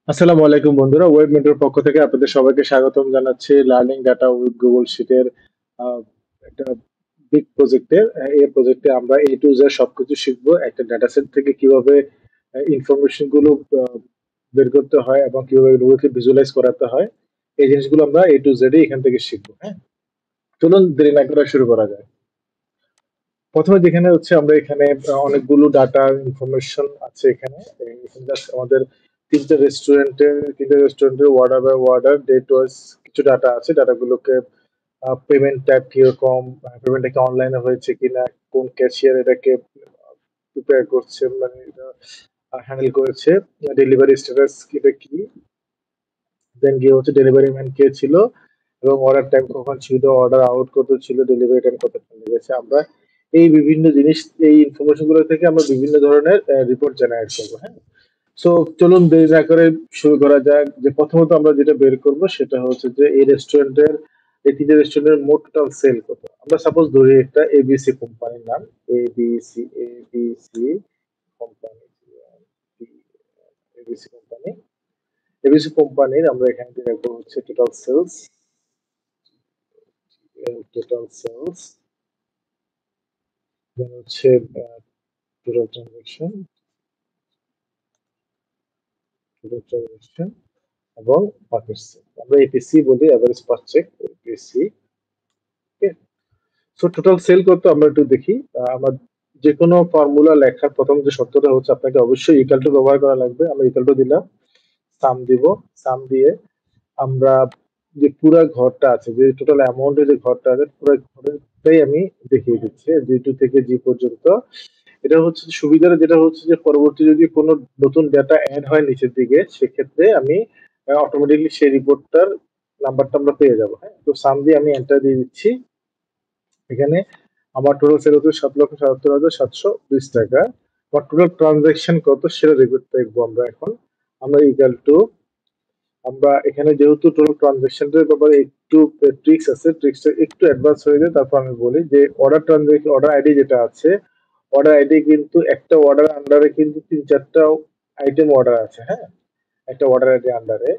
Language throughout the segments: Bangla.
আসসালামু আলাইকুম বন্ধুরা, ওয়েব মেন্টর পক্ষ থেকে আপনাদের সবাইকে স্বাগতম জানাচ্ছি লার্নিং ডাটা উইথ গুগল শিটের একটা বিগ প্রজেক্টে। এই প্রজেক্টে আমরা এ টু জেড সবকিছু শিখবো। একটা ডাটা সেট থেকে কিভাবে ইনফরমেশন গুলো বের করতে হয় এবং কিভাবে এগুলোকে ভিজুয়ালাইজ করাতে হয়, এই জিনিসগুলো আমরা এ টু জেড এখান থেকে শিখবো। হ্যাঁ, চলুন দেরি না করে শুরু করা যায়। প্রথমে যেখানে হচ্ছে আমরা এখানে অনেকগুলো ডাটা ইনফরমেশন আছে এখানে। এখানে just আমাদের তিনটা রেস্টুরেন্টের order by order date wise কিছু ডাটা আছে। ডাটাগুলোকে পেমেন্ট টাইপ কিরকম, পেমেন্টটা কি অনলাইনে হয়েছে কিনা, কোন ক্যাশিয়ার এটাকে প্রিপেয়ার করছে, মানে হ্যান্ডেল করেছে, ডেলিভারি স্ট্যাটাস এটা কি, দেন গিয়ে হচ্ছে ডেলিভারি ম্যান কে ছিল এবং অর্ডার টাইম কখন ছিল, অর্ডার আউট কত ছিল, ডেলিভারি টাইম কতক্ষণ লেগেছে। আমরা এই বিভিন্ন জিনিস, এই ইনফরমেশন গুলো থেকে আমরা বিভিন্ন ধরনের রিপোর্ট জেনারেট করবো। হ্যাঁ, সো চলুন দেরি না করে শুরু করা যাক। যে প্রথমত আমরা যেটা বের করব সেটা হচ্ছে যে এই তিনটে রেস্টুরেন্টের মোট টোটাল সেল কত। আমরা সাপোজ ধরি একটা এবিসি কোম্পানির নাম, ABC company, ABC company. ABC কোম্পানির আমরা এখানে দেখবো হচ্ছে টোটাল সেলস, দেন হচ্ছে টোটাল ট্রানজাকশন, টোটাল ট্রানজাকশন, এবং মার্কেট সেল। আমরা এপিসি বলি, অ্যাভারেজ পারচেক, এপিসি। ওকে, সো টোটাল সেল করতে আমরা একটু দেখি। আমার যে কোনো ফর্মুলা লেখার প্রথম যে শর্তটা হচ্ছে আপনাকে অবশ্যই ইকুয়াল টু ব্যবহার করা লাগবে। আমরা ইকুয়াল টু দিলাম, সাম দিব। সাম দিয়ে আমরা যে পুরো ঘরটা আছে, যে টোটাল অ্যামাউন্টের যে ঘরটা আছে, পুরো ঘরটাই আমি দেখিয়ে দিচ্ছি জি টু থেকে জি পর্যন্ত। এটা হচ্ছে সুবিধাটা, যেটা হচ্ছে যে পরবর্তী যদি কোনো নতুন ডেটা অ্যাড হয় নিচের দিকে, সেক্ষেত্রে আমি অটোমেটিকলি সেই রিপোর্টটার নাম্বারটা আমরা পেয়ে যাবো। হ্যাঁ, তো সাম দিয়ে আমি এন্টার দিয়ে দিচ্ছি। এখানে আমার টোটাল সেল হচ্ছে 7,77,720 টাকা। আমার টোটাল ট্রানজাকশন কত সেটা রিপোর্ট দেখবো আমরা এখন। আমরা ইকুয়াল টু, আমরা এখানে যেহেতু টোটাল ট্রানজাকশনের ব্যাপারে একটু ট্রিক্স আছে, ট্রিক্সটা একটু অ্যাডভান্স হয়ে যায়, তারপর আমি বলি যে অর্ডার আইডি যেটা আছে, অর্ডার আইডি কিন্তু একটা অর্ডার আন্ডারে কিন্তু 3-4টা আইটেম অর্ডার আছে। হ্যাঁ, একটা অর্ডার আইডি আন্ডারে।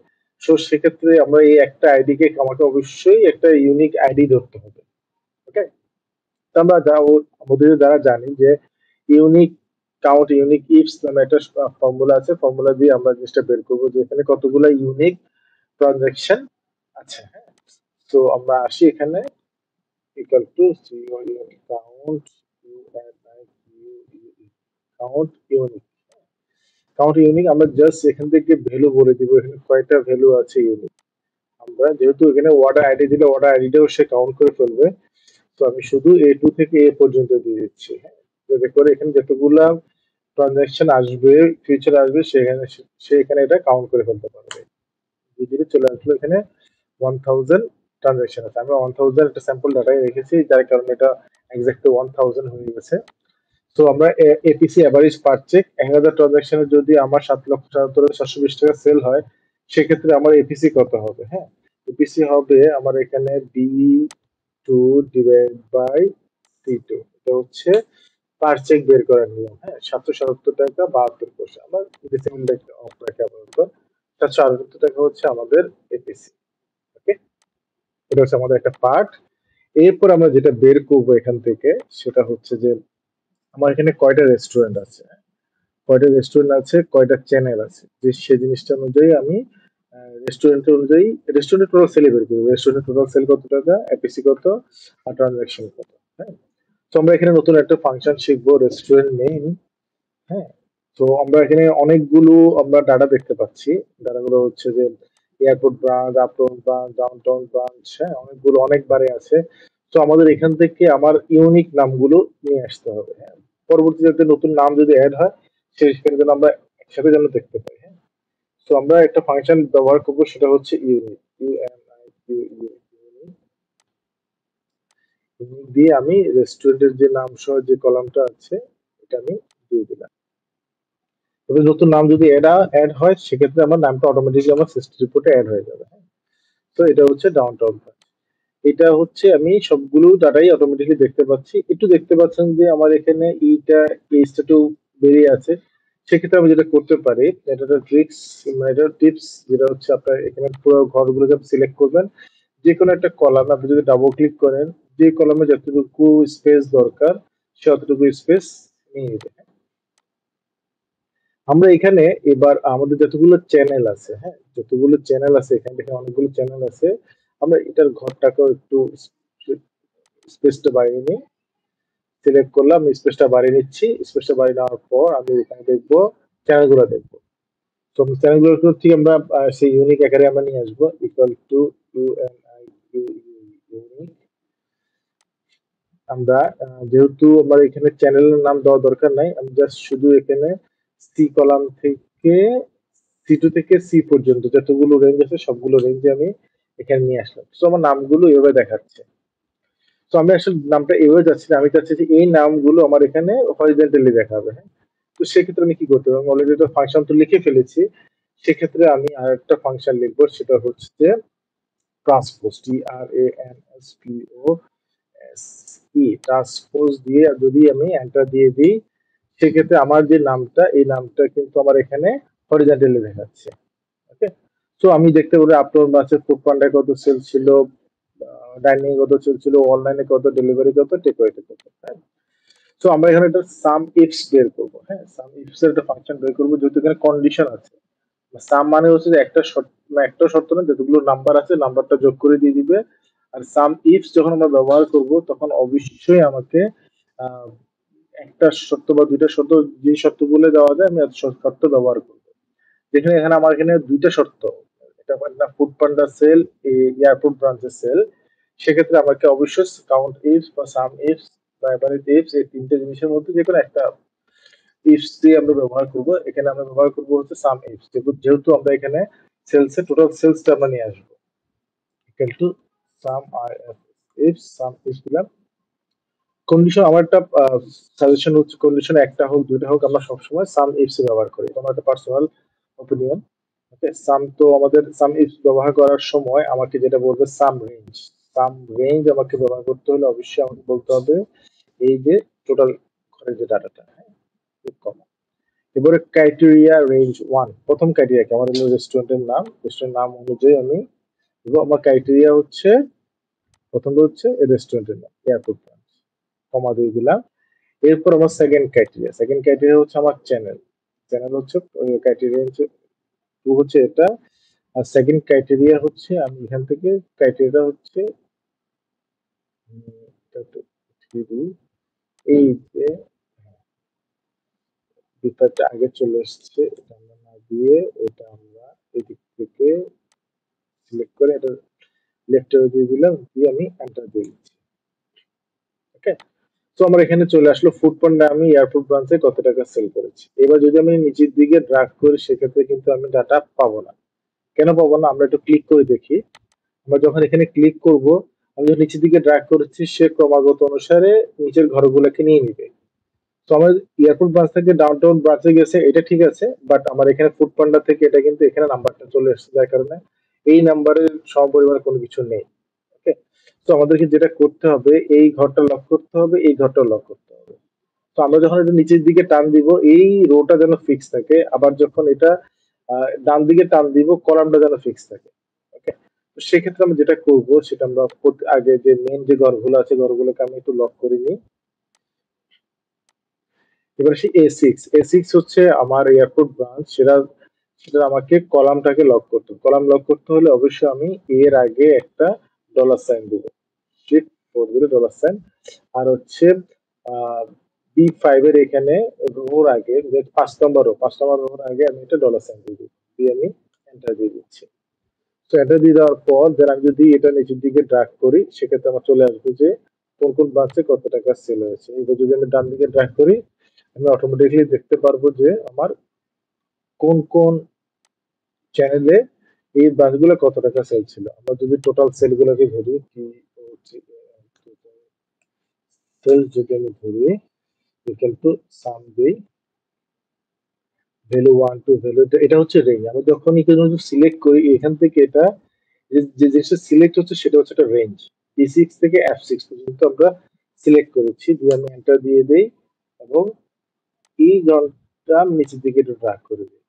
সো সেক্ষেত্রে আমরা এই একটা আইডি কে আমাকে অবশ্যই একটা ইউনিক আইডি ধরতে হবে। ওকে, তো আমরা আমাদের দ্বারা জানি যে ইউনিক ইফস নামে একটা ফর্মুলা আছে। ফর্মুলা দিয়ে আমরা জিনিসটা বের করবো যে এখানে কতগুলো ইউনিক ট্রানজাকশন আছে। হ্যাঁ, তো আমরা আসি এখানে, equal to count unique. Count unique আমরা জাস্ট এখান থেকে ভ্যালু বলে দিব, এখানে কয়টা ভ্যালু আছে ইউনিক। আমরা যেহেতু এখানে অর্ডার আইডি দিলে অর্ডার আইডিটাও সে কাউন্ট করে ফেলবে, তো আমি শুধু A2 থেকে A পর্যন্ত দিয়ে দিচ্ছি। হ্যাঁ, যাতে করে এখানে যতগুলা ট্রানজাকশন আসবে, ফিউচার আসবে, সেখানে সে এখানে এটা কাউন্ট করে ফেলতে পারবে। ধীরে চলে আসলো এখানে 1000 ট্রানজাকশন আছে। আমি 1000 একটা স্যাম্পল ডাটায় রেখেছি, যার কারণে এটা এক্স্যাক্টলি 1000 হয়ে গেছে। তো আমরা এপিসি অ্যাভারেজ পার চেক 1000 ট্রানজাকশনে যদি আমার 7,77,720 টাকা সেল হয়, সেক্ষেত্রে আমার এপিসি কত হবে? হ্যাঁ, এপিসি হবে আমার এখানে B two divide by C two. এটা হচ্ছে পার চেক বের করার নিয়ম। হ্যাঁ, 777 টাকা 72 পয়সা। আমার ডিসিমিল অফ রাখি আপাতত। 778 টাকা হচ্ছে আমাদের এপিসি। ওকে, এটা হচ্ছে আমাদের একটা পার্ট। এরপর আমরা যেটা বের করবো এখান থেকে সেটা হচ্ছে যে আমার এখানে কয়টা চ্যানেল আছে, যে সেই জিনিসটা অনুযায়ী আমি রেস্টুরেন্টের টোটাল সেল বের করবো। রেস্টুরেন্টের টোটাল সেল কত টাকা, এপিসি কত, আর ট্রানজাকশন কত। হ্যাঁ, তো আমরা এখানে নতুন একটা ফাংশন শিখবো, রেস্টুরেন্ট নেম। হ্যাঁ, তো আমরা এখানে অনেকগুলো আমরা ডাটা দেখতে পাচ্ছি। ডাটাগুলো হচ্ছে যে airport branch, uptown branch, downtown branch, হ্যাঁ, অনেকগুলো অনেকবারে আছে। তো আমাদের এখান থেকে আমার ইউনিক নামগুলো নিয়ে আসতে হবে। হ্যাঁ, পরবর্তীতে নতুন নাম যদি অ্যাড হয়, সেখানে যেন আমরা একসাথে যেন দেখতে পাই। হ্যাঁ, তো আমরা একটা ফাংশন ব্যবহার করবো, সেটা হচ্ছে ইউনিক, ইউনিক দিয়ে আমি রেস্টুরেন্টের যে নাম সহ যে কলামটা আছে এটা আমি দিয়ে দিলাম। তবে নতুন নাম যদি অ্যাড হয়, সেক্ষেত্রে আমার নামটা অটোমেটিকলি আমার সিস্টেম রিপোর্টে অ্যাড হয়ে যাবে। হ্যাঁ, তো এটা হচ্ছে ডাউনটাউন। এটা হচ্ছে আমি সবগুলো ডাটাই অটোমেটিকলি দেখতে পাচ্ছি। একটু দেখতে পাচ্ছেন যে আমার এখানে এইটা পেজটা একটু বেরিয়ে আছে, সেক্ষেত্রে আমি যেটা করতে পারি, এটা একটা ট্রিক্স, মানে এটা টিপস, যেটা হচ্ছে আপনার এখানে পুরো ঘরগুলো যখন সিলেক্ট করবেন, যে কোনো একটা কলামে আপনি যদি ডাবল ক্লিক করেন, যে কলামে যতটুকু স্পেস দরকার সে অতটুকু স্পেস নিয়ে নেবে। আমরা এখানে এবার আমাদের যতগুলো চ্যানেল আছে, হ্যাঁ, যতগুলো চ্যানেল আছে এখানে দেখেন অনেকগুলো চ্যানেল আছে, আমরা এটার ঘরটাকেও একটু স্পেসটা বাড়িয়ে নিই। সিলেক্ট করলাম, স্পেসটা বাড়িয়ে নিচ্ছি। স্পেসটা বাড়িয়ে নেওয়ার পর আমি এখানে দেখবো চ্যানেলগুলো দেখবো। তো চ্যানেলগুলো থেকে আমরা সেই ইউনিক আকারে আমরা নিয়ে আসবো, ইকুয়াল টু ইউনিক। আমরা যেহেতু আমার এখানে চ্যানেলের নাম দেওয়া দরকার নাই, আমি জাস্ট শুধু এখানে সি কলাম থেকে সি2 থেকে সি পর্যন্ত যতগুলো রেঞ্জ আছে সবগুলো রেঞ্জে আমি এখানে নিয়ে আসলাম। তো আমার নামগুলো এভাবে দেখাচ্ছে। তো আমি আসলে নামটা এভাবে যাচ্ছি না, আমি চাচ্ছি যে এই নামগুলো আমার এখানে হরিজন্টালি দেখাবে, হ্যাঁ। তো সেক্ষেত্রে আমি কি করতে পারি, আমি অলরেডি একটা ফাংশন তো লিখে ফেলেছি। সেক্ষেত্রে আমি আর একটা ফাংশন লিখবো, সেটা হচ্ছে ট্রান্সপোজ, ট্রান্সপোজ দিয়ে যদি আমি এন্টার দিয়ে দিই, সেক্ষেত্রে আমার যে নামটা, এই নামটা কিন্তু আমার এখানে হরিজন্টালি দেখাচ্ছে। ওকে। তো আমি দেখতে পারি আপনার মাসে ফুড পান্ডায় কত সেল ছিল, ডাইনিং কত সেল ছিল, অনলাইনে কত, ডেলিভারি কত, টেক অ্যাওয়ে কত, হ্যাঁ। তো আমরা এখানে একটা সাম ইফস বের করবো, হ্যাঁ, সাম ইফস এর একটা ফাংশন বের করবো, যেহেতু এখানে কন্ডিশন আছে। সাম মানে হচ্ছে যে একটা শর্ত, না একটা শর্ত না, যতগুলো নাম্বার আছে নাম্বারটা যোগ করে দিয়ে দিবে। আর সাম ইফস যখন আমরা ব্যবহার করব তখন অবশ্যই আমাকে আহ, একটা শর্ত বা দুইটা শর্ত, যে শর্তগুলো দেওয়া যায় আমি এত শর্ত ব্যবহার করবো। যেখানে এখানে আমার এখানে দুইটা শর্ত, এটা একটা ফুড পান্ডা সেল, এয়ারপোর্ট ব্রাঞ্চের সেল। সেক্ষেত্রে আমাকে অবশ্যই কাউন্ট ইফস বা সাম ইফস বা এভারেজ ইফস, এই তিনটে জিনিসের মধ্যে যে কোনো একটা ইফস দিয়ে আমরা ব্যবহার করব। এখানে আমরা ব্যবহার করব হচ্ছে সাম ইফস, যেহেতু আমরা এখানে সেলসে টোটাল সেলসটা আমরা নিয়ে আসবো, ইকুয়াল টু সাম আর ইফস, সাম ইফস দিলাম। কন্ডিশন আমার একটা সাজেশন হচ্ছে, কন্ডিশন একটা হোক দুইটা হোক আমরা সবসময় সাম ইফস ব্যবহার করি, এটা আমার একটা পার্সোনাল ওপিনিয়ন। ওকে, সাম তো আমাদের সাম ইফস ব্যবহার করার সময় আমাকে যেটা বলবে সাম রেঞ্জ, সাম রেঞ্জ আমাকে ব্যবহার করতে হলে অবশ্যই আমাকে বলতে হবে এই যে টোটাল ঘরের যে ডাটাটা, হ্যাঁ, কমা। এবারে ক্রাইটেরিয়া রেঞ্জ ওয়ান, প্রথম ক্রাইটেরিয়া কি আমার হলো রেস্টুরেন্টের নাম, রেস্টুরেন্ট নাম অনুযায়ী আমি এবং আমার ক্রাইটেরিয়া হচ্ছে, প্রথমটা হচ্ছে রেস্টুরেন্টের নাম এয়ারপোর্ট ব্রাঞ্চ, কমা দিয়ে দিলাম। এরপর আমার সেকেন্ড ক্রাইটেরিয়া হচ্ছে আমার চ্যানেল, চ্যানেল হচ্ছে ক্রাইটেরিয়া হচ্ছে টু হচ্ছে এটা। আর সেকেন্ড ক্রাইটেরিয়া হচ্ছে আমি এখান থেকে ক্রাইটেরিয়া হচ্ছে এটা একটু উঠিয়ে দিই। এই যে বিপাকটা আগে চলে এসছে, এটা আমরা না দিয়ে এটা আমরা এদিক থেকে সিলেক্ট করে এটা লেফটে দিয়ে দিলাম, দিয়ে আমি এন্টার দিয়ে দিচ্ছি। ওকে। তো আমার এখানে চলে আসলো ফুড পান্ডা আমি এয়ারপোর্ট ব্রাঞ্চে কত টাকা সেল করেছি। এবার যদি আমি নিচের দিকে ড্রাগ করি সেক্ষেত্রে কিন্তু আমি ডাটা পাবো না। কেন পাবো না, আমরা একটু ক্লিক করে দেখি। আমরা যখন এখানে ক্লিক করব, আমি যখন নিচের দিকে ড্রাগ করেছি সে ক্রমাগত অনুসারে নিচের ঘরগুলোকে নিয়ে নিবে। তো আমার এয়ারপোর্ট ব্রাঞ্চ থেকে ডাউনটাউন ব্রাঞ্চে গেছে, এটা ঠিক আছে, বাট আমার এখানে ফুড পান্ডা থেকে এটা কিন্তু এখানে নাম্বারটা চলে এসেছে, যার কারণে এই নাম্বারের সমপরিমাণ কোনো কিছু নেই। ওকে। তো আমাদেরকে যেটা করতে হবে, এই ঘরটা লক করতে হবে, এই ঘরটা লক করতে হবে। তো আমরা যখন এটা নিচের দিকে টান দিব, এই রোটা যেন ফিক্স থাকে, আবার যখন এটা ডান দিকে টান দিব কলামটা যেন ফিক্স থাকে। ওকে। তো সেক্ষেত্রে আমরা যেটা করব সেটা আমরা আগে যে মেন যে ঘরগুলো আছে ঘরগুলোকে আমি একটু লক করে নিই। এবার সেই এ সিক্স হচ্ছে আমার এয়ারপোর্ট ব্রাঞ্চ, সেটা সেটা আমাকে কলামটাকে লক করতে হবে। কলাম লক করতে হলে অবশ্যই আমি এর আগে একটা ডলার সাইন দেবো, শিফট ফোর দিলে ডলার সাইন। আর হচ্ছে বি5 এর এখানে রোর আগে যে 5 নম্বর রোর আগে আমি একটা ডলার সাইন দিয়ে দিই, দিয়ে আমি এন্টার দিয়ে দিচ্ছি। তো এন্টার দিয়ে দেওয়ার পর দেন আমি যদি এটা নিচের দিকে ড্রাগ করি সেক্ষেত্রে আমার চলে আসবে যে কোন কোন ব্রাঞ্চে কত টাকা সেল হয়েছে। এবার যদি আমি ডান দিকে ড্রাগ করি আমি অটোমেটিকলি দেখতে পারবো যে আমার কোন কোন চ্যানেলে এই ব্রাঞ্চগুলো কত টাকা সেল ছিল। আমরা যদি টোটাল সেল গুলোকে ধরি, কি সেল যদি আমি ধরি, ইকুয়াল টু সাম দিই, ভ্যালু ওয়ান টু ভ্যালু, এটা হচ্ছে রেঞ্জ। আমি যখনই কোনো সিলেক্ট করি এখান থেকে এটা যে জিনিসটা সিলেক্ট হচ্ছে সেটা হচ্ছে একটা রেঞ্জ। E6 থেকে F6 পর্যন্ত আমরা সিলেক্ট করেছি, দিয়ে আমি এন্টার দিয়ে দেই এবং এই আমি নিচের দিকে একটু ড্রাগ করে দিই,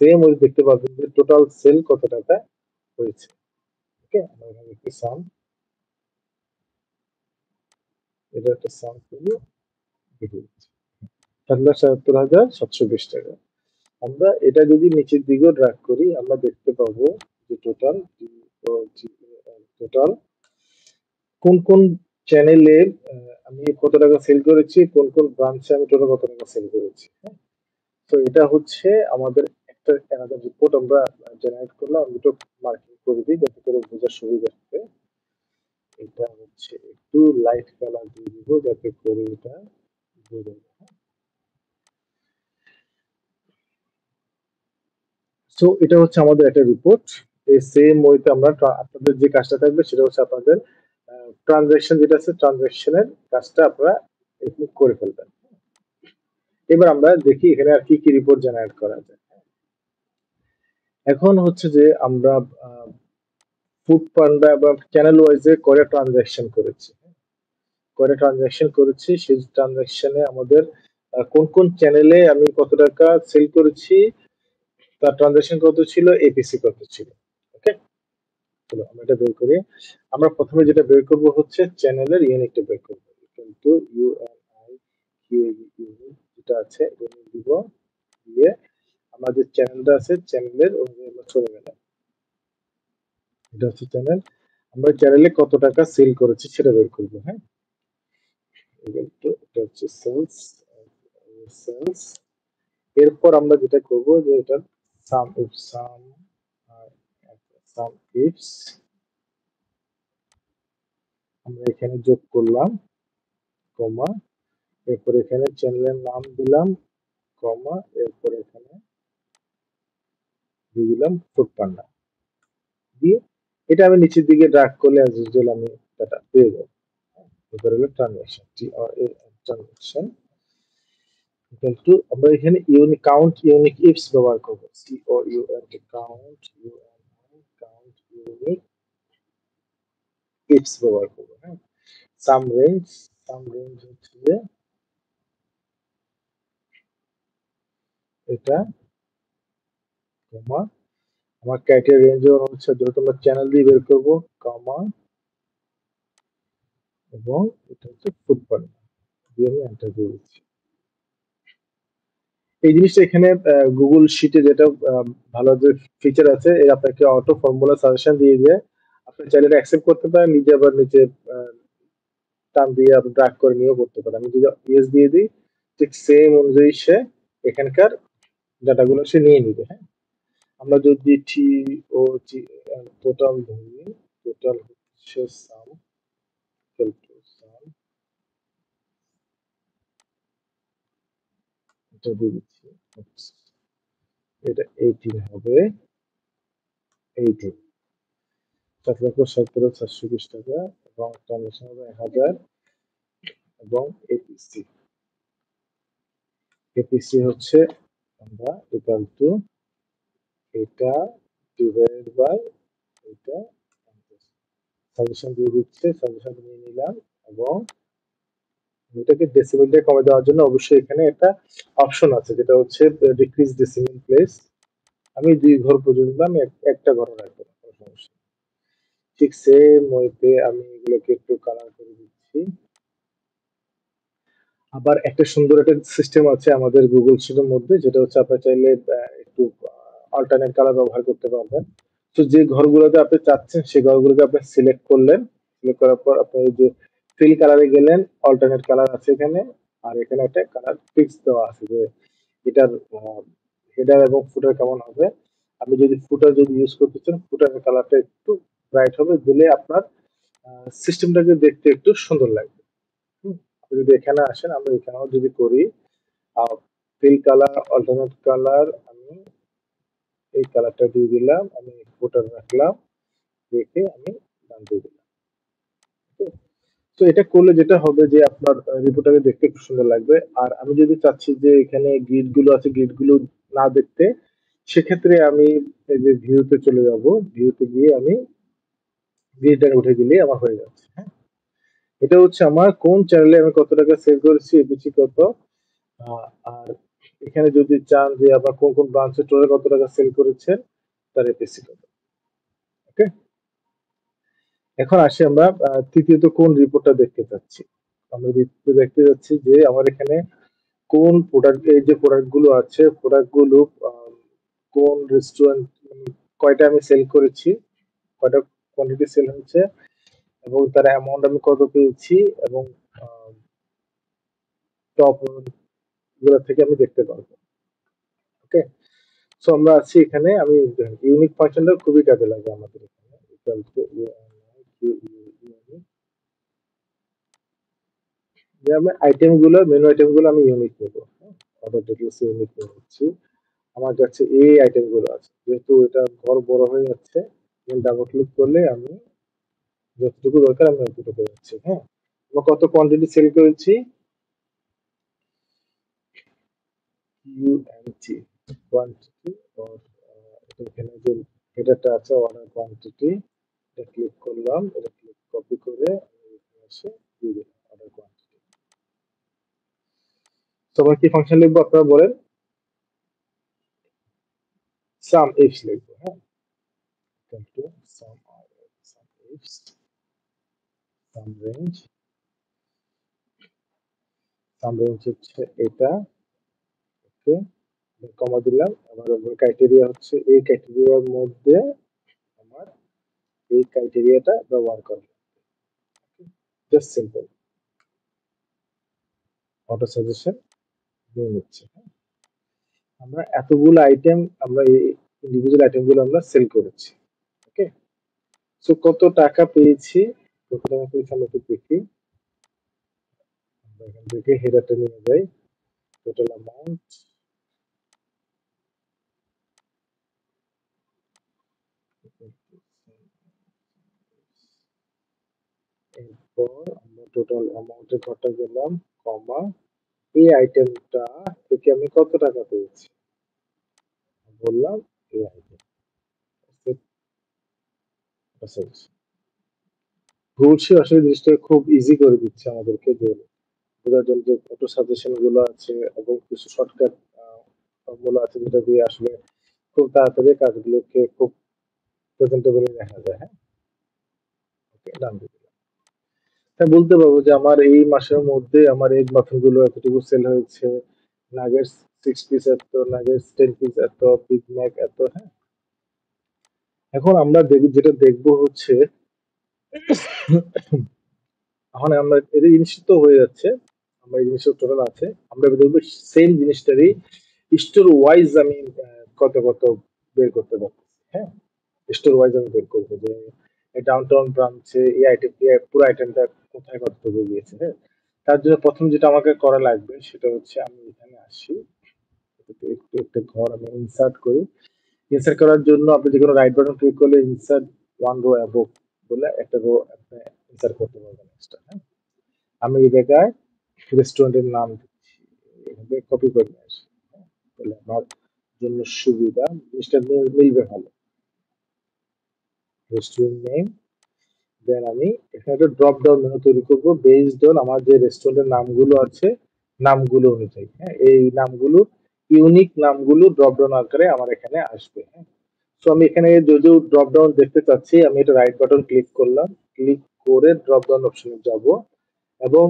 সেম ওই দেখতে পাবেন যে টোটাল সেল কত টাকা হয়েছে। ওকে, আমরা এখানে একটু সাম, এটা একটা সাম করবো, 7,77,720 টাকা। আমরা এটা যদি নিচের দিকেও ড্রাগ করি আমরা দেখতে পাবো যে টোটাল টোটাল কোন কোন চ্যানেলে আমি কত টাকা সেল করেছি, কোন কোন ব্রাঞ্চে আমি টোটাল কত টাকা সেল করেছি। তো এটা হচ্ছে আমাদের একটা অ্যানাদার রিপোর্ট আমরা জেনারেট করলাম, আমি তো মার্কিং করে দিই যাতে করে বোঝার সুবিধা হবে। এটা হচ্ছে একটু লাইট কালার দিয়ে দিব যাতে করে এটা বোঝা যায়। সো এটা হচ্ছে আমাদের একটা রিপোর্ট। এই সেম ওয়েতে আমরা আপনাদের যে কাজটা থাকবে সেটা হচ্ছে আপনাদের ট্রানজাকশন যেটা আছে ট্রানজাকশনের কাজটা আপনারা এরকম করে ফেলবেন। এবার আমরা দেখি এখানে আর কি কি রিপোর্ট জেনারেট করা যায়। এখন হচ্ছে যে আমরা ফুড পান্ডা বা চ্যানেল ওয়াইজে করে ট্রানজাকশন করেছি, সেই ট্রানজাকশনে আমাদের কোন কোন চ্যানেলে আমি কত টাকা সেল করেছি, তার ট্রানজাকশন কত ছিল, এপিসি কত ছিল। ওকে, চলো আমরা এটা বের করি। আমরা প্রথমে যেটা বের করব হচ্ছে চ্যানেলের ইউনিটটা বের করব, কিন্তু ইউএনআই ইউনিট যেটা আছে এটা দিব, দিয়ে আমাদের চ্যানেলটা আছে চ্যানেলের অনুযায়ী আমরা চলে গেলাম। এটা হচ্ছে চ্যানেল, আমরা চ্যানেলে কত টাকা সেল করেছি সেটা বের করবো। হ্যাঁ, এটা হচ্ছে সেলস, সেলস। এরপর আমরা যেটা করব যে এটা সাম ইফ সাম ইফস আমরা এখানে যোগ করলাম, কমা, এরপর এখানে চ্যানেলের নাম দিলাম, কমা, এরপর এখানে দিয়ে দিলাম ফুড পান্ডা, দিয়ে এটা আমি নিচের দিকে ড্রাগ করলে অ্যাজ ইউজুয়াল আমি ডাটা পেয়ে যাবো। এরপর হলো ট্রানজাকশন, ট্রানজাকশন কিন্তু আমরা এখানে ইউনিক কাউন্ট ইউনিক ইফস ব্যবহার করব, কাউন্ট কাউন্ট ইউনিক ইফস ব্যবহার করব। হ্যাঁ, সাম রেঞ্জ হচ্ছে যে এটা, কমা, আমার ক্রাইটেরিয়া রেঞ্জ হচ্ছে যেহেতু আমরা চ্যানেল দিয়ে বের করব, কমা, এবং এটা হচ্ছে ফুড পান্ডা দিয়ে আমি এন্টার দিয়ে দিচ্ছি। এই জিনিসটা এখানে গুগল শিটে যেটা ভালো যে ফিচার আছে, এর আপনাকে অটো ফর্মুলা সাজেশন দিয়ে দিয়ে আপনি চাইলে এটা অ্যাকসেপ্ট করতে পারেন, নিজে আবার নিচে টান দিয়ে আপনি ড্রাগ করে নিয়েও করতে পারেন। আমি যদি ইয়েস দিয়ে দিই ঠিক সেম অনুযায়ী সে এখানকার ডাটাগুলো সে নিয়ে নিবে। হ্যাঁ, আমরা যদি টি ও টোটাল ধরি, টোটাল হচ্ছে সাম সাম, এটা দিয়ে দিচ্ছি, এটা 18 হবে, 18 7,17,720 টাকা, এবং ট্রানজাকশন হবে 1000, এবং এপিসি এপিসি হচ্ছে আমরা ইকুয়াল টু এটা ডিভাইডেড বাই এটা, সাজেশন দিয়ে দিচ্ছে, সাজেশন নিয়ে নিলাম, এবং এটাকে ডেসিমেলটা কমে দেওয়ার জন্য অবশ্যই এখানে একটা অপশন আছে যেটা হচ্ছে ডিক্রিজ ডেসিমেল প্লেস। আমি 2 ঘর পর্যন্ত আমি একটা ঘর রাখবো, কোনো সমস্যা নেই। ঠিক সেম ওয়েতে আমি এগুলোকে একটু কালার করে দিচ্ছি। আবার একটা সুন্দর একটা সিস্টেম আছে আমাদের গুগল শিটের মধ্যে, যেটা হচ্ছে আপনি চাইলে একটু অল্টারনেট কালার ব্যবহার করতে পারবেন। তো যে ঘরগুলোতে আপনি চাচ্ছেন সেই ঘরগুলোকে আপনি সিলেক্ট করলেন, সিলেক্ট করার পর আপনি ওই যে ফিল কালারে গেলেন, অল্টারনেট কালার আছে এখানে, আর এখানে একটা কালার ফিক্স দেওয়া আছে যে এটার হেডার এবং ফুটার কেমন হবে। আপনি যদি ফুটার যদি ইউজ করতে চান ফুটারের কালারটা একটু ব্রাইট হবে, দিলে আপনার সিস্টেমটাকে দেখতে একটু সুন্দর লাগবে। হুম, আপনি যদি এখানে আসেন, আমরা এখানেও যদি করি ফিল কালার, অল্টারনেট কালার, আমি এই কালারটা দিয়ে দিলাম, আমি ফুটার রাখলাম, রেখে আমি ডান দিয়ে দিলাম। তো এটা করলে যেটা হবে যে আপনার রিপোর্টটাকে দেখতে খুব সুন্দর লাগবে। আর আমি যদি চাচ্ছি যে এখানে গ্রিড গুলো আছে, গ্রিড গুলো না দেখতে, সেক্ষেত্রে আমি এই যে ভিউতে চলে যাব, ভিউতে গিয়ে আমি গ্রিডটা উঠে দিলেই আমার হয়ে যাচ্ছে। হ্যাঁ, এটা হচ্ছে আমার কোন চ্যানেলে আমি কত টাকা সেল করেছি, এপিসি কত, আর এখানে যদি চান যে আপনার কোন কোন ব্রাঞ্চে টোটাল কত টাকা সেল করেছেন তার এপিসি কত। ওকে, এখন আসি আমরা তৃতীয়ত কোন রিপোর্টটা দেখতে চাচ্ছি। আমরা দেখতে যাচ্ছি যে আমার এখানে কোন প্রোডাক্ট, এই যে প্রোডাক্ট গুলো আছে প্রোডাক্ট গুলো কোন রেস্টুরেন্ট কয়টা আমি সেল করেছি, কয়টা কোয়ান্টিটি সেল হয়েছে, এবং তার অ্যামাউন্ট আমি কত পেয়েছি, এবং টপ গুলো থেকে আমি দেখতে পারবো। ওকে, সো আমরা আছি এখানে, আমি ইউনিক ফাংশনটা খুবই কাজে লাগে আমাদের এখানে। equal to unique, যে আমি আইটেম গুলো, মেনু আইটেম গুলো আমি ইউনিক নেবো। অর্ডার ডিটেলস ইউনিক নিচ্ছি। আমার কাছে এই আইটেম গুলো আছে, যেহেতু এটা ঘর বড় হয়ে যাচ্ছে, ডাবল ক্লিক করলে আমি যতটুকু দরকার আমি অতটুকু পাচ্ছি। হ্যাঁ, আমরা কত কোয়ান্টিটি সেল করেছি, ইউএনটি কোয়ান্টিটি, এখানে যে হেডারটা আছে অর্ডার কোয়ান্টিটি, এটা ক্লিক করলাম, এটা ক্লিক কপি করে আমি এখানে এসে দিয়ে দিলাম অর্ডার কোয়ান্টিটি। তো আমরা কি ফাংশন লিখবো আপনারা বলেন? সাম ইফস লিখবো। হ্যাঁ, equal to sum ifs, sum range, sum range হচ্ছে এটা। ওকে, কমা দিলাম। আমার ক্রাইটেরিয়া হচ্ছে এই ক্রাইটেরিয়ার মধ্যে আমার এই ক্রাইটেরিয়াটা ব্যবহার করা, জাস্ট সিম্পল অটো সাজেশন নিয়ে নিচ্ছে। আমরা এতগুলো আইটেম, আমরা এই ইন্ডিভিজুয়াল আইটেম গুলো আমরা সেল করেছি। ওকে, সো কত টাকা পেয়েছি, কত টাকা পেয়েছি আমরা একটু দেখি। আমরা এখান থেকে হেডারটা নিয়ে যাই, টোটাল অ্যামাউন্ট, এরপর আমরা টোটাল অ্যামাউন্টের ঘরটা গেলাম, কমা, এই আইটেমটা থেকে আমি কত টাকা পেয়েছি বললাম, এই আইটেম। ভুলসি আসলে জিনিসটা খুব ইজি করে দিচ্ছে আমাদেরকে, যে বোঝার জন্য যে অটো সাজেশন গুলো আছে এবং কিছু শর্টকাট ফর্মুলা আছে যেটা দিয়ে আসলে খুব তাড়াতাড়ি কাজগুলোকে খুব প্রেজেন্টেবল দেখা যায়। হ্যাঁ, ওকে, ডান দিয়ে দিলাম। হ্যাঁ, বলতে পারবো যে আমার এই মাসের মধ্যে আমার এগ মাখন গুলো এতটুকু সেল হয়েছে, নাগেটস 6 পিস এত, নাগেটস 10 পিস এত, বিগ ম্যাক এত। হ্যাঁ, এখন আমরা যেটা দেখবো হচ্ছে, এখন আমরা এই জিনিসটা তো হয়ে যাচ্ছে, আমরা এই জিনিসটা টোটাল আছে, আমরা দেখবো সেম জিনিসটারই স্টোর ওয়াইজ আমি কত কত বের করতে পারছি। হ্যাঁ, স্টোর ওয়াইজ আমি বের করবো যে ডাউনটাউন ব্রাঞ্চে এই আইটেম, পুরো আইটেমটা কোথায় কত গিয়েছে। হ্যাঁ, তার জন্য প্রথম যেটা আমাকে করা লাগবে সেটা হচ্ছে আমি এখানে আসি, একটু একটা ঘর আমি ইনসার্ট করি। ইনসার্ট করার জন্য আপনি যে কোনো রাইট বাটন ক্লিক করলে ইনসার্ট ওয়ান রো অ্যাবভ বলে একটা রো আপনি ইনসার্ট করতে পারবেন এক্সট্রা। হ্যাঁ, আমি এই জায়গায় রেস্টুরেন্টের নাম দিচ্ছি, এভাবে কপি করে নিয়ে আসি। হ্যাঁ, তাহলে আমার জন্য সুবিধা, জিনিসটা মিলবে ভালো। রেস্টুরেন্ট নেম, দেন আমি এখানে একটা ড্রপ ডাউন মেনু তৈরি করবো বেসড অন আমার যে রেস্টুরেন্টের নামগুলো আছে, নামগুলো অনুযায়ী। হ্যাঁ, এই নামগুলো, ইউনিক নামগুলো ড্রপ ডাউন আকারে আমার এখানে আসবে। হ্যাঁ, তো আমি এখানে যদিও ড্রপ ডাউন দেখতে চাচ্ছি, আমি এটা রাইট বাটন ক্লিক করলাম, ক্লিক করে ড্রপ ডাউন অপশনে যাব, এবং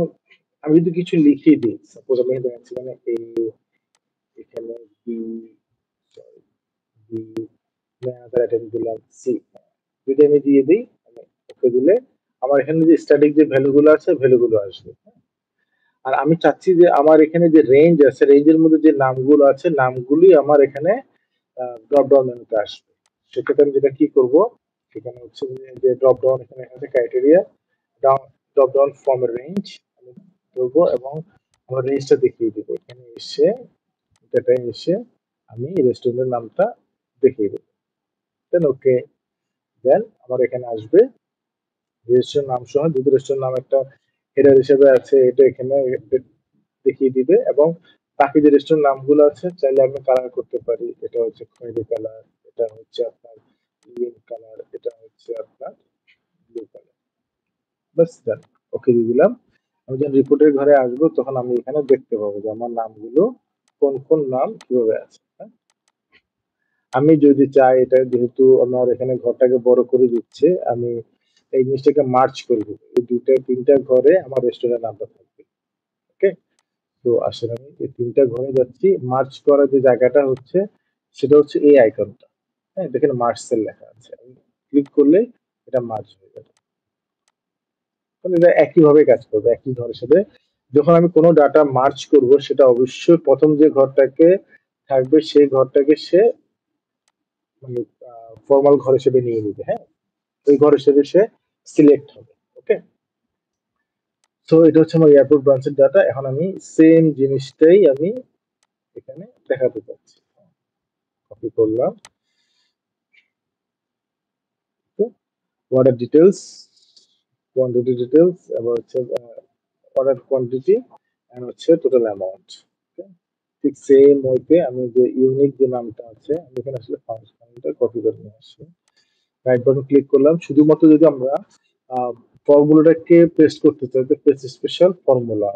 আমি যদি কিছু লিখে দিই, সাপোজ আমি দেখাচ্ছি মানে এই এখানে বি, সরি, বি, আদার আইটেম দিলাম সি, যদি আমি দিয়ে দিই, আমি ওকে দিলে আমার এখানে যে স্ট্যাটিক যে ভ্যালু গুলো আছে ভ্যালু গুলো আসবে। আর আমি চাচ্ছি যে আমার এখানে যে রেঞ্জ আছে, রেঞ্জের মধ্যে যে নামগুলো আছে নামগুলি আমার এখানে ড্রপ ডাউন মেনুতে আসবে। সেক্ষেত্রে আমি যেটা কি করব, সেখানে হচ্ছে যে ড্রপ ডাউন, এখানে আছে criteria, drop down form range আমি করবো, এবং আমার রেঞ্জটা দেখিয়ে দিব এখানে এসে, ডেটায় এসে আমি রেস্টুরেন্টের নামটা দেখিয়ে দেবো। দেন ওকে, দেন আমার এখানে আসবে রেজিস্ট্রেশন নাম সহ, যদি রেজিস্ট্রেশন নাম একটা হেডার হিসেবে আছে এটা এখানে দেখিয়ে দিবে, এবং বাকি যে রেস্টুরেন্ট নামগুলো আছে চাইলে আমি কালার করতে পারি। এটা হচ্ছে খয়েরি কালার, এটা হচ্ছে আপনার গ্রিন কালার, এটা হচ্ছে আপনার ব্লু কালার। বাস, ডান, ওকে দিয়ে দিলাম। আমি যখন রিপোর্টের ঘরে আসবো তখন আমি এখানে দেখতে পাবো যে আমার নামগুলো কোন কোন নাম কিভাবে আছে, হ্যাঁ? আমি যদি চাই এটা যেহেতু আমার এখানে ঘরটাকে বড় করে দিচ্ছে, আমি এই জিনিসটাকে মার্চ করে দেবো। এই দুইটা তিনটা ঘরে আমার রেস্টুরেন্ট নামটা থাকবে। ওকে, তো আসলে আমি এই তিনটা ঘরে যাচ্ছি, মার্চ করার যে জায়গাটা হচ্ছে সেটা হচ্ছে এই আইকনটা। হ্যাঁ, দেখেন মার্চ সেল লেখা আছে, আমি ক্লিক করলে এটা মার্চ হয়ে যাবে। তাহলে এটা একইভাবে কাজ করবে, একই ঘরের সাথে। যখন আমি কোনো ডাটা মার্চ করব, সেটা অবশ্যই প্রথম যে ঘরটাকে থাকবে সেই ঘরটাকে সে মানে ফর্মাল ঘর হিসেবে নিয়ে নিবে। হ্যাঁ, ওই ঘর হিসেবে সে সিলেক্ট হবে। ওকে, তো এটা হচ্ছে আমার এয়ারপোর্ট ব্রাঞ্চের ডাটা। এখন আমি সেম জিনিসটাই আমি এখানে দেখাতে চাচ্ছি। কপি করলাম, অর্ডার ডিটেলস, কোয়ান্টিটি ডিটেলস, আবার হচ্ছে অর্ডার কোয়ান্টিটি এন্ড হচ্ছে টোটাল অ্যামাউন্ট। ঠিক সেম ওয়েতে আমি যে ইউনিক যে নামটা আছে, আমি এখানে আসলে ফাংশনটা কপি করে নিয়ে আসি। রাইট বাটন ক্লিক করলাম। শুধুমাত্র যদি আমরা ফর্মুলাটাকে পেস্ট করতে চাই, তো পেস্ট স্পেশাল ফর্মুলা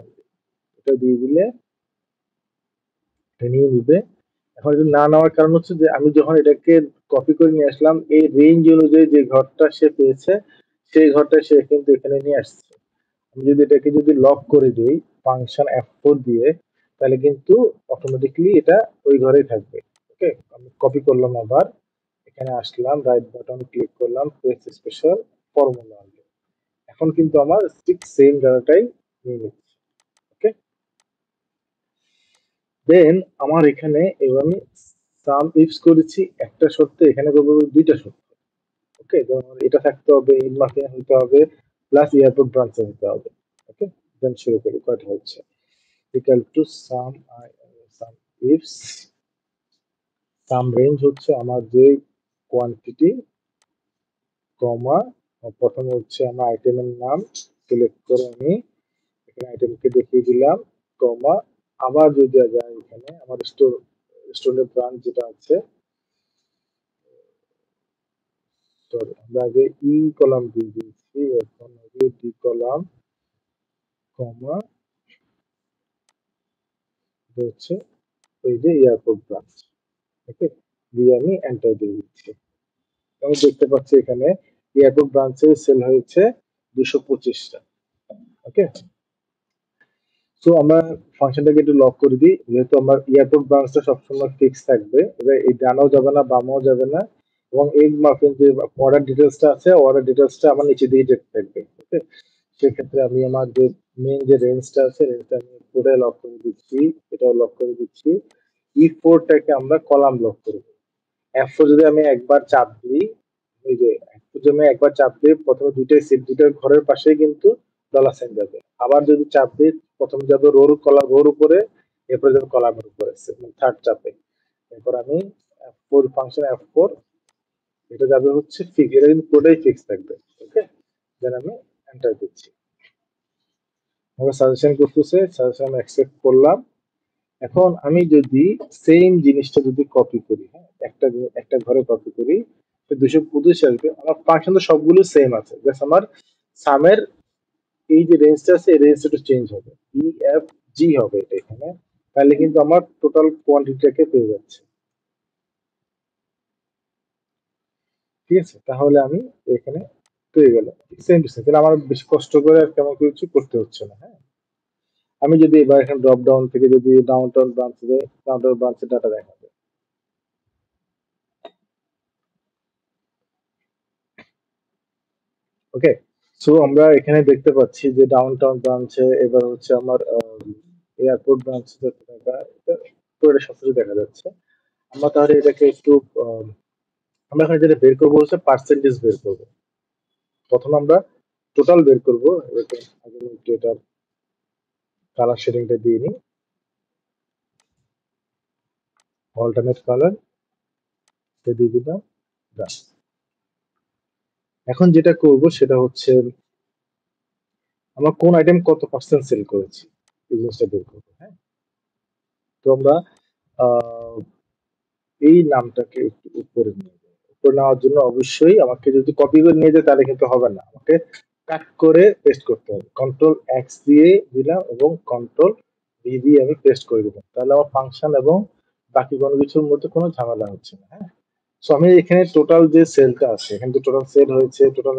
এটা দিয়ে দিলে এটা নিয়ে নিবে। এখন এটা না নেওয়ার কারণ হচ্ছে যে আমি যখন এটাকে কপি করে নিয়ে আসলাম, এই রেঞ্জ অনুযায়ী যে ঘরটা সে পেয়েছে সেই ঘরটা সে কিন্তু এখানে নিয়ে আসছে। আমি যদি এটাকে যদি লক করে দিই ফাংশন F4 দিয়ে, তাহলে কিন্তু অটোমেটিক্যালি এটা ওই ঘরেই থাকবে। ওকে, আমি কপি করলাম, আবার এখানে আসলাম, রাইট বাটন ক্লিক করলাম, পেস্ট স্পেশাল ফর্মুলা। এখন কিন্তু আমার ঠিক সেম ডাটাটাই নিয়ে নিচ্ছে। ওকে, দেন আমার এখানে এবার আমি সাম ইফস করেছি একটা শর্তে, এখানে করবো দুইটা শর্ত। ওকে, যেমন আমার এটা থাকতে হবে, ইনমার্কিং হতে হবে, প্লাস এয়ারপোর্ট ব্রাঞ্চে হতে হবে। ওকে, দেন শুরু করি। কয়টা হচ্ছে equal to some some ifs, some range হচ্ছে আমার যে কোয়ান্টিটি, কমা প্রথম হচ্ছে আমার আইটেমের নাম সিলেক্ট করে আমি এখানে আইটেমকে দেখিয়ে দিলাম, কমা আবার যদি যায় এখানে আমার রেস্টুরেন্টের ব্রাঞ্চ যেটা আছে, সরি আমরা আগে ই কলাম দিয়ে দিয়েছি, এখন আগে ডি কলাম, কমা হচ্ছে ওই যে এয়ারপোর্ট ব্রাঞ্চ। ওকে, দিয়ে আমি এন্টার দিয়ে দিচ্ছি। আমি দেখতে পাচ্ছি এখানে এয়ারপোর্ট ব্রাঞ্চে সেল হয়েছে 225টা। ওকে, তো আমরা ফাংশনটাকে একটু লক করে দিই, যেহেতু আমার এয়ারপোর্ট ব্রাঞ্চটা সবসময় ফিক্স থাকবে। এবার এই ডানাও যাবে না, বামাও যাবে না, এবং এই মার্কিং যে অর্ডার ডিটেলসটা আছে, অর্ডার ডিটেলসটা আমার নিচে দিয়ে যেতে থাকবে। ওকে, সেক্ষেত্রে আমি আমার যে মেইন যে রেঞ্জটা আছে, রেঞ্জটা আমি পুরো লক করে দিচ্ছি, এটাও লক করে দিচ্ছি। E4টাকে আমরা কলাম লক করব। F4 যদি আমি একবার চাপ দিই, এই যে F4 যদি আমি একবার চাপ দিই, প্রথমে দুইটাই সেট, দুইটার ঘরের পাশেই কিন্তু ডলার সাইন যাবে। আবার যদি চাপ দিই, প্রথম যাবে রোর কলাম, রোর উপরে, এরপরে যাবে কলামের উপরে, থার্ড চাপে। এরপর আমি F4 ফাংশন F4, এটা যাবে হচ্ছে ফিক্স, এটা কিন্তু পুরোটাই ফিক্স থাকবে। ওকে, দেন আমি এন্টার দিচ্ছি। আমাকে সাজেশন করতেছে, সাজেশন অ্যাকসেপ্ট করলাম। এখন আমি যদি সেম জিনিসটা যদি কপি করি, হ্যাঁ, একটা ঘরে কপি করি, 225 আসবে। আমার ফাংশন তো সবগুলো সেম আছে, জাস্ট আমার সামের এই যে রেঞ্জটা আছে, এই রেঞ্জটা একটু চেঞ্জ হবে, ই এফ জি হবে এটা এখানে। তাহলে কিন্তু আমার টোটাল কোয়ান্টিটিটাকে পেয়ে যাচ্ছে। ঠিক আছে, তাহলে আমি এখানে পেয়ে গেলাম সেম টু সেম। তাহলে আমার বেশি কষ্ট করে আর তেমন কিছু করতে হচ্ছে না। হ্যাঁ, আমি যদি এবার এখানে ড্রপ ডাউন থেকে যদি ডাউনটাউন ব্রাঞ্চে, ডাউনটাউন ব্রাঞ্চের ডাটা দেখাবে। ওকে, সো আমরা এখানে দেখতে পাচ্ছি যে ডাউনটাউন ব্রাঞ্চে এবার হচ্ছে আমার এয়ারপোর্ট ব্রাঞ্চে পুরোটা সবকিছু দেখা যাচ্ছে। আমরা তাহলে এটাকে একটু আমরা এখানে যেটা বের করবো হচ্ছে পার্সেন্টেজ বের করবো। প্রথমে আমরা টোটাল বের করবো। এটাকে আগে একটু এটার কালার শেডিংটা দিয়ে নিই, অল্টারনেট কালার দিয়ে দিলাম। ব্যাস। এখন যেটা করব সেটা হচ্ছে আমরা কোন আইটেম কত পার্সেন্ট সেল করেছি, এই জিনিসটা বের করবো। হ্যাঁ, তো আমরা আহ, এই নামটাকে একটু উপরে নিয়ে যাই। উপরে নেওয়ার জন্য অবশ্যই আমাকে যদি কপি করে নিয়ে যায় তাহলে কিন্তু হবে না, আমাকে কাট করে পেস্ট করতে হবে। কন্ট্রোল এক্স দিয়ে দিলাম এবং কন্ট্রোল V দিয়ে আমি পেস্ট করে দিলাম, তাহলে আমার ফাংশন এবং বাকি কোনো কিছুর মধ্যে কোনো ঝামেলা হচ্ছে না। হ্যাঁ, সো আমি এখানে টোটাল যে সেলটা আছে, এখানে যে টোটাল সেল হয়েছে, টোটাল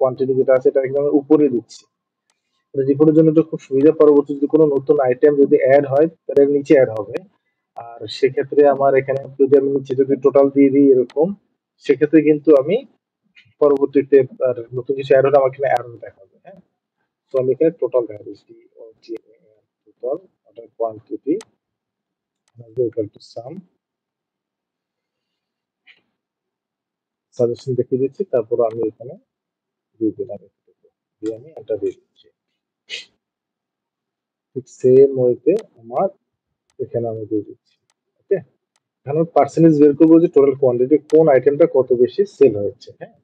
কোয়ান্টিটি যেটা আছে এটা একদম উপরে দিচ্ছি। রিপোর্টের জন্য তো খুব সুবিধা, পরবর্তী যদি কোনো নতুন আইটেম যদি অ্যাড হয় তাহলে এর নিচে অ্যাড হবে। আর সেক্ষেত্রে আমার এখানে যদি আমি নিচে যদি টোটাল দিয়ে দিই এরকম, সেক্ষেত্রে কিন্তু আমি পরবর্তীতে আর নতুন কিছু অ্যাড হলে আমার এখানে অ্যারো দেখাবে। হ্যাঁ, তো আমি এখানে টোটাল দেখাচ্ছি, টোটাল ওটার quantity equal to some suggestion দেখিয়ে দিচ্ছি, তারপর আমি এখানে দিয়ে দিলাম, দিয়ে আমি এন্টার দিয়ে দিচ্ছি। ঠিক সেম ওয়েতে আমার এখানে আমি দিয়ে দিচ্ছি। ওকে, এখন পার্সেন্টেজ বের করবো যে টোটাল কোয়ান্টিটি কোন আইটেমটা কত বেশি সেল হয়েছে। হ্যাঁ,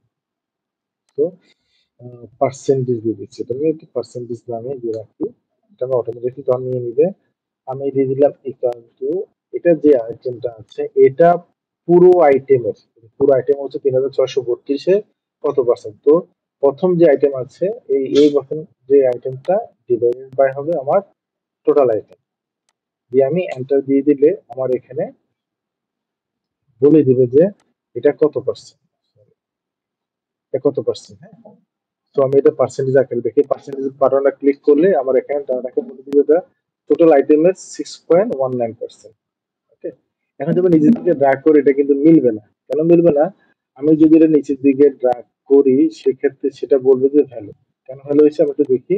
তো পার্সেন্টেজ দিয়ে দিচ্ছি, এটা আমি একটু পার্সেন্টেজ নামে দিয়ে রাখি, এটা আমি অটোমেটিকলি তখন নিয়ে নিবে। আমি দিয়ে দিলাম ইকুয়াল টু, এটা যে আইটেমটা আছে এটা পুরো আইটেম হচ্ছে 3632 কত পার্সেন্ট। তো প্রথম যে আইটেম আছে এই প্রথম যে আইটেমটা ডিভাইডেড বাই হবে আমার টোটাল আইটেম, দিয়ে আমি এন্টার দিয়ে দিলে আমার এখানে বলে দিবে যে এটা কত পার্সেন্ট, এটা কত পার্সেন্ট। হ্যাঁ, তো আমি এটা পার্সেন্টেজ আকারে দেখি, পার্সেন্টেজ বাটনটা ক্লিক করলে আমার এখানে ডাটাকে বলে দিবে এটা টোটাল আইটেমের 6.19%। ওকে, এখন যদি নিচের দিকে ড্র্যাগ করি এটা কিন্তু মিলবে না। কেন মিলবে না? আমি যদি এটা নিচের দিকে ড্র্যাগ করি সেক্ষেত্রে সেটা বলবে যে ভ্যালু। কেন ভ্যালু হয়েছে আমরা একটু দেখি।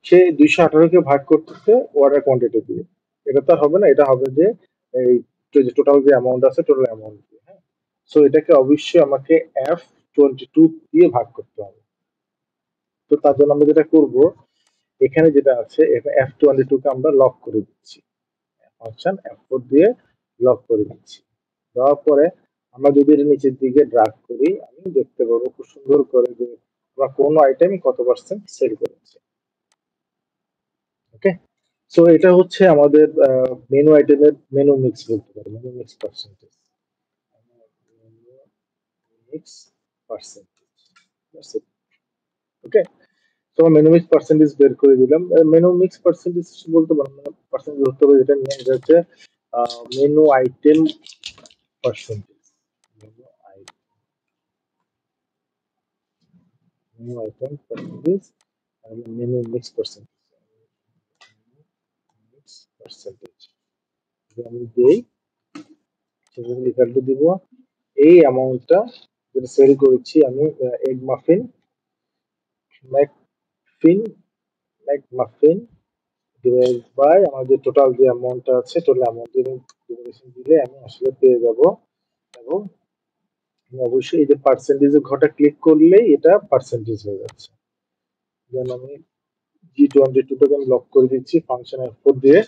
সে 218 কে ভাগ করতেছে অর্ডার কোয়ান্টিটি দিয়ে, এটা তো আর হবে না, এটা হবে যে এই টোটাল যে অ্যামাউন্ট আছে টোটাল অ্যামাউন্ট দিয়ে। হ্যাঁ, সো এটাকে অবশ্যই আমাকে F22 দিয়ে ভাগ করতে হবে। তো তার জন্য আমরা যেটা করব, এখানে যেটা আছে এখানে F22 কে আমরা লক করে দিচ্ছি, ফাংশন F4 দিয়ে লক করে দিচ্ছি। দেওয়ার পরে আমরা যদি এর নিচের দিকে ড্রাগ করি আমি দেখতে পাবো খুব সুন্দর করে যে আমরা কোন আইটেম কত পার্সেন্ট সেল করেছে। ওকে, সো এটা হচ্ছে আমাদের মেনু আইটেমের মেনু মিক্স বলতে পারি, menu mix percentage, menu mix percentage. Okay, তো মেনু মিক্স পার্সেন্টেজ বের করে দিলাম। মেনু মিক্স পার্সেন্টেজ বলতে পারবো না, পার্সেন্টেজ ধরতে হবে যেটা নিয়ে, এটা হচ্ছে menu item percentage, menu item, menu item percentage, menu mix percentage, mix percentage যদি আমি দেই সেটা ইকুয়াল টু দিব এই অ্যামাউন্টটা যেটা সেল করেছি আমি, এগ মাফিন ম্যাকফিন ম্যাকমাফিন ডিভাইড বাই আমার যে টোটাল যে অ্যামাউন্টটা আছে টোটাল অ্যামাউন্ট ডিভিশন দিলে আমি আসলে পেয়ে যাব। এবং আমি অবশ্যই এই যে পার্সেন্টেজের ঘরটা ক্লিক করলেই এটা পার্সেন্টেজ হয়ে যাচ্ছে। যেন আমি G22টাকে আমি লক করে দিচ্ছি ফাংশন F4 দিয়ে,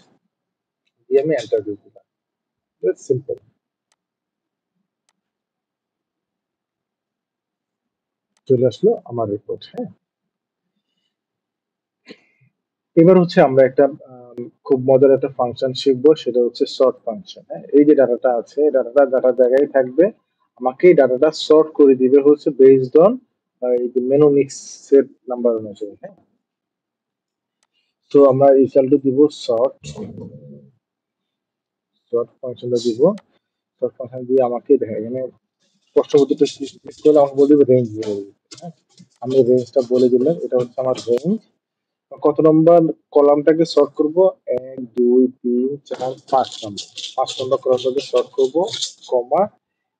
দিয়ে আমি এন্টার দিয়ে দিলাম। সিম্পল, চলে আসলো আমার রিপোর্ট। হ্যাঁ, এবার হচ্ছে আমরা একটা খুব মজার একটা ফাংশন শিখবো, সেটা হচ্ছে সর্ট ফাংশন। হ্যাঁ, এই যে ডাটাটা আছে ডাটাটা ডাটার জায়গায় থাকবে, আমাকে এই ডাটাটা সর্ট করে দিবে হচ্ছে বেসড অন এই যে মেনু মিক্স সেট নাম্বার অনুযায়ী। হ্যাঁ, তো আমরা ইকুয়াল টু দিব সর্ট, সর্ট ফাংশনটা দিব, সর্ট ফাংশন দিয়ে আমাকে দেখা এখানে প্রশ্নবোধকটা ক্লিক করলে আমাকে বলে দিবে রেঞ্জ বলে দিবে। হ্যাঁ, আমি রেঞ্জটা বলে দিলাম, এটা হচ্ছে আমার রেঞ্জ। কত নম্বর কলামটাকে সর্ট করব, 1 2 3 4 5 নম্বর, 5 নম্বর কলামটাকে সর্ট করব, কমা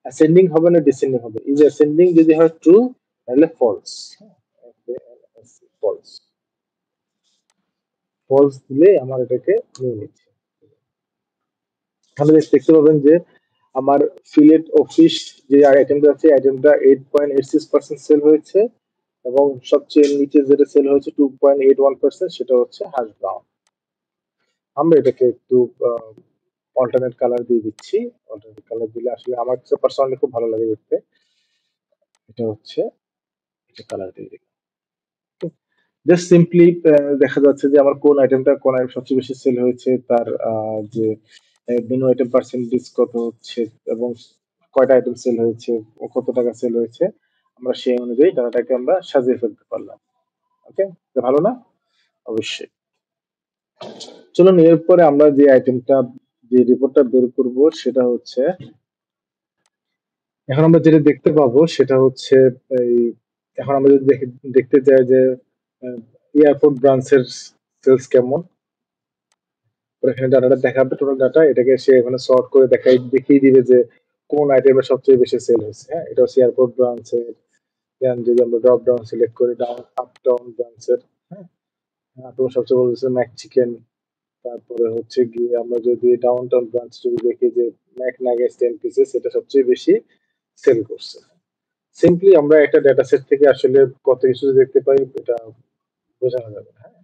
অ্যাসেন্ডিং হবে না ডিসেন্ডিং হবে, এই যে অ্যাসেন্ডিং যদি হয় ট্রু তাহলে ফলস, ফলস, ফলস দিলে আমার এটাকে নিয়ে নিচ্ছে। তাহলে দেখতে পাবেন যে আমার ফিলেট অফিস যে আইটেমটা আছে আইটেমটা 8.86% সেল হয়েছে, এবং সবচেয়ে নিচে যেটা সেল হয়েছে 2.81% সেটা হচ্ছে হ্যাশ ব্রাউন। আমরা এটাকে একটু অল্টারনেট কালার দিয়ে দিচ্ছি, অল্টারনেট কালার দিলে আসলে আমার কাছে পার্সোনালি খুব ভালো লাগে দেখতে। এটা হচ্ছে এটা কালার দিয়ে দিলাম। জাস্ট সিম্পলি দেখা যাচ্ছে যে আমার কোন আইটেমটা কোন আইটেম সবচেয়ে বেশি সেল হয়েছে, তার যে মেনু আইটেম পার্সেন্টেজ কত হচ্ছে, এবং কয়টা আইটেম সেল হয়েছে ও কত টাকা সেল হয়েছে, আমরা সেই অনুযায়ী ডাটাটাকে আমরা সাজিয়ে ফেলতে পারলাম। ওকে, ভালো না? অবশ্যই। চলুন এরপরে আমরা যে আইটেমটা, যে রিপোর্টটা বের করব সেটা হচ্ছে, এখন আমরা যেটা দেখতে পাবো সেটা হচ্ছে এই, এখন আমরা যদি দেখতে চাই যে এয়ারপোর্ট ব্রাঞ্চের সেলস কেমন, ওর এখানে ডাটাটা দেখাবে, টোটাল ডাটা, এটাকে সে এখানে সর্ট করে দেখিয়ে দিবে যে কোন আইটেমের সবচেয়ে বেশি সেল হয়েছে। হ্যাঁ, এটা হচ্ছে এয়ারপোর্ট ব্রাঞ্চের। যদি আমরা ড্রপ ডাউন সিলেক্ট করি, ডাউন আপ ডাউন ব্রাঞ্চের, হ্যাঁ, আপনার সবচেয়ে বড় হচ্ছে ম্যাক চিকেন। তারপরে হচ্ছে গিয়ে আমরা যদি ডাউন টাউন ব্রাঞ্চ যদি দেখি যে ম্যাক নাগেটস 10 পিসেস, এটা সবচেয়ে বেশি সেল করছে। সিম্পলি আমরা একটা ডেটা সেট থেকে আসলে কত কিছু দেখতে পাই এটা বোঝানো যাবে না। হ্যাঁ,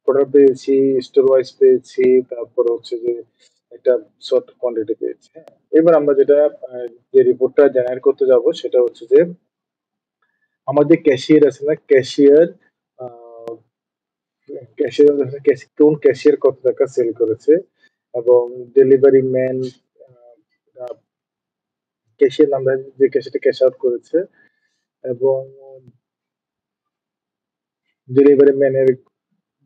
প্রোডাক্ট পেয়েছি, স্টোর ওয়াইজ পেয়েছি, তারপরে হচ্ছে যে একটা শর্ট কোয়ান্টিটি পেয়েছি। হ্যাঁ, এবার আমরা যেটা যে রিপোর্টটা জেনারেট করতে যাব সেটা হচ্ছে যে আমাদের ক্যাশিয়ার আছে না, ক্যাশিয়ার, ক্যাশিয়ার কোন ক্যাশিয়ার কত টাকা সেল করেছে, এবং ডেলিভারি ম্যান ক্যাশিয়ার আমরা যে ক্যাশিয়ারটা ক্যাশ আউট করেছে, এবং ডেলিভারি ম্যানের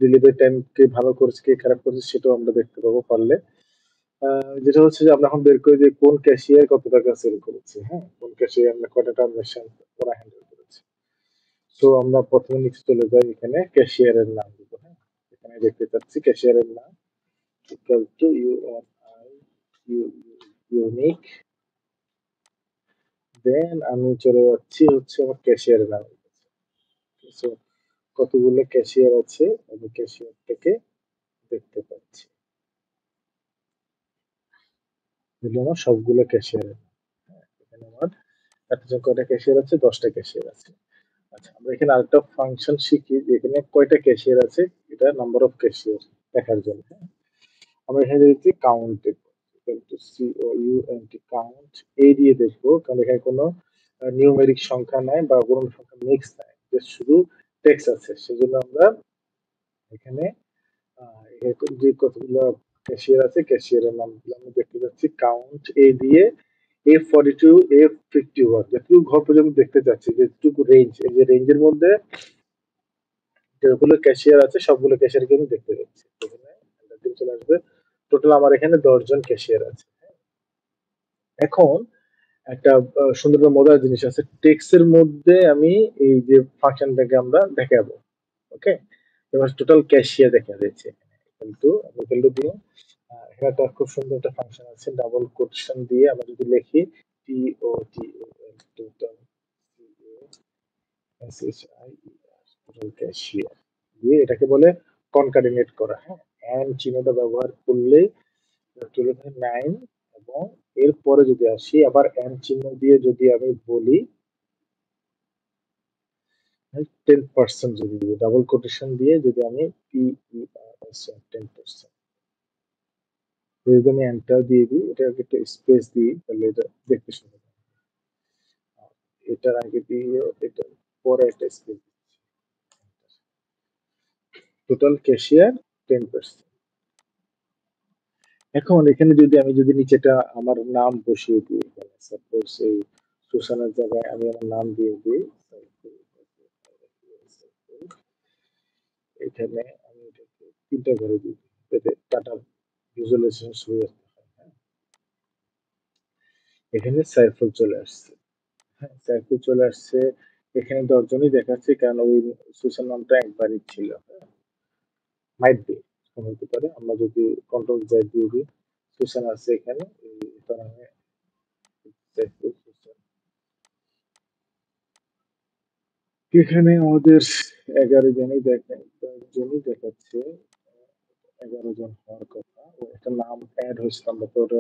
ডেলিভারি টাইম কে ভালো করেছে কে খারাপ করেছে সেটাও আমরা দেখতে পাবো পারলে। যেটা হচ্ছে যে আমরা এখন বের করি যে কোন ক্যাশিয়ার কত টাকা সেল করেছে। হ্যাঁ, কোন ক্যাশিয়ার আমরা কয়টা ট্রানজাকশন ওরা হ্যান্ডেল করেছে। তো আমরা প্রথমে নিচে চলে যাই, এখানে ক্যাশিয়ারের নাম দিব। হ্যাঁ, এখানে দেখতে পাচ্ছি ক্যাশিয়ারের নাম ইকুয়াল টু ইউআরআই ইউনিক। দেন আমি চলে যাচ্ছি হচ্ছে আমার ক্যাশিয়ারের নাম। So, কতগুলো ক্যাশিয়ার আছে আমি ক্যাশিয়ারটাকে দেখতে পাচ্ছি, এগুলো আমার সবগুলো ক্যাশিয়ার। এখানে আমার এতজন কয়টা ক্যাশিয়ার আছে, 10টা ক্যাশিয়ার আছে। আচ্ছা, আমরা এখানে আরেকটা ফাংশন শিখি যে এখানে কয়টা ক্যাশিয়ার আছে, এটা নাম্বার অফ ক্যাশিয়ার দেখার জন্য। হ্যাঁ, আমরা এখানে দেখছি কাউন্ট, কাউন্ট এ দিয়ে দেখবো, কারণ এখানে কোনো নিউমেরিক সংখ্যা নাই বা কোনো সংখ্যা মিক্স নাই, জাস্ট শুধু টেক্সট আছে, সেজন্য আমরা এখানে যে কতগুলো ক্যাশিয়ার আছে ক্যাশিয়ারের নামগুলো আমরা দেখতে পাচ্ছি কাউন্ট এ দিয়ে F42 F51 যতটুকু ঘর পর্যন্ত দেখতে যাচ্ছি, যেটুকু রেঞ্জ, এই যে রেঞ্জের মধ্যে যেগুলো ক্যাশিয়ার আছে সবগুলো ক্যাশিয়ারকে আমি দেখতে পাচ্ছি। এখানে চলে আসবে, টোটাল আমার এখানে 10 জন ক্যাশিয়ার আছে। এখন একটা সুন্দর মজার জিনিস আছে, টেক্সটের মধ্যে আমি এই যে ফাংশনটাকে আমরা দেখাবো। ওকে, এবার টোটাল ক্যাশিয়ার দেখা যাচ্ছে এখানে, কিন্তু আমি ভ্যালু দিয়ে এখানে একটা খুব সুন্দর একটা ফাংশন আছে, ডাবল কোটেশন দিয়ে আমরা যদি লিখি T O T total S H I total cashier দিয়ে এটাকে বলে কনকাটিনেট করা। হ্যাঁ, এন্ড চিহ্নটা ব্যবহার করলেই তুলে ধরে 9, এবং এরপরে যদি আসি আবার এন্ড চিহ্ন দিয়ে যদি আমি বলি 10%, যদি ডাবল কোটেশন দিয়ে যদি আমি পি ই আর এস 10%, যদি আমি এন্টার দিয়ে দিই, এটাকে একটা স্পেস দিই, তাহলে এটা দেখতে সুন্দর হবে। এটার আগে দিয়ে এটার পরে একটা স্পেস, টোটাল ক্যাশিয়ার 10%। এখন এখানে যদি আমি যদি নিচেটা আমার নাম বসিয়ে দিই, এখানে সাপোজ এই সুসানের জায়গায় আমি আমার নাম দিয়ে দিই, এখানে আমি এটাকে 3টা ঘরে দিই যাতে ডাটা ভিজুয়ালাইজেশন সুবিধা হয়। হ্যাঁ, এখানে সাইফল চলে আসছে। হ্যাঁ, সাইফল চলে আসছে, এখানে 10 জনই দেখাচ্ছে কারণ ওই সুসান নামটা একবারই ছিল। মাইট বি, হতে পারে, আমরা যদি কন্ট্রোল জেড দিয়ে দিই, সুসান আছে এখানে, এই কারণে সাইফুল সুসান। এখানে আমাদের 11 জনই দেখেন, 10 জনই দেখাচ্ছে, 11 জন হওয়ার কথা। ও একটা নাম অ্যাড হয়েছিল, আমরা তো ওটা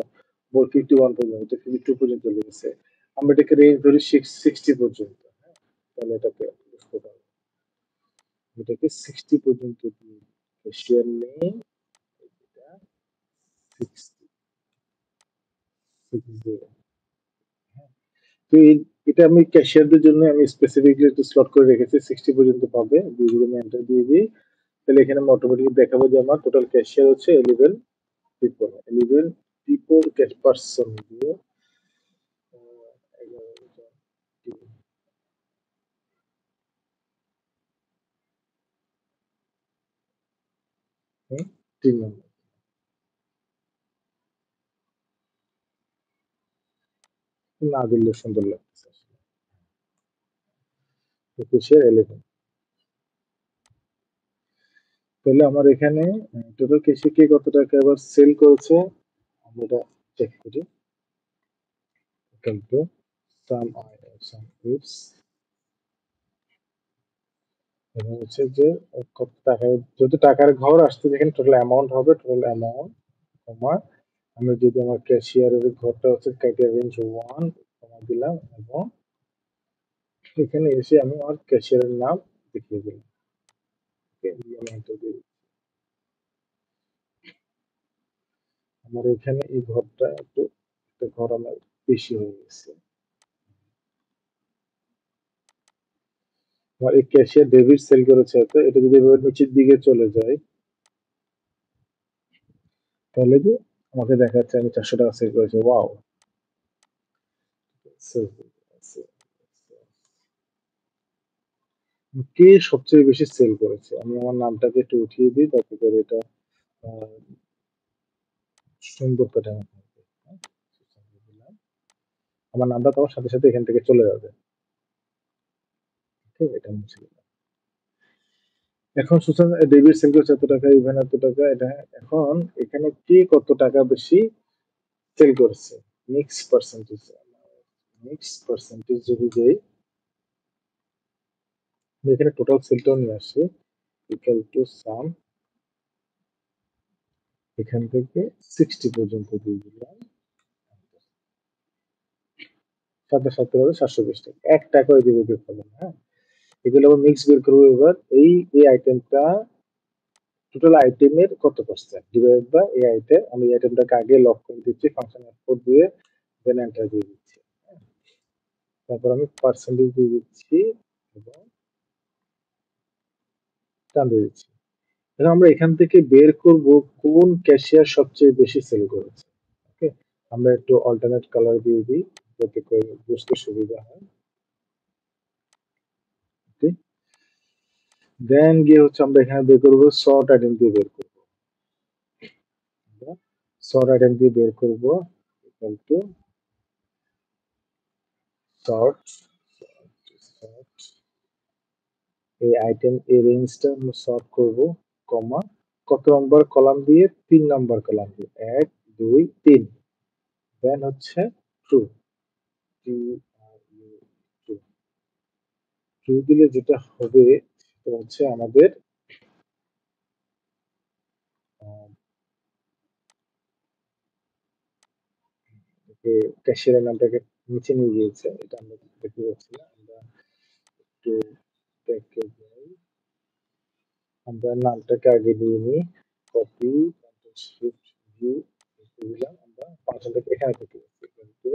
51 পর্যন্ত, 52 পর্যন্ত চলে গেছে, আমরা এটাকে রেঞ্জ ধরি 60 পর্যন্ত। হ্যাঁ, তাহলে এটাকে বুঝতে পারবো, এটাকে 60 পর্যন্ত দিয়ে শেয়ার নেই, এটা 60, 60। তো এটা আমি ক্যাশিয়ারদের জন্য আমি স্পেসিফিকলি একটু স্লট করে রেখেছি, 60 পর্যন্ত পাবে। দিয়ে যদি আমি এন্টার দিয়ে দিই, তাহলে এখানে আমি অটোমেটিক দেখাবো যে আমার টোটাল ক্যাশিয়ার হচ্ছে 11 পিপল, 11 পিপল পার্সন দিয়ে 11 জন হুম? 3 নম্বর না দিলে সুন্দর লাগতেছে আসলে। 21 11 তাহলে আমার এখানে টোটাল কেসে কে কত টাকা আবার সেল করেছে আমরা এটা চেক করি। কিন্তু সাম আই সাম ইটস এবং হচ্ছে যে কত টাকা যদি টাকার ঘর আসছে যেখানে টোটাল অ্যামাউন্ট হবে টোটাল অ্যামাউন্ট কমা আমি যদি আমার ক্যাশিয়ারের ঘরটা হচ্ছে ক্রাইটেরিয়া রেঞ্জ 1 কমা দিলাম এবং এখানে এসে আমি আমার ক্যাশিয়ারের নাম দেখিয়ে দিলাম। ওকে দিয়ে আমি enter দিয়ে দিই। আমার এখানে এই ঘরটা একটু একটা ঘর আমার বেশি হয়ে গেছে। আমার এই ক্যাশিয়ার ডেবিট সেল করেছে হয়তো এটা যদি এভাবে নিচের দিকে চলে যায় তাহলে যে আমাকে দেখাচ্ছে আমি 400 টাকা সেল করেছি ওয়াও। কে সবচেয়ে বেশি সেল করেছে আমি আমার নামটাকে একটু উঠিয়ে দিই তাতে করে এটা আহ, সুন্দর প্যাটার্ন থাকবে। হ্যাঁ, দিলাম। আমার নামটা তোমার সাথে সাথে এখান থেকে চলে যাবে। ঠিক এটা মুছে দিলাম। এখন সুসান ডেবিট সেল করেছে এত টাকা ইভেন এত টাকা এটা এখন এখানে কে কত টাকা বেশি সেল করেছে মিক্স পার্সেন্টেজ যদি দেই আমি এখানে টোটাল সেলটাও নিয়ে আসি ইকুয়াল টু সাম এখান থেকে 60 পর্যন্ত দিয়ে দিলাম সাথে সাথে হবে 720 টাকা 1 টাকা ওই দিকে বের হবে না। হ্যাঁ এগুলো আবার মিক্স বের করবো এবার এই আইটেমটা টোটাল আইটেমের কত পার্সেন্ট ডিভাইড বাই এই আইটেম আমি এই আইটেমটাকে আগে লক করে দিচ্ছি ফাংশন এক্সপোর্ট দিয়ে দেন এন্টার দিয়ে দিচ্ছি। হ্যাঁ, তারপর আমি পার্সেন্টেজ দিয়ে দিচ্ছি এবং টান দিয়ে দিচ্ছি। এখন আমরা এখান থেকে বের করব কোন ক্যাশিয়ার সবচেয়ে বেশি সেল করেছে। ওকে আমরা একটু অল্টারনেট কালার দিয়ে দিই যাতে করে বুঝতে সুবিধা হয়। ওকে দেন গিয়ে হচ্ছে আমরা এখানে বের করবো শর্ট আইটেম দিয়ে বের করবো। শর্ট আইটেম দিয়ে বের করবো ইকুয়াল টু শর্ট শর্ট এই আইটেম এই রেঞ্জটা আমরা সর্ট করব কমা কত নম্বর কলাম দিয়ে 3 নম্বর কলাম দিয়ে 1 2 3 দেন হচ্ছে ট্রু ট্রু ট্রু ট্রু দিলে যেটা হবে সেটা হচ্ছে আমাদের ক্যাশিয়ারের নামটাকে নিচে নিয়ে গিয়েছে এটা আমরা দেখতে পাচ্ছি না আমরা একটু দেখে যাই আমরা নামটাকে আগে নিয়ে নিই কপি শিফট ভিউ দিলাম আমরা ফাংশনটাকে এখানে থেকে কিন্তু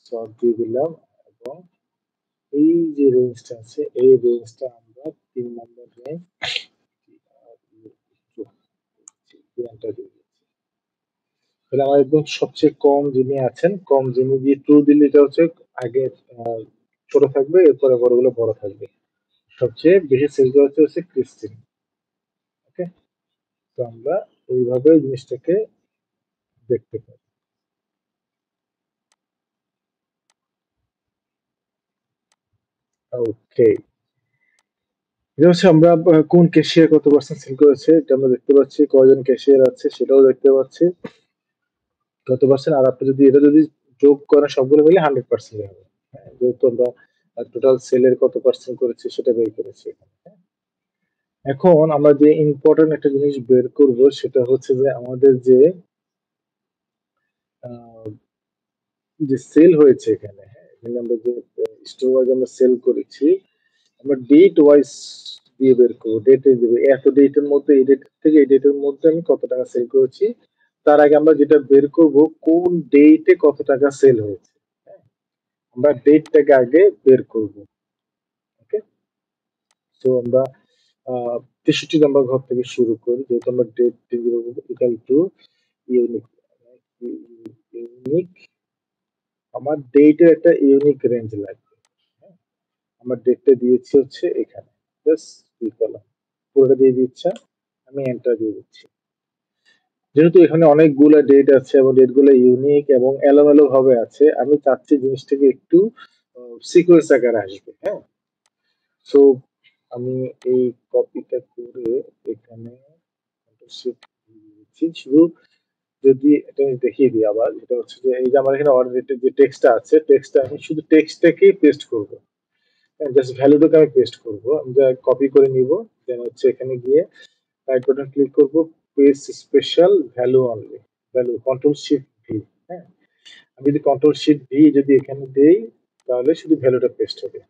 শর্ট দিয়ে দিলাম এবং এই যে রেঞ্জটা আছে এই রেঞ্জটা আমরা 3 নম্বর রেঞ্জ তাহলে আমার একদম সবচেয়ে কম যিনি আছেন কম যিনি দিয়ে ট্রু দিলে এটা হচ্ছে আগে ছোট থাকবে এরপরে বড়গুলো বড় থাকবে সবচেয়ে বেশি সেল করা হচ্ছে ক্রিস্টিন। ওকে তো আমরা এইভাবে জিনিসটাকে দেখতে পাই। ওকে এটা হচ্ছে আমরা কোন ক্যাশিয়ার কত পার্সেন্ট সেল করেছে এটা আমরা দেখতে পাচ্ছি কয়জন ক্যাশিয়ার আছে সেটাও দেখতে পাচ্ছি কত পার্সেন্ট আর আপনি যদি এটা যদি যোগ করেন সবগুলো মিলে 100% হবে। হ্যাঁ, যেহেতু আমরা টোটাল সেলের কত পার্সেন্ট করেছি সেটা বের করেছি এখানে। হ্যাঁ। এখন আমরা যে ইম্পর্টেন্ট একটা জিনিস বের করব সেটা হচ্ছে যে আমাদের আহ, যে সেল হয়েছে এখানে হ্যাঁ এখানে আমরা যে স্টোর ওয়াইজ আমরা সেল করেছি আমরা ডেট ওয়াইজ দিয়ে বের করবো ডেটে দেবে এত ডেটের মধ্যে এই ডেট থেকে এই ডেটের মধ্যে আমি কত টাকা সেল করেছি তার আগে আমরা যেটা বের করব কোন ডেটে কত টাকা সেল হয়েছে। হ্যাঁ, আমরা ডেটটাকে আগে বের করব। ওকে তো আমরা 63 নম্বর ঘর থেকে শুরু করি যেহেতু আমরা date equal to unique unique আমার ডেটের একটা ইউনিক রেঞ্জ লাগবে। হ্যাঁ, আমার ডেটটা দিয়েছি হচ্ছে এখানে জাস্ট দুই কলাম পুরোটা দিয়ে দিচ্ছে আমি এন্টার দিয়ে দিচ্ছি। যেহেতু এখানে অনেকগুলো ডেট আছে এবং ডেটগুলো ইউনিক এবং এলোমেলো ভাবে আছে, আমি চাচ্ছি জিনিসটাকে একটু সিকোয়েন্স আকারে আসবে। হ্যাঁ, সো আমি এই কপিটা করে এখানে Shift দিয়ে দিচ্ছি। শুধু যদি এটা আমি দেখিয়ে দিই আবার, যেটা হচ্ছে যে এই যে আমার এখানে অর্ডারের যে টেক্সটটা আছে, টেক্সটটা আমি শুধু টেক্সটটাকেই পেস্ট করব। জাস্ট ভ্যালুটাকে আমি পেস্ট করব। আমি যা কপি করে নিব, দেন হচ্ছে এখানে গিয়ে রাইট বাটন ক্লিক করব, paste special value only, value control shift V. হ্যাঁ, আমি যদি কন্ট্রোল শিফট ভি যদি এখানে দেই, তাহলে শুধু ভ্যালুটা পেস্ট হবে।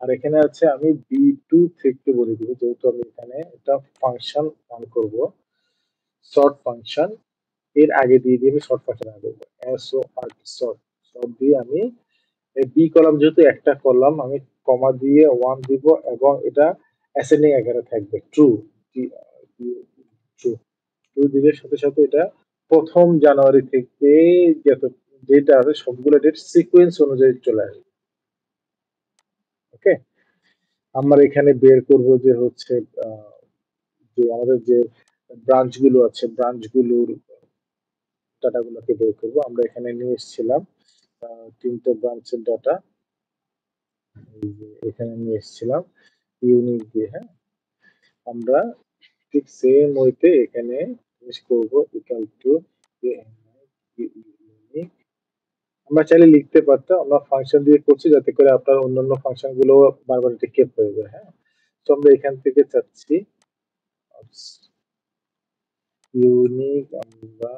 আর এখানে আছে আমি বি টু থেকে বলে দিব, যেহেতু আমি এখানে একটা ফাংশন রান করব, সর্ট ফাংশন, এর আগে দিয়ে দিয়ে আমি শর্ট ফাংশন আগে দেবো, এস ও আর শর্ট, শর্ট দিয়ে আমি এই বি কলাম যেহেতু একটা কলাম, আমি কমা দিয়ে ওয়ান দিব এবং এটা অ্যাসেন্ডিং আকারে থাকবে, ট্রু, ট্রু, ট্রু দিলে সাথে সাথে এটা 1 জানুয়ারি থেকে যত ডেট আছে সবগুলো ডেট সিকোয়েন্স অনুযায়ী চলে আসবে। ওকে, আমরা এখানে বের করব যে হচ্ছে যে আমাদের যে ব্রাঞ্চ গুলো আছে, ব্রাঞ্চ গুলোর ডাটা গুলোকে বের করবো। আমরা এখানে নিয়ে এসেছিলাম 3টে ব্রাঞ্চের ডাটা, এই যে এখানে নিয়ে এসেছিলাম ইউনিক দিয়ে। হ্যাঁ, আমরা ঠিক সেম ওয়েতে এখানে জিনিস করবো, ইকুয়াল টু ইউনিক। আমরা চাইলে লিখতে পারতাম, আমরা ফাংশন দিয়ে করছি যাতে করে আপনার অন্যান্য ফাংশন গুলো বারবার এটা কেপ হয়ে যায়। হ্যাঁ, তো আমরা এখান থেকে চাচ্ছি ইউনিক, আমরা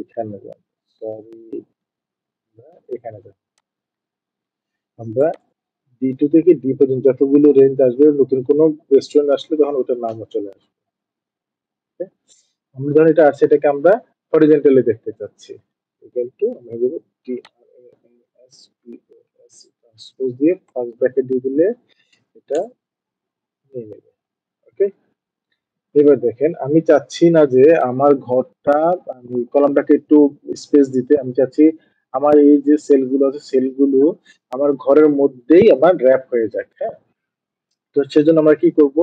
এখানে যাব, সরি, এখানে যাব, আমরা ডি2 থেকে ডি পর্যন্ত যতগুলো রেঞ্জ আসবে, নতুন কোনো রেস্টুরেন্ট আসলে তখন ওটার নামও চলে আসবে। Okay? আমরা ধর এটা আছে, এটাকে আমরা হরিজন্টালি দেখতে চাচ্ছি, ইকুয়াল টু আমরা দেব ট্রান্সপোজ দিয়ে ফার্স্ট ব্র্যাকেট দিয়ে দিলে এটা নিয়ে নেবে। ওকে, এবার দেখেন আমি চাচ্ছি না যে আমার ঘরটা, আমি কলামটাকে একটু স্পেস দিতে, আমি চাচ্ছি আমার এই যে সেলগুলো আছে সেলগুলো আমার ঘরের মধ্যেই আমার র্যাপ হয়ে যাক। হ্যাঁ, তো সেজন্য আমরা কি করব,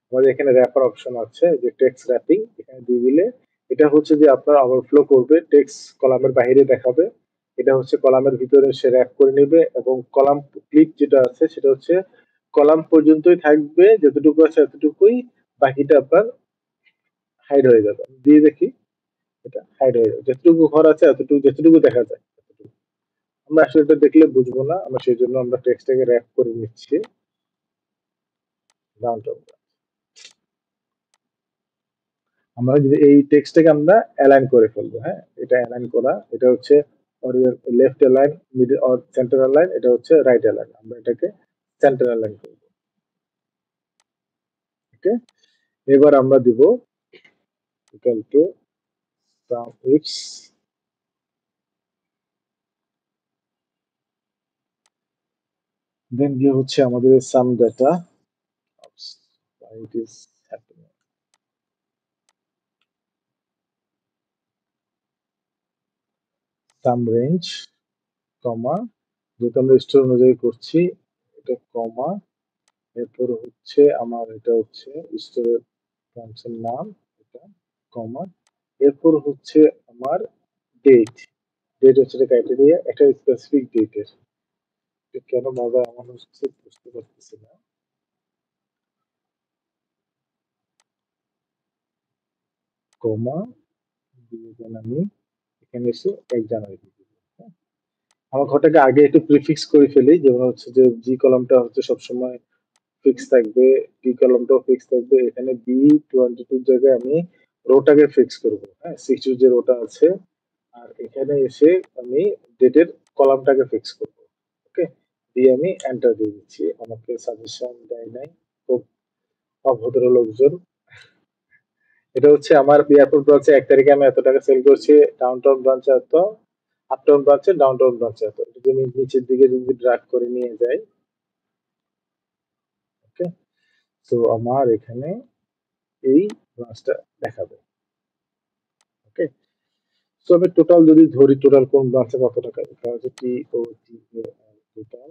আমাদের এখানে র্যাপার অপশন আছে, যে টেক্সট র্যাপিং, এখানে দিয়ে দিলে এটা হচ্ছে যে আপনার ওভারফ্লো করবে, টেক্সট কলামের বাইরে দেখাবে, এটা হচ্ছে কলামের ভিতরে সে র্যাপ করে নেবে এবং কলাম ক্লিক যেটা আছে সেটা হচ্ছে কলাম পর্যন্তই থাকবে, যতটুকু আছে এতটুকুই, বাকিটা আপনার হাইড হয়ে যাবে। আমি দিয়ে দেখি, এটা হাইড হয়ে যাবে, যতটুকু ঘর আছে এতটুকু, যতটুকু দেখা যায় ততটুকু। আমরা আসলে এটা দেখলে বুঝবো না, আমরা সেই জন্য আমরা টেক্সটটাকে র্যাপ করে নিচ্ছি ডাউন টাউন। আমরা যদি এই টেক্সটটাকে আমরা অ্যালাইন করে ফেলবো। হ্যাঁ, এটা অ্যালাইন করা, এটা হচ্ছে left align, middle or centre align, এটা হচ্ছে রাইট অ্যালাইন, আমরা এটাকে সেন্টার অ্যালাইন করব। ওকে, এবার আমরা দিব equal to sum its, then গিয়ে হচ্ছে আমাদের sum data, it is happening, sum range, comma, যেহেতু আমরা স্টোর অনুযায়ী করছি, এটা কমা, এরপর হচ্ছে আমার এটা হচ্ছে স্টোরের ব্রাঞ্চের নাম, এটা কমা, এরপর হচ্ছে আমার ডেট, ডেট হচ্ছে ক্রাইটেরিয়া, একটা স্পেসিফিক ডেটের, কেন বাবা এমন হচ্ছে বুঝতে পারতেছি না, কমা দিয়ে দেন আমি এখানে এসে 1 জানুয়ারি দিয়ে দিবো। হ্যাঁ? আমার ঘরটাকে আগে একটু প্রিফিক্স করে ফেলি, যেমন হচ্ছে যে জি কলামটা হচ্ছে সবসময় ফিক্স থাকবে, টি কলামটাও ফিক্স থাকবে, এখানে B22 জায়গায় আমি রোটাকে ফিক্স করবো। হ্যাঁ, 60 যে রোটা আছে, আর এখানে এসে আমি ডেটের কলামটাকে ফিক্স করব। ওকে, দিয়ে আমি এন্টার দিয়ে দিচ্ছি, আমাকে সাজেশন দেয় নাই, খুব অভদ্র লোকজন। এটা হচ্ছে আমার এয়ারপোর্ট ব্রাঞ্চে 1 তারিখে আমি এত টাকা সেল করছি, ডাউনটাউন ব্রাঞ্চে এত, আপটাউন ব্রাঞ্চে, ডাউনটাউন ব্রাঞ্চে এত, এটা যদি নিচের দিকে যদি ড্রাগ করে নিয়ে যাই, ওকে, তো আমার এখানে এই ব্রাঞ্চটা দেখাবে। ওকে, সো আমি টোটাল যদি ধরি, টোটাল কোন ব্রাঞ্চে কত টাকা, এটা হচ্ছে TOTAL, টোটাল,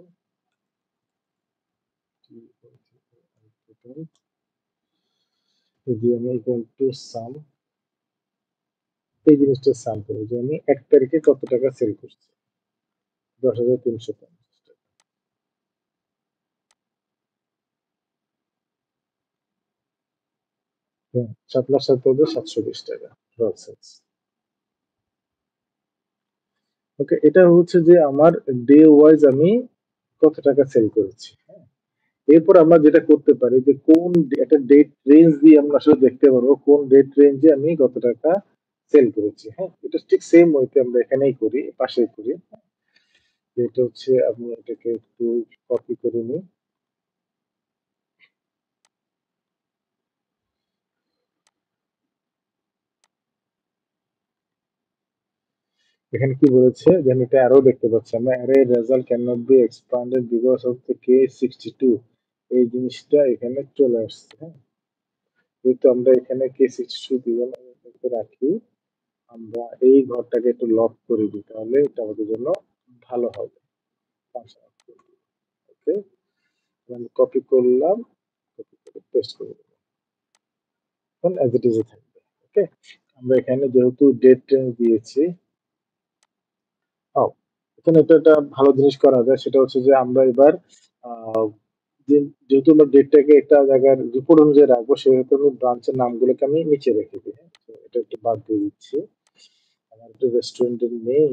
যদি আমি ইকুয়াল টু সাম, এই জিনিসটা সাম করি যে আমি 1 তারিখে কত টাকা সেল করছি, 10,350 টাকা। হ্যাঁ, 7,70,720 টাকা গ্রস সেলস। ওকে, এটা হচ্ছে যে আমার ডে ওয়াইজ আমি কত টাকা সেল করেছি। হ্যাঁ, এরপর আমরা যেটা করতে পারি যে কোন একটা ডেট রেঞ্জ দিয়ে আমরা আসলে দেখতে পারবো কোন ডেট রেঞ্জে আমি কত টাকা সেল করেছি। হ্যাঁ, এটা ঠিক সেম ওয়েতে আমরা এখানেই করি, পাশেই করি। এটা হচ্ছে আমি এটাকে একটু কপি করে নিই। এখানে কি বলেছে যেন, এটা আরো দেখতে পাচ্ছি আমরা, array result can not be expanded because of the K62, এই জিনিসটা এখানে চলে আসছে। হ্যাঁ, যেহেতু আমরা এখানে K62 দিব না, এটাকে রাখি, আমরা এই ঘরটাকে একটু লক করে দিই, তাহলে এটা আমাদের জন্য ভালো হবে। ওকে, আমি কপি করলাম, কপি করে পেস্ট করে দিলাম, এখন অ্যাজ ইট ইজ থাকবে। ওকে, আমরা এখানে যেহেতু ডেট রেঞ্জ দিয়েছি, ও, এখানে তো একটা ভালো জিনিস করা যায়, সেটা হচ্ছে যে আমরা এবার আহ, যেহেতু আমরা ডেটটাকে একটা জায়গার রিপোর্ট অনুযায়ী রাখবো, সেহেতু আমি ব্রাঞ্চের নামগুলোকে আমি নিচে রেখে দিই। হ্যাঁ? তো এটা একটু বাদ দিয়ে দিচ্ছি। আমার একটু রেস্টুরেন্টের নেই,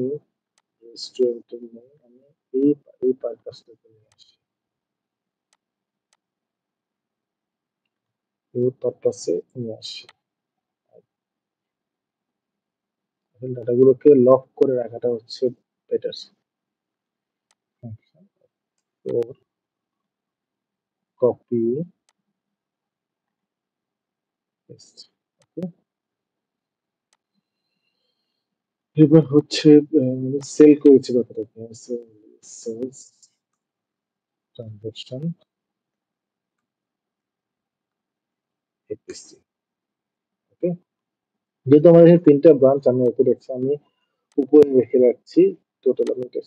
রেস্টুরেন্টের নেই, আমি এই এই পারপাসটাকে নিয়ে আসি, এই পারপাসে নিয়ে আসি। এখন ডাটাগুলোকে লক করে রাখাটা হচ্ছে বেটার। তো কপি পেস্ট। এবার হচ্ছে সেল করেছি কতটা, সেলস ট্রানজাকশন এপিসি। ওকে, যেহেতু আমাদের এখানে 3টা ব্রাঞ্চ, আমি ওকে দেখছি, আমি উপরে রেখে রাখছি টোটাল। আমি এটা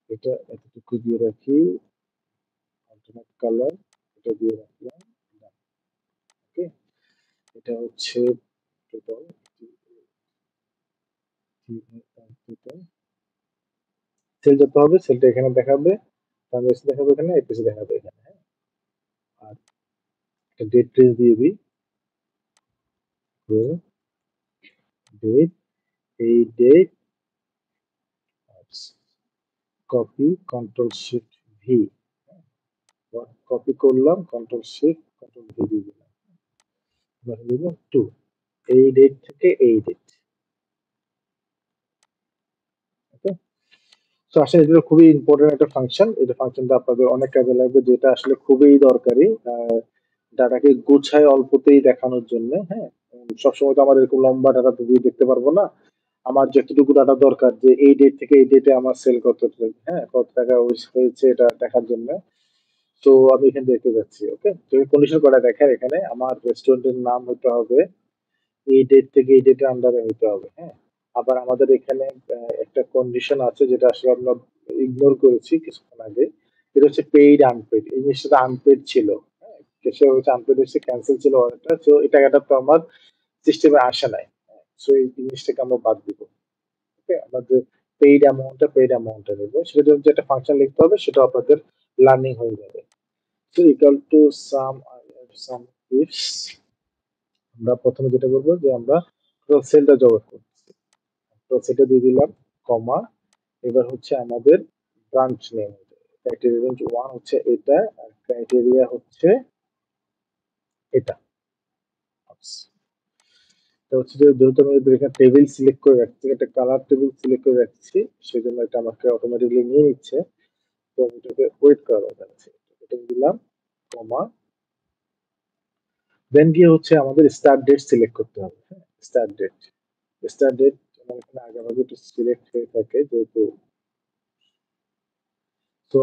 এটা এতটুকু দিয়ে রাখি, অল্টারনেট কালার এটা দিয়ে রাখলাম। ওকে, এটা হচ্ছে টোটাল, সেল যত হবে সেলটা এখানে দেখাবে, ট্রানজাকশন দেখাবে এখানে, এপিসি দেখাবে এখানে। হ্যাঁ, আর একটা ডেট রেঞ্জ দিয়ে দিই, ডেট, এই date, copy, control shift V, copy করলাম, কন্ট্রোল শিফট কন্ট্রোল ভি দিয়ে দিলাম, এবার দিব 2, এই ডেট থেকে এই ডেট। ওকে, তো আসলে এটা খুবই ইম্পর্টেন্ট একটা ফাংশন, এটা ফাংশনটা আপনাদের অনেক কাজে লাগবে, যেটা আসলে খুবই দরকারি ডাটাকে গুছায় অল্পতেই দেখানোর জন্য। হ্যাঁ, সবসময় তো আমার এরকম লম্বা ডাটা দিয়ে দেখতে পারবো না, আমার যতটুকু ডাটা দরকার যে এই ডেট থেকে এই ডেটে আমার সেল কত, হ্যাঁ কত টাকা হয়েছে এটা দেখার জন্য। তো আমি এখানে দেখতে যাচ্ছি। ওকে, তুমি কন্ডিশন করা দেখার, এখানে আমার রেস্টুরেন্টের নাম হতে হবে এই ডেট থেকে এই ডেটের আন্ডারে হতে হবে। হ্যাঁ, আবার আমাদের এখানে একটা কন্ডিশন আছে যেটা আসলে আমরা ইগনোর করেছি কিছুক্ষণ আগে, এটা হচ্ছে পেইড আনপেড, এই জিনিসটা আনপেড ছিল। হ্যাঁ, সে হচ্ছে আনপেড হচ্ছে ক্যান্সেল ছিল অর্ডারটা, তো এই টাকাটা তো আমার সিস্টেমে আসে নাই। সো এই জিনিসটাকে আমরা বাদ দিব। ওকে, আমাদের পেইড অ্যামাউন্টটা নেব, সেটা জন্য যে একটা ফাংশন লিখতে হবে সেটা আপনাদের লার্নিং হয়ে যাবে। So equal to some, some ifs, আমরা প্রথমে যেটা করবো যে আমরা সেলটা জগৎ করতেছি, তো সেটা দিয়ে দিলাম, কমা, এবার হচ্ছে আমাদের ব্রাঞ্চ নেম, ক্রাইটেরিয়া রেঞ্জ 1 হচ্ছে এটা, আর ক্রাইটেরিয়া হচ্ছে এটা। এটা হচ্ছে যে যেহেতু আমি এখানে টেবিল সিলেক্ট করে রাখছি, একটা কালার টেবিল সিলেক্ট করে রাখছি, সেজন্য এটা আমাকে অটোমেটিকলি নিয়ে নিচ্ছে। তো আমি এটাকে ওয়েট করা দরকার আছে, এটা দিলাম, কমা, দেন গিয়ে হচ্ছে আমাদের স্টার্ট ডেট সিলেক্ট করতে হবে। হ্যাঁ, স্টার্ট ডেট, স্টার্ট ডেট আমার এখানে আগেভাগে একটু সিলেক্ট হয়ে থাকে যেহেতু। তো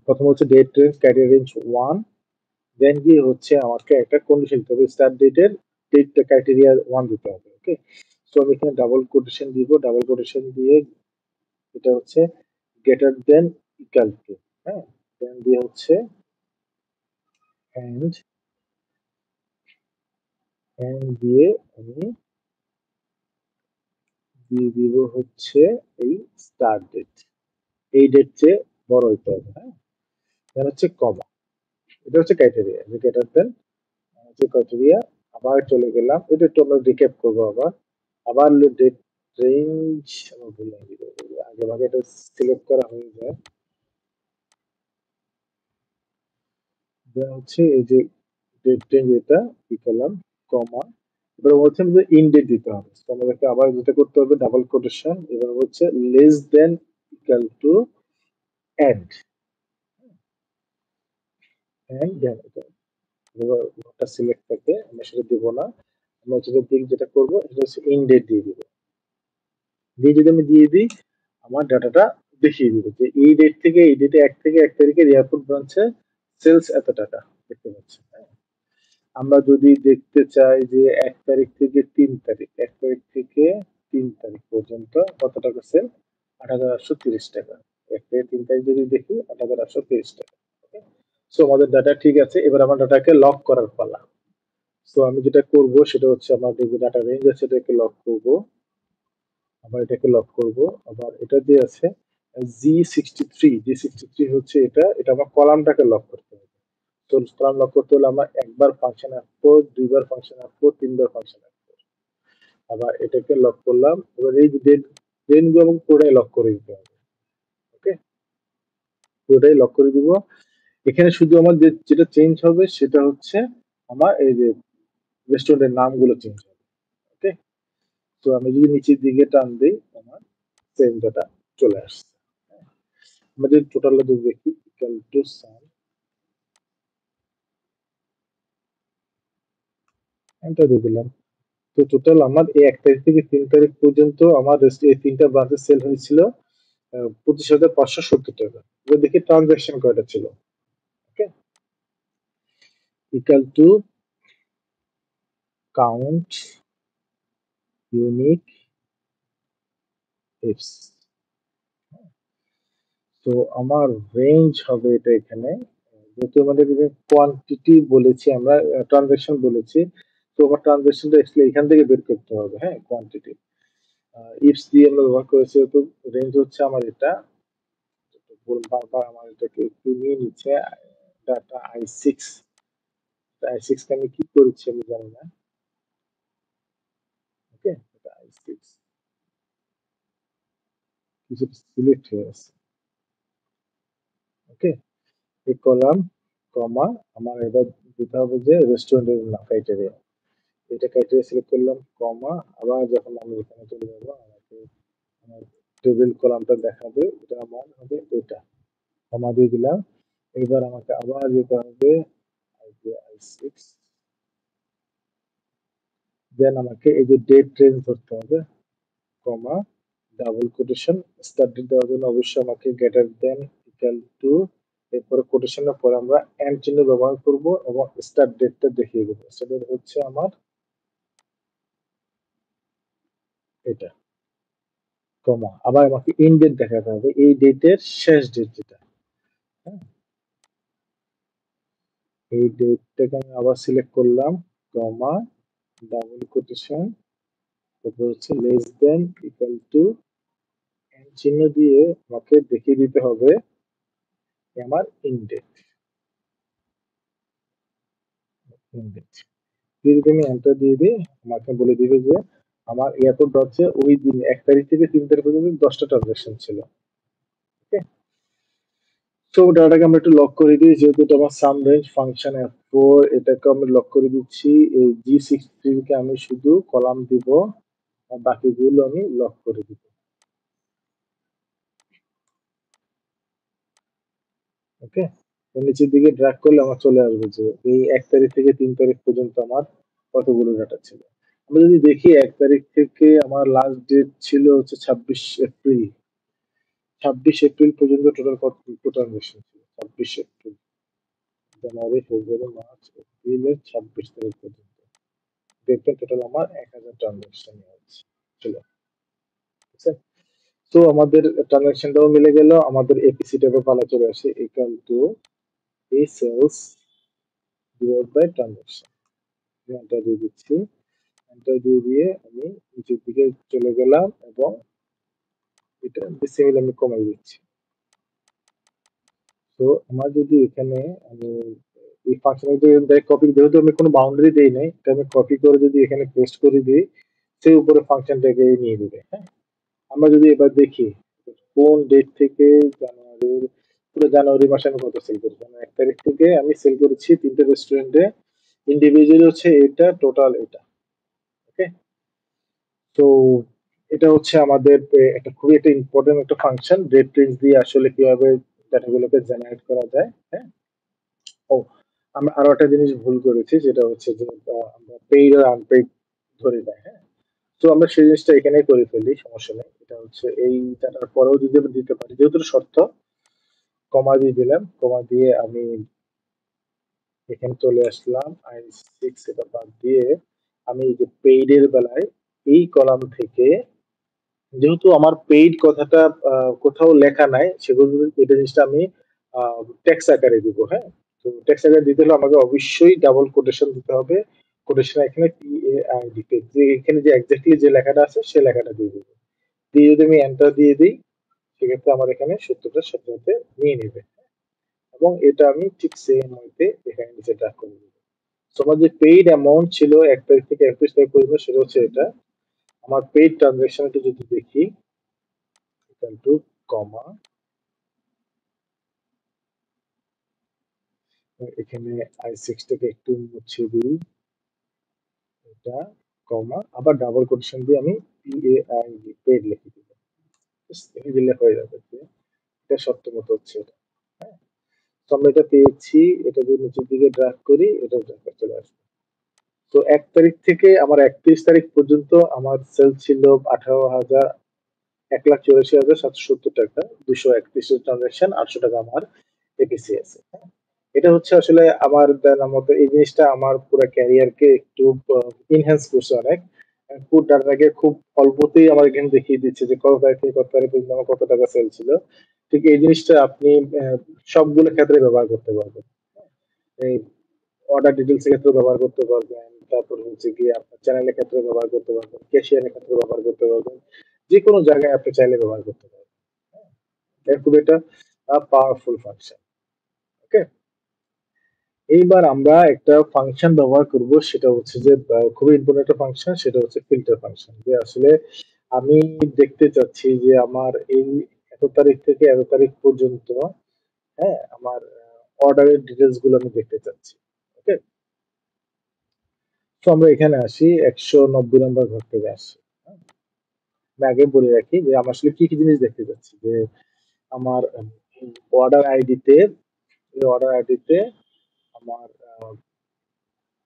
প্রথম হচ্ছে ডেট রেঞ্জ ক্যারিয়ার রেঞ্জ 1, দেন গিয়ে হচ্ছে আমাকে একটা কন্ডিশন দিতে হবে, স্টার্ট ডেটের ডেটটা ক্রাইটেরিয়া 1 দিতে হবে। ওকে, সো আমি এখানে ডাবল কোটেশন দিব, ডাবল কোটেশন দিয়ে এটা হচ্ছে গ্রেটার দেন ইকুয়াল টু, হ্যাঁ, দেন দিয়ে হচ্ছে এন্ড দিয়ে আমি দিয়ে দিব হচ্ছে এই স্টার্ট ডেট। এই ডেট চেয়ে বড় হইতে হবে, হ্যাঁ। এটা হচ্ছে কমা, এটা হচ্ছে ক্রাইটেরিয়া, যে গ্রেটার দেন যে ক্রাইটেরিয়া। আবার চলে গেলাম, এটা একটু আমরা রিক্যাপ করবো আবার। আবার ডেট রেঞ্জ আমার ভুল লাগে, আগে ভাগে এটা সিলেক্ট করা হয়ে যায়। হচ্ছে এই যে ডেট রেঞ্জ, এটা কি করলাম, কমা। এবার বলছেন যে ইনডেট দিতে হবে, তো আমাদেরকে আবার যেটা করতে হবে ডাবল কোটেশন, এবার হচ্ছে less than equal to and. And এবার ওটা সিলেক্ট থাকে, আমরা সেটা দিব না। আমরা যেটা দিক যেটা করবো এটা হচ্ছে ইনডেট দিয়ে দিব। দিয়ে যদি আমি দিয়ে দিই, আমার ডাটাটা দেখিয়ে দিবে যে এই ডেট থেকে এই ডেটে 1 তারিখে এয়ারপোর্ট ব্রাঞ্চে সেলস এত টাকা, দেখতে পাচ্ছেন, হ্যাঁ। আমরা যদি দেখতে চাই যে 1 তারিখ থেকে 3 তারিখ, 1 তারিখ থেকে 3 তারিখ পর্যন্ত কত টাকা সেল, 8,830 টাকা। 1 থেকে 3 তারিখ যদি দেখি, 8,830 টাকা। সো আমাদের ডাটা ঠিক আছে, এবার আমার ডাটাকে লক করার পালা। সো আমি যেটা করব সেটা হচ্ছে আমাদের যে ডাটা রেঞ্জ আছে এটাকে লক করব, আবার এটাকে লক করব, আবার এটা দিয়ে আছে জি সিক্সটি থ্রি হচ্ছে এটা, এটা আমার কলামটাকে লক করতে হবে। তো কলাম লক করতে হলে আমরা একবার ফাংশন আসবো, দুইবার ফাংশন আসবো, তিনবার ফাংশন আসবো। আবার এটাকে লক করলাম, এবার এই যে ডেন গুলো আমাকে পুরোটাই লক করে দিতে হবে। ওকে, পুরোটাই লক করে দিব। এখানে শুধু আমার যেটা চেঞ্জ হবে সেটা হচ্ছে আমার এই যে রেস্টুরেন্টের নামগুলো চেঞ্জ হবে। ওকে, তো আমি যদি নিচের দিকে টান দিই, আমার সেম ডাটা চলে আসছে। আমরা যদি টোটালটা যদি দেখি, ইকুয়াল টু সাম, এন্টার দিয়ে দিলাম। তো টোটাল আমার এই 1 তারিখ থেকে 3 তারিখ পর্যন্ত আমার এই তিনটা ব্রাঞ্চে সেল হয়েছিল 25,570 টাকা। এবার দেখি ট্রানজাকশন কয়টা ছিল। Okay, equal to count unique ifs. তো আমার রেঞ্জ হবে এটা এখানে, যেহেতু আমাদের কোয়ান্টিটি বলেছি, আমরা ট্রানজাকশন বলেছি, তো আমার ট্রানজাকশনটা অ্যাকচুয়ালি এখান থেকে বের করতে হবে, হ্যাঁ, কোয়ান্টিটি। ইফস দিয়ে আমরা ব্যবহার করেছি, তো রেঞ্জ হচ্ছে আমার এটা। বারবার আমার এটাকে একটু নিয়ে নিচ্ছে, ডাটা i6। i6 কে আমি কি করেছি আমি জানি না। ওকে, এটা i6 কিছু সিলেক্ট হয়ে আছে। ওকে, এই কলাম কমা, আমার এবার দিতে হবে যে রেস্টুরেন্টের নাম, ক্রাইটেরিয়া। এটা ক্রাইটেরিয়া সিলেক্ট করলাম, কমা। আবার যখন আমি এখানে চলে যাবো, আমাকে আমার টেবিল কলামটা দেখাবে, এটা আমার হবে এটা, কমা দিয়ে দিলাম। এবার আমাকে আবার যেতে হবে i6, দেন আমাকে এই যে ডেট রেঞ্জ ধরতে হবে, কমা, ডাবল কোটেশন। স্টার্ট ডেট দেওয়ার জন্য অবশ্যই আমাকে গ্রেটার দেন ইকুয়াল টু, এরপরে কোটেশনের পরে আমরা এন্ড চিহ্ন ব্যবহার করব এবং স্টার্ট ডেটটা দেখিয়ে দেবো। স্টার্ট ডেট হচ্ছে আমার এটা, কমা। আবার আমাকে ইন ডেট দেখাতে হবে, এই ডেটের শেষ ডেট যেটা, হ্যাঁ। এই ডেটটাকে আমি আবার সিলেক্ট করলাম, কমা, ডাবল কোটেশন, তারপর হচ্ছে less than equal to, and চিহ্ন দিয়ে আমাকে দেখিয়ে দিতে হবে আমার ইন ডেট। যদি আমি এন্টার দিয়ে দিই, আমাকে বলে দিবে যে আমার এয়ারপোর্ট হচ্ছে ওই দিন 1 তারিখ থেকে 3 তারিখ পর্যন্ত 10টা ট্রানজাকশন ছিল। ওকে, তো ডাটাকে আমরা একটু লক করে দিই, যেহেতু এটা আমার সাম রেঞ্জ ফাংশন F4, এটাকে আমরা লক করে দিচ্ছি। এই G63 কে আমি শুধু কলাম দিব, আর বাকিগুলো আমি লক করে দিব। ওকে, নিচের দিকে ড্র্যাগ করলে আমার চলে আসবে যে এই 1 তারিখ থেকে 3 তারিখ পর্যন্ত আমার কতগুলো ডাটা ছিল। আমরা যদি দেখি 1 তারিখ থেকে আমার লাস্ট ডেট ছিল হচ্ছে 26 এপ্রিল। 26 এপ্রিল পর্যন্ত টোটাল কত ট্রানজাকশন ছিল, 26 এপ্রিল, জানুয়ারি, ফেব্রুয়ারি, মার্চ, এপ্রিলের 26 তারিখ পর্যন্ত দেখবেন টোটাল আমার 1,000 ট্রানজাকশন হচ্ছে ছিল। ঠিক আছে, তো আমাদের ট্রানজাকশনটাও মিলে গেল, আমাদের এপিসি ট্যাবে পালা চলে আসে, ইকুয়াল টু এই sales divide by transaction, enter দিয়ে দিচ্ছি। এন্টার দিয়ে আমি নিচের দিকে চলে গেলাম এবং এটা ডেসিমেল আমি কমাই দিচ্ছি। তো আমার যদি এখানে আমি এই ফাংশনে যদি কপি, যেহেতু আমি কোনো বাউন্ডারি দেই নাই, এটা আমি কপি করে যদি এখানে পেস্ট করে দিই, সেই উপরে ফাংশনটাকে নিয়ে নেবে। হ্যাঁ, আমরা যদি এবার দেখি কোন ডেট থেকে জানুয়ারির, পুরো জানুয়ারি মাসে আমি কত সেল করেছি। মানে 1 তারিখ থেকে আমি সেল করেছি 3টে রেস্টুরেন্টে, ইন্ডিভিজুয়াল হচ্ছে এটা, টোটাল এটা। ওকে, তো এটা হচ্ছে আমাদের একটা খুবই একটা ইম্পর্টেন্ট একটা ফাংশন, ডেট রেঞ্জ দিয়ে আসলে কিভাবে ডাটাগুলোকে জেনারেট করা যায়। হ্যাঁ, ও আমরা আরো একটা জিনিস ভুল করেছি, যেটা হচ্ছে যে আমরা পেইড আর আনপেইড ধরে নেয়। হ্যাঁ, তো আমরা সেই জিনিসটা এখানেই করে ফেলি, সমস্যা নেই। এটা হচ্ছে এই ডাটার পরেও যদি আমরা দিতে পারি, যেহেতু এটা শর্ত, কমা দিয়ে দিলাম, কমা দিয়ে আমি এখানে চলে আসলাম, i6 এটা বাদ দিয়ে আমি এই যে পেইড এর বেলায় এই কলাম থেকে, যেহেতু আমার পেইড কথাটা কোথাও লেখা নাই, সেগুলো এটা জিনিসটা আমি টেক্সট আকারে দিব। হ্যাঁ, তো টেক্সট আকারে দিতে হলে আমাকে অবশ্যই ডাবল কোটেশন দিতে হবে। কোটেশন এখানে PAID, যে এখানে যে এক্স্যাক্টলি যে লেখাটা আছে সে লেখাটা দিয়ে দিব। দিয়ে যদি আমি এন্টার দিয়ে দিই, সেক্ষেত্রে আমার এখানে সূত্রটা সাথে সাথে নিয়ে নেবে, এবং এটা আমি ঠিক সেম ওয়েতে এখানে নিচে ড্রাগ করে দেবো। তো আমার যে পেইড অ্যামাউন্ট ছিল 1 তারিখ থেকে 31 তারিখ পর্যন্ত, সেটা হচ্ছে এটা। আমার পেইড ট্রানজাকশনটা যদি দেখি, ইকুয়াল টু কমা, এখানে i6টাকে একটু মুছে দিই, এটা কমা, আবার ডাবল কোটেশন দিয়ে আমি PAID পেইড লিখে দিব। লিখে দিলে হয়ে যাবে যে এটা সত্য মতো হচ্ছে এটা। হ্যাঁ, তো আমরা এটা পেয়েছি। এটা যদি নিচের দিকে ড্রাগ করি, এটা ড্রাগ চলে আসবে। তো 1 তারিখ থেকে আমার 31 তারিখ পর্যন্ত আমার সেল ছিল 18,000, 1,84,770 টাকা, 231 ট্রানজাকশন, 800 টাকা আমার এপিসি আছে। হ্যাঁ, এটা হচ্ছে আসলে আমার জানার মতো এই জিনিসটা আমার পুরো ক্যারিয়ারকে একটু ইনহ্যান্স করছে অনেক। পুরো ডাটাটাকে খুব অল্পতেই আমার এখানে দেখিয়ে দিচ্ছে যে কত তারিখ থেকে কত তারিখ পর্যন্ত আমার কত টাকা সেল ছিল। ঠিক এই জিনিসটা আপনি সবগুলো ক্ষেত্রে ব্যবহার করতে পারবেন। এই অর্ডার ডিটেলস এর ক্ষেত্রে ব্যবহার করতে পারবেন, তারপর হচ্ছে গিয়ে আপনার চ্যানেলের ক্ষেত্রে ব্যবহার করতে পারবেন, ক্যাশিয়ারের ক্ষেত্রে ব্যবহার করতে পারবেন, যে কোনো জায়গায় আপনি চাইলে ব্যবহার করতে পারবেন। হ্যাঁ, এটা খুব একটা পাওয়ারফুল ফাংশন। ওকে, এইবার আমরা একটা ফাংশন ব্যবহার করব, সেটা হচ্ছে যে খুবই ইম্পর্টেন্ট একটা ফাংশন, সেটা হচ্ছে ফিল্টার ফাংশন। যে আসলে আমি দেখতে চাচ্ছি যে আমার এই এত তারিখ থেকে এত তারিখ পর্যন্ত, হ্যাঁ, আমার অর্ডারের ডিটেলস গুলো আমি দেখতে চাচ্ছি। ওকে, তো আমরা এখানে আসি, 190 নম্বর ঘর থেকে আসি। হ্যাঁ, আমি আগে বলে রাখি যে আমরা আসলে কি কি জিনিস দেখতে চাচ্ছি। যে আমার অর্ডার আইডিতে, অর্ডার আইডিতে আমার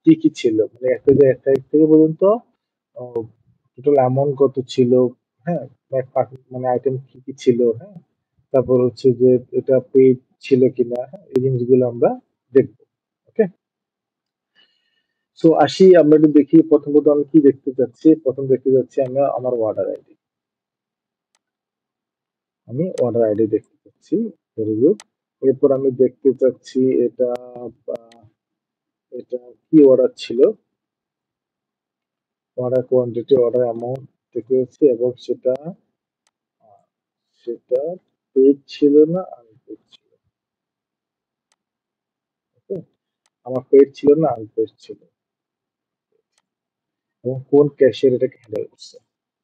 কি কি ছিল, মানে 1 তারিখ থেকে পর্যন্ত টোটাল অ্যামাউন্ট কত ছিল। হ্যাঁ, মানে আইটেম কি কি ছিল। হ্যাঁ, তারপর হচ্ছে যে এটা পেইড ছিল কিনা। হ্যাঁ, এই জিনিসগুলো আমরা দেখবো। ওকে, সো আসি, আমরা একটু দেখি প্রথমত আমি কি দেখতে চাচ্ছি। প্রথম দেখতে চাচ্ছি আমরা আমার অর্ডার আইডি। আমি অর্ডার আইডি দেখতে চাচ্ছি। Very good. এরপর আমি দেখতে চাচ্ছি এটা এটা কি অর্ডার ছিল, অর্ডার কোয়ান্টিটি, অর্ডার অ্যামাউন্ট দেখতে চাচ্ছি, এবং সেটা সেটা পেইড ছিল না আনপেইড ছিল। ওকে, আমার পেইড ছিল না আনপেইড ছিল, এবং কোন ক্যাশিয়ার এটাকে হ্যান্ডেল করছে।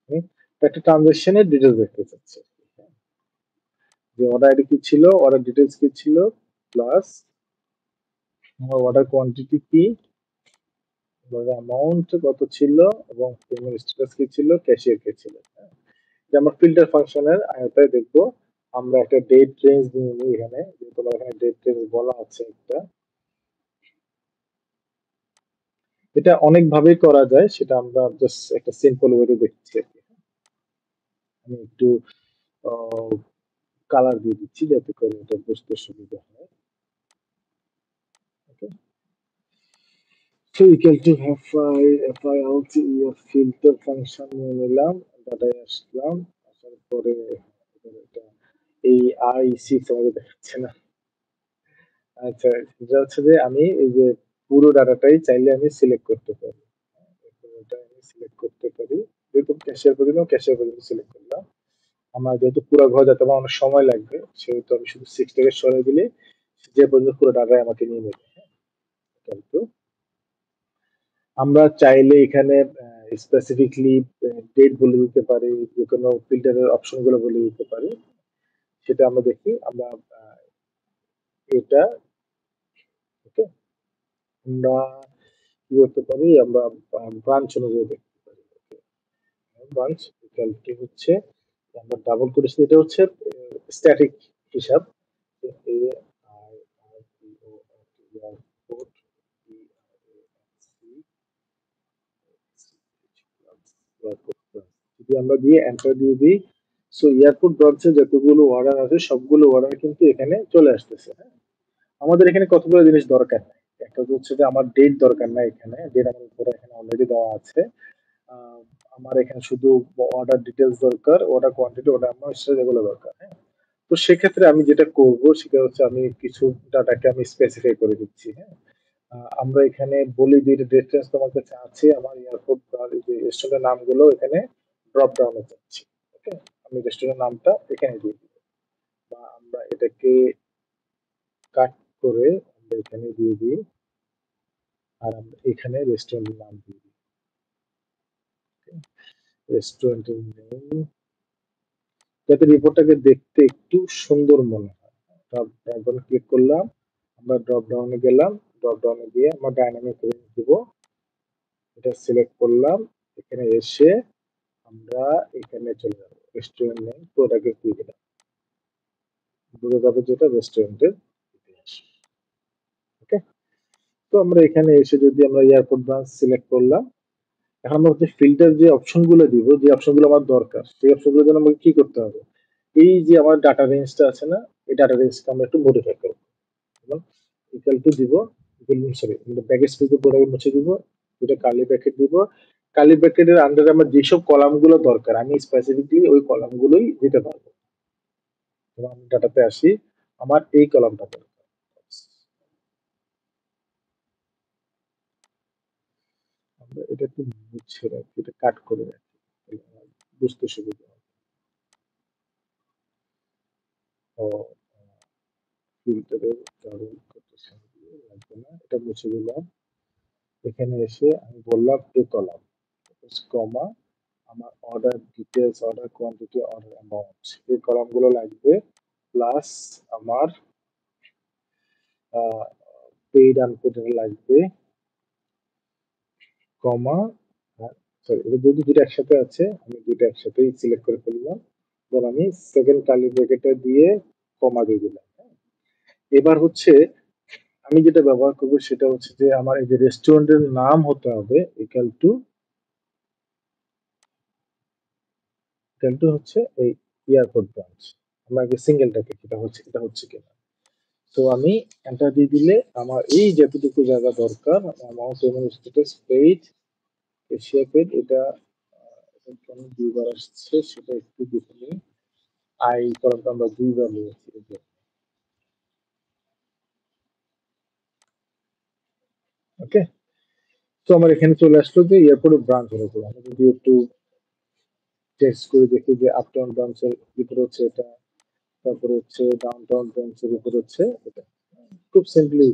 আমি একটা ট্রানজাকশনের ডিটেলস দেখতে চাচ্ছি, যে অর্ডার আইডি কি ছিল, অর্ডার ডিটেলস কি ছিল, প্লাস আমার অর্ডার কোয়ান্টিটি কি, অর্ডার অ্যামাউন্ট কত ছিল, এবং পেমেন্ট স্ট্যাটাস কি ছিল, ক্যাশিয়ার কে ছিল। হ্যাঁ, যে আমরা ফিল্টার ফাংশনের আয়তায় দেখবো। আমরা একটা ডেট রেঞ্জ নিয়ে নিই এখানে, যেহেতু এখানে ডেট রেঞ্জ বলা আছে একটা। এটা অনেক ভাবেই করা যায়, সেটা আমরা জাস্ট একটা সিম্পল ওয়েতে দেখছি আর কি। আমি একটু কালার দিয়ে দিচ্ছি যাতে করে এটা বুঝতে সুবিধা হয়। Okay, so equal to filter function নিয়ে নিলাম, ডাটায় আসলাম, আসার পরে এটা এই i6 আমাদের দেখাচ্ছে না। আচ্ছা, এটা হচ্ছে যে আমি এই যে পুরো ডাটাটাই চাইলে আমি সিলেক্ট করতে পারি। পুরোটা আমি সিলেক্ট করতে পারি। যেহেতু ক্যাশিয়ার পর্যন্ত সিলেক্ট করলাম। আমার যেহেতু পুরো ঘর যাতে আমার অনেক সময় লাগবে, সেহেতু আমি শুধু 6 থেকে সরাই দিলে যে পর্যন্ত পুরো ডাটাই আমাকে নিয়ে নেবে। কিন্তু আমরা চাইলে এখানে স্পেসিফিকলি ডেট বলে দিতে পারি, যে কোনো ফিল্টারের অপশন গুলো বলে দিতে পারি। সেটা আমরা দেখি। আমরা এটা ওকে, আমরা কি করতে পারি, আমরা ব্রাঞ্চ অনুযায়ী দেখতে পারি। ব্রাঞ্চ ইকুয়ালটি হচ্ছে, আমরা ডাবল করেছি, এটা হচ্ছে স্ট্যাটিক হিসাব। A I R P O R T airport P R A N C যদি আমরা দিয়ে এন্টার দিয়ে দিই, সো এয়ারপোর্ট ব্রাঞ্চে যতগুলো অর্ডার আছে সবগুলো অর্ডার কিন্তু এখানে চলে আসতেছে। হ্যাঁ, আমাদের এখানে কতগুলো জিনিস দরকার নাই। একটা হচ্ছে যে আমার ডেট দরকার নাই, এখানে ডেট আমার উপরে এখানে অলরেডি দেওয়া আছে। আহ, আমার এখানে শুধু অর্ডার ডিটেলস দরকার, অর্ডার কোয়ান্টিটি, অর্ডার অ্যামাউন্ট, এগুলো দরকার। হ্যাঁ, তো সেক্ষেত্রে আমি যেটা করব সেটা হচ্ছে আমি কিছু ডাটাকে আমি স্পেসিফাই করে দিচ্ছি। হ্যাঁ, আমরা এখানে বলি যে রেফারেন্স তোমার কাছে আছে, আমার এয়ারপোর্ট যে রেস্টুরেন্টের নামগুলো এখানে ড্রপ ডাউনে যাচ্ছি। ওকে, আমি রেস্টুরেন্টের নামটা এখানে দিয়ে দিব, বা আমরা এটাকে কাট করে আমরা এখানে দিয়ে দিই, আর আমরা এখানে রেস্টুরেন্টের নাম দিয়ে দিই। রেস্টুরেন্টের নেম, যাতে রিপোর্টটাকে দেখতে একটু সুন্দর মনে হয়। একবার ক্লিক করলাম, আমরা ড্রপ ডাউনে গেলাম, ড্রপ ডাউনে গিয়ে আমরা ডাইনামিক রেঞ্জ দিব, এটা সিলেক্ট করলাম। এখানে এসে আমরা এখানে চলে যাবো, রেস্টুরেন্ট নেম প্রোডাক্টে দিয়ে দিলাম, বুঝে যাবে যেটা রেস্টুরেন্টের ইতিহাস। ওকে, তো আমরা এখানে এসে যদি আমরা এয়ারপোর্ট ব্রাঞ্চ সিলেক্ট করলাম, এখন আমরা হচ্ছে ফিল্টার যে অপশন গুলো দিব, যে অপশন গুলো আমার দরকার, সেই অপশন গুলোর জন্য আমাকে কি করতে হবে, এই যে আমার ডাটা রেঞ্জটা আছে না, এই ডাটা রেঞ্জকে আমরা একটু মডিফাই করবো। যেমন ইকুয়াল টু দিব, সরি, ব্যাকেট স্পেস দিয়ে প্রোডাক্ট মুছে দিব, দুটো কার্লি ব্র্যাকেট দিব। কার্লি ব্র্যাকেটের আন্ডারে আমার যেসব কলাম গুলো দরকার আমি স্পেসিফিকলি ওই কলাম গুলোই দিতে পারবো। যেমন আমি ডাটাতে আসি, আমার এই কলামটা দরকার, আমরা এটা একটু মুছে রাখি, এটা কাট করে রাখি, তাহলে আমার বুঝতে সুবিধা হবে। ও, ফিল্টারের কারণ কোটেশন দিয়ে লাগবে না, এটা মুছে দিলাম। এখানে এসে আমি বললাম এই কলাম, কমা, আমার order details, order quantity, order amount, এই কলামগুলো লাগবে। প্লাস আমার পেইড আনপেইড লাগবে, কমা, সরি, এটা যদি দুটো একসাথে আছে আমি দুটো একসাথেই সিলেক্ট করে ফেললাম। ধর আমি সেকেন্ড কার্লি ব্র্যাকেটটা দিয়ে কমা দিয়ে দিলাম। এবার হচ্ছে আমি যেটা ব্যবহার করবো সেটা হচ্ছে যে আমার এই যে রেস্টুরেন্টের নাম হতে হবে ইকুয়াল টু হচ্ছে এই এয়ারপোর্ট ব্রাঞ্চ। আমরা আগে সিঙ্গেলটাকে এটা হচ্ছে কিনা। তো আমি এন্টার দিয়ে দিলে আমার এই যতটুকু জায়গা দরকার, amount payment status paid, Asia paid, এটা এটা কেন দুইবার আসছে সেটা একটু দেখে নিই। আই কলমটা আমরা দুইবার নিয়েছি। ওকে, তো আমার এখানে চলে আসলো যে এয়ারপোর্টের ব্রাঞ্চ হলো। আমি যদি একটু টেস্ট করে দেখি যে আপটাউন ব্রাঞ্চের ভিতরে হচ্ছে এটা, তারপর হচ্ছে ডাউনটাউন ব্রাঞ্চের উপর হচ্ছে এটা, খুব সিম্পলি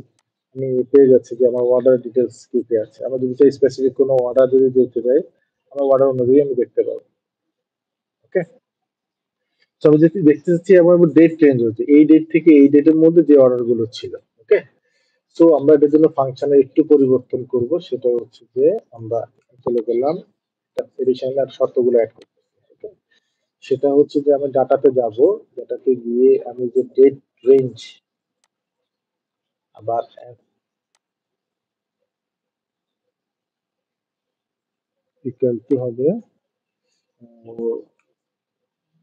আমি পেয়ে যাচ্ছি যে আমার অর্ডার ডিটেলস কি কি আছে। আমরা যদি চাই স্পেসিফিক কোনো অর্ডার যদি দেখতে চাই, আমার অর্ডার অনুযায়ী আমি দেখতে পাবো। ওকে, তো আমি যদি দেখতে চাচ্ছি আমার ডেট চেঞ্জ হচ্ছে, এই ডেট থেকে এই ডেটের মধ্যে যে অর্ডার গুলো ছিল। ওকে, সো আমরা এটার জন্য ফাংশনে একটু পরিবর্তন করব, সেটা হচ্ছে যে আমরা চলে গেলাম এডিশনাল আর শর্তগুলো অ্যাড করতে। ওকে, সেটা হচ্ছে যে আমি ডাটাতে যাব, ডাটাতে গিয়ে আমি যে ডেট রেঞ্জ, আবার ইকুয়াল টু হবে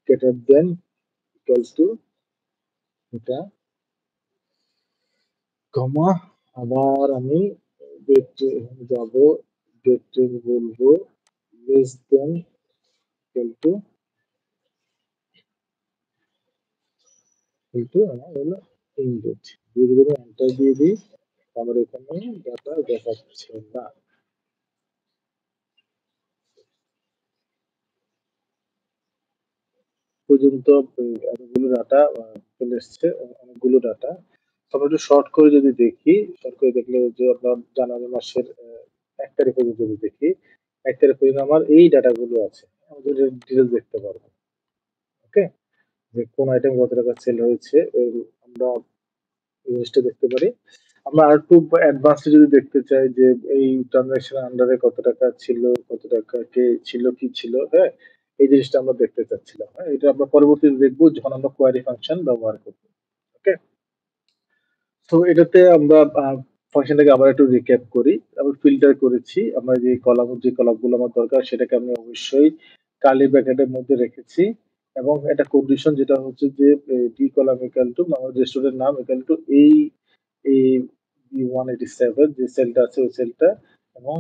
গ্রেটার দেন ইকুয়াল টু এটা, কমা, আবার আমি ডেট যাব, ডেট রেঞ্জ বলবো লেস দেন ইকুয়াল টু আমার হলো ইন ডেট দিয়ে দিব, এন্টার দিয়ে দিই। আমার এখানে ডাটা দেখাচ্ছে না। পর্যন্ত এতগুলো ডাটা চলে এসছে, অনেকগুলো ডাটা। আমরা একটু শর্ট করে যদি দেখি, শর্ট করে দেখলে যে আপনার জানুয়ারি মাসের 1 তারিখ পর্যন্ত যদি দেখি, 1 তারিখ পর্যন্ত আমার এই ডাটাগুলো আছে, আমাদের ডিটেলস দেখতে পারবো। ওকে, যে কোন আইটেম কত টাকা সেল হয়েছে আমরা এই জিনিসটা দেখতে পারি। আমরা আর একটু অ্যাডভান্সে যদি দেখতে চাই যে এই ট্রানজাকশন আন্ডারে কত টাকা ছিল, কত টাকা কে ছিল, কি ছিল, হ্যাঁ, এই জিনিসটা আমরা দেখতে চাচ্ছিলাম। হ্যাঁ, এটা আমরা পরবর্তীতে দেখবো যখন আমরা কোয়ারি ফাংশন ব্যবহার করবো। ওকে, তো এটাতে আমরা ফাংশনটাকে আবার একটু রিক্যাপ করি। আমি ফিল্টার করেছি, আমরা যে কলামগুলো আমার দরকার সেটাকে আমি অবশ্যই কার্লি ব্র্যাকেটের মধ্যে রেখেছি, এবং একটা কন্ডিশন যেটা হচ্ছে যে ডি কলাম ইকুয়াল টু আমার রেস্টুরেন্টের নাম ইকুয়াল টু এই B187 যে সেলটা আছে ওই সেলটা, এবং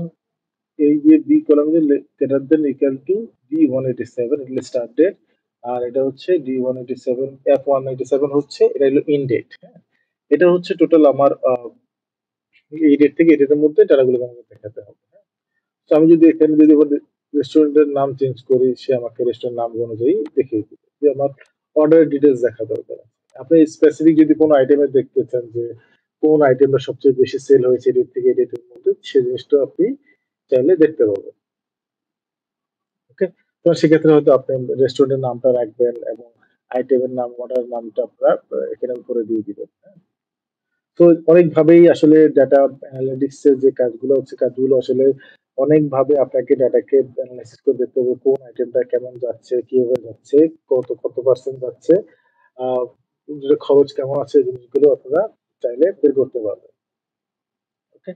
এই যে B column greater than equal to B187 এটা স্টার্ট ডেট, আর এটা হচ্ছে D187 F187 হচ্ছে এটা হলো ইন ডেট। হ্যাঁ, এটা হচ্ছে টোটাল আমার এই ডেট থেকে এই ডেটের মধ্যে ডাটাগুলোকে আমাকে দেখাতে হবে। হ্যাঁ, তো আমি যদি এখানে যদি রেস্টুরেন্টের নাম চেঞ্জ করি, সে আমাকে রেস্টুরেন্ট নাম অনুযায়ী দেখিয়ে দিবে যে আমার অর্ডারের ডিটেলস দেখা দরকার আছে। আপনি স্পেসিফিক যদি কোনো আইটেমে দেখতে চান যে কোন আইটেমটা সবচেয়ে বেশি সেল হয়েছে এই ডেট থেকে এই ডেটের মধ্যে, সেই জিনিসটা আপনি চাইলে দেখতে পাবেন। ওকে, তো সেক্ষেত্রে হয়তো আপনি রেস্টুরেন্টের নামটা রাখবেন এবং আইটেমের নাম অর্ডার নামটা আপনার এখানে করে দিয়ে দিবেন। হ্যাঁ? তো অনেকভাবেই আসলে ডাটা অ্যানালিটিক্স এর যে কাজগুলো হচ্ছে, কাজগুলো আসলে অনেকভাবে আপনাকে ডাটাকে অ্যানালাইসিস করে দেখতে হবে কোন আইটেমটা কেমন যাচ্ছে, কিভাবে যাচ্ছে, কত কত পার্সেন্ট যাচ্ছে, আহ খরচ কেমন আছে, এই জিনিসগুলো আপনারা চাইলে বের করতে পারবেন। ওকে,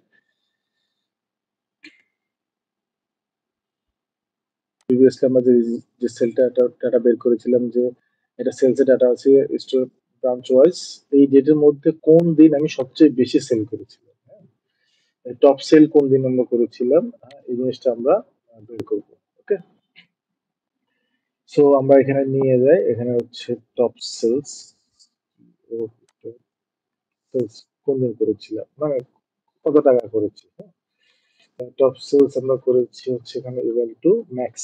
প্রিভিয়াসলি আমরা যে সেলটা ডাটা বের করেছিলাম যে এটা সেলস এর ডাটা আছে স্টোর ব্রাঞ্চ ওয়াইজ, এই ডেটের মধ্যে কোন দিন আমি সবচেয়ে বেশি সেল করেছিলাম, টপ সেল কোন দিন আমরা করেছিলাম, এই জিনিসটা আমরা বের করবো। ওকে, সো আমরা এখানে নিয়ে যাই, এখানে হচ্ছে টপ সেলস সেলস কোন দিন করেছিলাম, মানে কত টাকা করেছি। টপ সেলস আমরা করেছি হচ্ছে এখানে ইকুয়াল টু ম্যাক্স,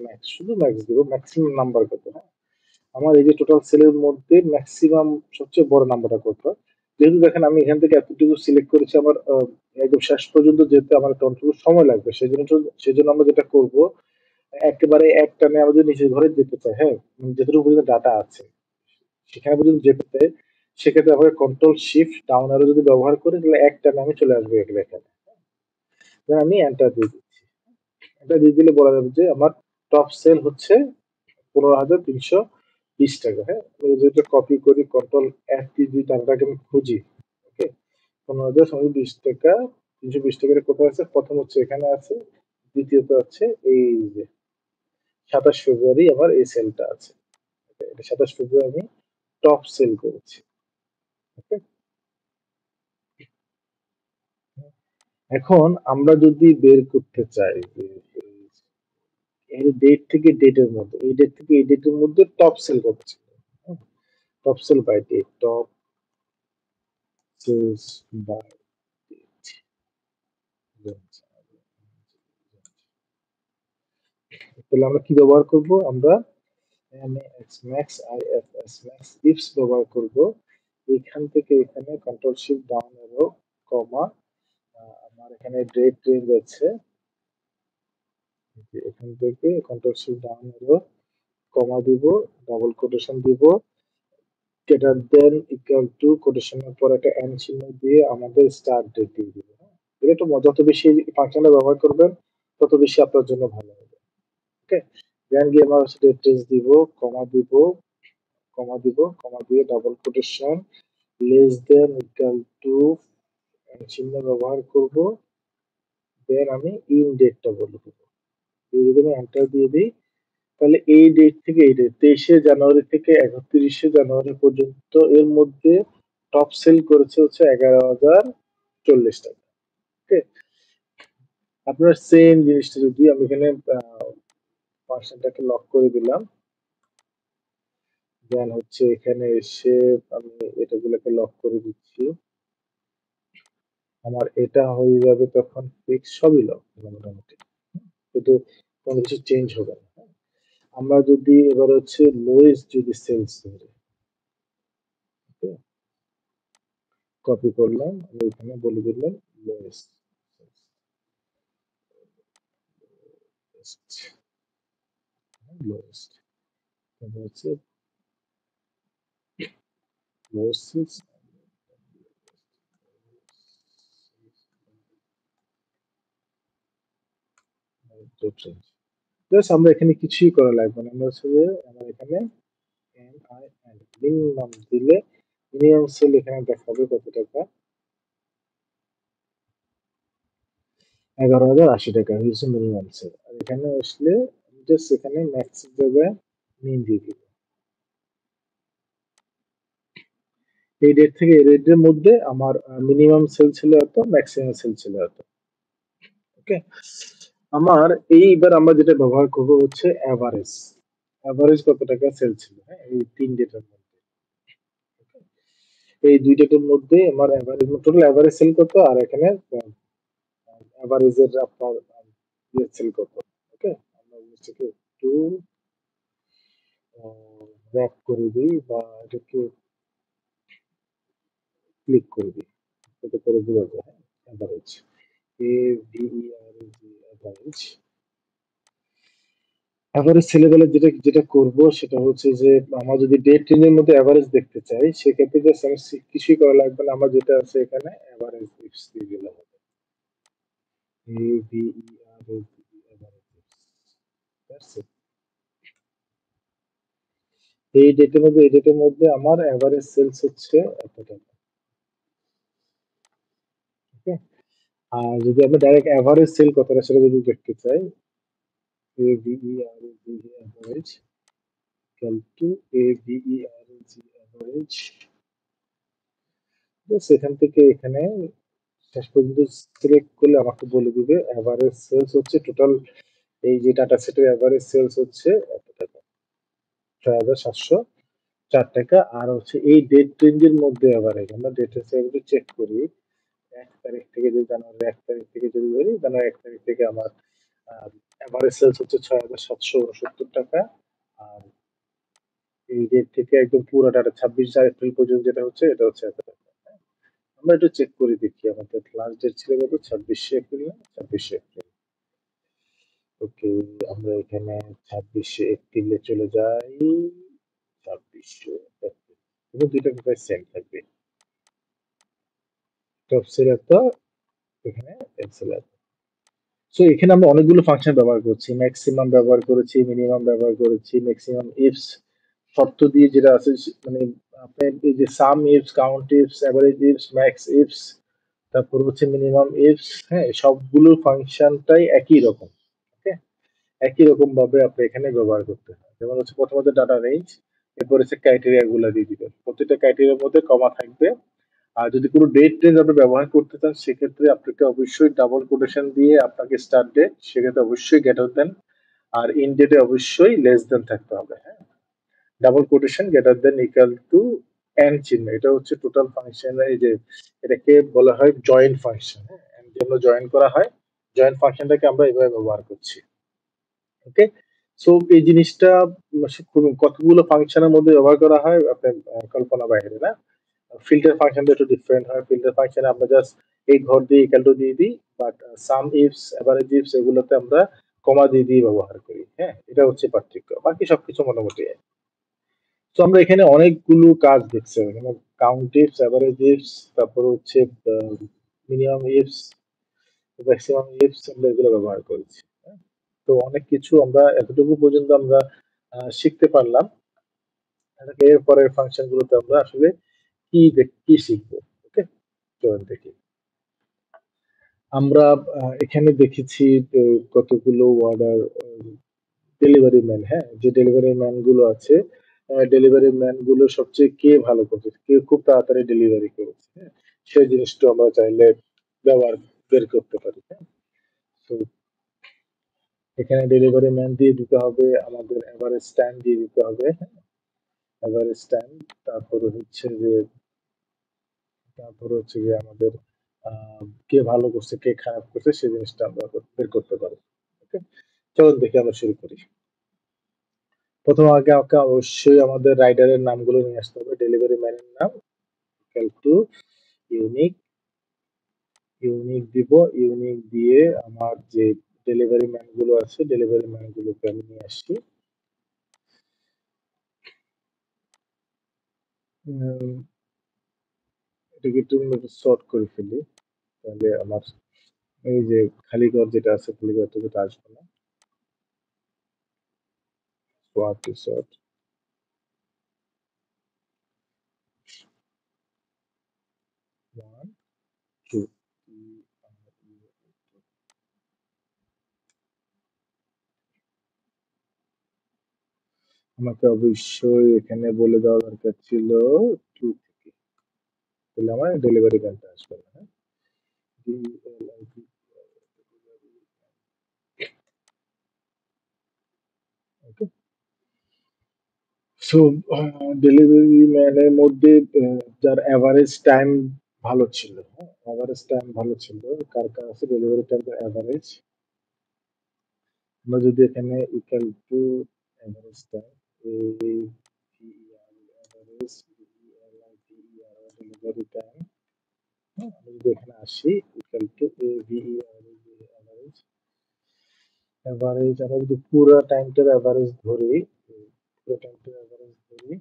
ম্যাক্স শুধু ম্যাক্স দিব, ম্যাক্সিমাম নাম্বার কত। হ্যাঁ, আমার এই যে টোটাল সেলের মধ্যে ম্যাক্সিমাম সবচেয়ে বড় নাম্বারটা কত। যেহেতু দেখেন আমি এখান থেকে এতটুকু সিলেক্ট করেছি, আমার একদম শেষ পর্যন্ত যেতে আমার একটা অন্তত সময় লাগবে, সেই জন্য আমরা যেটা করব, একেবারে এক টানে আমরা যদি নিচের ঘরে যেতে চাই, হ্যাঁ, যতটুকু পর্যন্ত ডাটা আছে সেখানে পর্যন্ত যেতে চাই, সেক্ষেত্রে আমরা কন্ট্রোল শিফট ডাউন অ্যারো যদি ব্যবহার করি তাহলে এক টানে আমি চলে আসবো এখানে। আমি এন্টার দিয়ে দিচ্ছি, এটা দিয়ে দিলে বলা যাবে যে আমার টপ সেল হচ্ছে 15,320 টাকা। হ্যাঁ, আমি যদি কপি করি কন্ট্রোল এফ দিয়ে টাকাটাকে আমি খুঁজি। ওকে, 15,320 টাকা, 320 টাকার কোথায় আছে, প্রথম হচ্ছে এখানে আছে, দ্বিতীয়ত আছে এই যে 27 ফেব্রুয়ারি আমার এই সেলটা আছে। এটা 27 ফেব্রুয়ারি আমি টপ সেল করেছি। ওকে, এখন আমরা যদি বের করতে চাই যে এর ডেট থেকে ডেটের মধ্যে, এই ডেট থেকে এই ডেটের মধ্যে টপ সেল কত ছিল, top sale by date, top sales by date, তাহলে আমরা কি ব্যবহার করব, আমরা ম্যাক্স আইএফএস ম্যাক্স ইফস ব্যবহার করব। এখান থেকে এখানে কন্ট্রোল শিফট ডাউন অ্যারো, কমা, আমার এখানে ডেট রেঞ্জ আছে, যে এখান থেকে কন্ট্রোল শিফট ডাউন অ্যারো, কমা দিব, ডাবল কোটেশন দিব, গ্রেটার দেন ইকুয়াল টু কোটেশনের পর একটা এন চিহ্ন দিয়ে আমাদের স্টার্ট ডেট দিয়ে দিব। এটা একটু যত বেশি ফাংশনটা ব্যবহার করবেন তত বেশি আপনার জন্য ভালো হবে। ওকে, দেন গিয়ে আমরা হচ্ছে ডেট রেঞ্জ দিব, কমা দিব, কমা দিয়ে double quotation, less than equal two চিহ্ন ব্যবহার করব, দেন আমি ইন ডেটটা বলবো। যদি আমি এন্টার দিয়ে দিই, তাহলে এই ডেট থেকে এই ডেট 23শে জানুয়ারি থেকে 31শে জানুয়ারি পর্যন্ত এর মধ্যে টপ সেল করেছে হচ্ছে 11,040 টাকা। ওকে, আপনার সেম জিনিসটা যদি আমি এখানে পার্সেন্টটাকে লক করে দিলাম, দেন হচ্ছে এখানে এসে আমি এটাগুলোকে লক করে দিচ্ছি, আমার এটা হয়ে যাবে তখন ফিক্স সবই লক মোটামুটি, কিন্তু কোনো কিছু চেঞ্জ হবে না। আমরা যদি এবার হচ্ছে লোয়েস্ট যদি সেলস ধরি, কপি করলাম, আমি এখানে বলে দিলাম লোয়েস্ট, লোয়েস্ট হচ্ছে লোয়েস্ট সেলস জাস্ট আমরা এখানে কিছুই করা লাগবে না, আমরা হচ্ছে যে আমরা এখানে মিনিমাম দিলে মিনিমাম সেল এখানে দেখাবে কত টাকা, 11,080 টাকা হচ্ছে মিনিমাম সেল। আর এখানে আসলে জাস্ট এখানে ম্যাক্স জায়গায় মিন দিয়ে দিব। এই ডেট থেকে এই ডেটের মধ্যে আমার মিনিমাম সেল ছিল এত, ম্যাক্সিমাম সেল ছিল এত। ওকে, আমার এইবার আমরা যেটা ব্যবহার করব হচ্ছে এভারেজ। এভারেজ কত টাকা সেল ছিল, হ্যাঁ, এই 3 ডেটার মধ্যে। এই 2 ডেটার মধ্যে আমার এভারেজ, টোটাল এভারেজ সেল কত, আর এখানে এভারেজের আপনার সেল কত। ওকে, আমরা হচ্ছে একটু ব্যাক করে দিই বা এটাকে ক্লিক করে দিই, এতে করে বোঝা যায়। হ্যাঁ, average, A V E R A G, average. Average ছেলেবেলা যেটা যেটা করব সেটা হচ্ছে যে আমরা যদি ডেট রেঞ্জের মধ্যে এভারেজ দেখতে চাই, সেক্ষেত্রে জাস্ট আমি কিছুই করা লাগবে না, আমার যেটা আছে এখানে এভারেজ ইফস দিয়ে দিলাম, এ V E R A G, average ifs. এই ডেটের মধ্যে, এই ডেটের মধ্যে আমার এভারেজ সেলস হচ্ছে এত টাকা। ওকে, আর যদি আমরা ডাইরেক্ট এভারেজ সেল কতটা সেটা যদি দেখতে চাই, A V E R A G average equal to A V E R A G average, সেখান থেকে এখানে শেষ পর্যন্ত সিলেক্ট করলে আমাকে বলে দিবে এভারেজ সেলস হচ্ছে টোটাল, এই যে ডাটা সেটের এভারেজ সেলস হচ্ছে এত টাকা, 6,704 টাকা। আর হচ্ছে এই ডেট রেঞ্জের মধ্যে এভারেজ, আমরা ডেট রেঞ্জ চেক করি, 1 তারিখ থেকে যদি জানুয়ারি 1 তারিখ থেকে যদি ধরি, জানুয়ারি 1 তারিখ থেকে আমার এভারেজ সেলস হচ্ছে 6,769 টাকা। আর এই ডেট থেকে একদম পুরো ডাটা 26 এপ্রিল পর্যন্ত যেটা হচ্ছে এটা হচ্ছে এত টাকা। আমরা একটু চেক করে দেখি, আমাদের লাস্ট ডেট ছিল কত, 26 এপ্রিল না, 26 এপ্রিল। ওকে, আমরা এখানে 26 এপ্রিলে চলে যাই, 26 এপ্রিল, কিন্তু দুইটা প্রায় সেম থাকবে, টপ সেলার তো এখানে সেলার। সো এখানে আমরা অনেকগুলো ফাংশন ব্যবহার করছি, ম্যাক্সিমাম ব্যবহার করেছি, মিনিমাম ব্যবহার করেছি, ম্যাক্সিমাম ইফস শর্ত দিয়ে যেটা আছে মানে আপনার এই যে sum ifs, count ifs, average ifs, max ifs, তারপর হচ্ছে মিনিমাম ইফস, হ্যাঁ, সবগুলো ফাংশনটাই একই রকম। ওকে, একই রকম ভাবে আপনি এখানে ব্যবহার করতে হয়। যেমন হচ্ছে প্রথমত ডাটা রেঞ্জ, এরপর হচ্ছে ক্রাইটেরিয়া গুলা দিয়ে দিবেন, প্রত্যেকটা ক্রাইটেরিয়ার মধ্যে কমা থাকবে। আর যদি কোনো ডেট রেঞ্জ আপনি ব্যবহার করতে চান, সেক্ষেত্রে আপনাকে অবশ্যই ডাবল কোটেশন দিয়ে আপনাকে স্টার্ট ডেট, সেক্ষেত্রে অবশ্যই গ্রেটার দেন, আর ইন ডেটে অবশ্যই লেস দেন থাকতে হবে। হ্যাঁ, double quotation greater than equal two N চিহ্ন, এটা হচ্ছে টোটাল ফাংশন, এই যে এটাকে বলা হয় জয়েন্ট ফাংশন। হ্যাঁ, এন জন্য জয়েন করা হয়, জয়েন্ট ফাংশনটাকে আমরা এভাবে ব্যবহার করছি। ওকে, সো এই জিনিসটা কতগুলো ফাংশনের মধ্যে ব্যবহার করা হয় আপনার কল্পনা বাইরে না। ফিল্টার ফাংশনটা একটু ডিফারেন্ট হয়, ফিল্টার ফাংশনে আমরা জাস্ট এই ঘর দিয়ে ইকুয়াল টু দিয়ে দিই, but some ifs, average ifs এগুলোতে আমরা কমা দিয়ে দিয়ে ব্যবহার করি। হ্যাঁ, এটা হচ্ছে পার্থক্য, বাকি সবকিছু মোটামুটি এক। তো আমরা এখানে অনেকগুলো কাজ দেখছি, এখানে কাউন্ট ইফস, এভারেজ ইফস, তারপর হচ্ছে মিনিমাম ইফস, ম্যাক্সিমাম ইফস, আমরা এগুলো ব্যবহার করেছি। হ্যাঁ? তো অনেক কিছু আমরা এতটুকু পর্যন্ত আমরা শিখতে পারলাম। এর পরের ফাংশন গুলোতে আমরা আসলে কি শিখবো। ওকে, চলেন দেখি। আমরা এখানে দেখেছি কতগুলো অর্ডার ডেলিভারি ম্যান, হ্যাঁ, যে ডেলিভারি ম্যান গুলো আছে, ডেলিভারি ম্যান গুলো সবচেয়ে কে ভালো করছে, কে খুব তাড়াতাড়ি ডেলিভারি করেছে, হ্যাঁ, সেই জিনিসটা আমরা চাইলে ব্যবহার বের করতে পারি। হ্যাঁ, তো এখানে ডেলিভারি ম্যান দিয়ে দিতে হবে, আমাদের এভারেজ টাইম দিয়ে দিতে হবে, এভারেজ টাইম, তারপরে হচ্ছে যে আমাদের কে ভালো করছে কে খারাপ করছে সেই জিনিসটা আমরা বের করতে পারবো। ওকে, চলুন দেখি আমরা শুরু করি। প্রথম আগে আমাকে অবশ্যই আমাদের রাইডারের নামগুলো নিয়ে আসতে হবে। ডেলিভারি ম্যানের নাম ইকুয়াল টু ইউনিক, ইউনিক দিব। ইউনিক দিয়ে আমার যে ডেলিভারি ম্যান গুলো আছে ডেলিভারি ম্যান গুলোকে আমি নিয়ে আসছি। উম, এটাকে একটু শর্ট করে ফেলি, তাহলে আমার এই যে খালি ঘর যেটা আছে খালি ঘর থেকে তো আসবে না। Sort to sort, one two. আমাকে অবশ্যই এখানে বলে দেওয়া দরকার ছিল টু থেকে, তাহলে আমার ডেলিভারি ম্যানটা আসবে না। হ্যাঁ, ওকে। সো ডেলিভারি ম্যানের মধ্যে যার এভারেজ টাইম ভালো ছিল, হ্যাঁ এভারেজ টাইম ভালো ছিল, কার কার আছে ডেলিভারি টাইম এভারেজ। আমরা যদি এখানে equal to average time average delivery time, আমি যদি এখানে আসি ইকুয়াল টু এভারেজ, এভারেজ আমরা যদি পুরো টাইমটার এভারেজ ধরি, পুরো টাইমটার এভারেজ ধরি,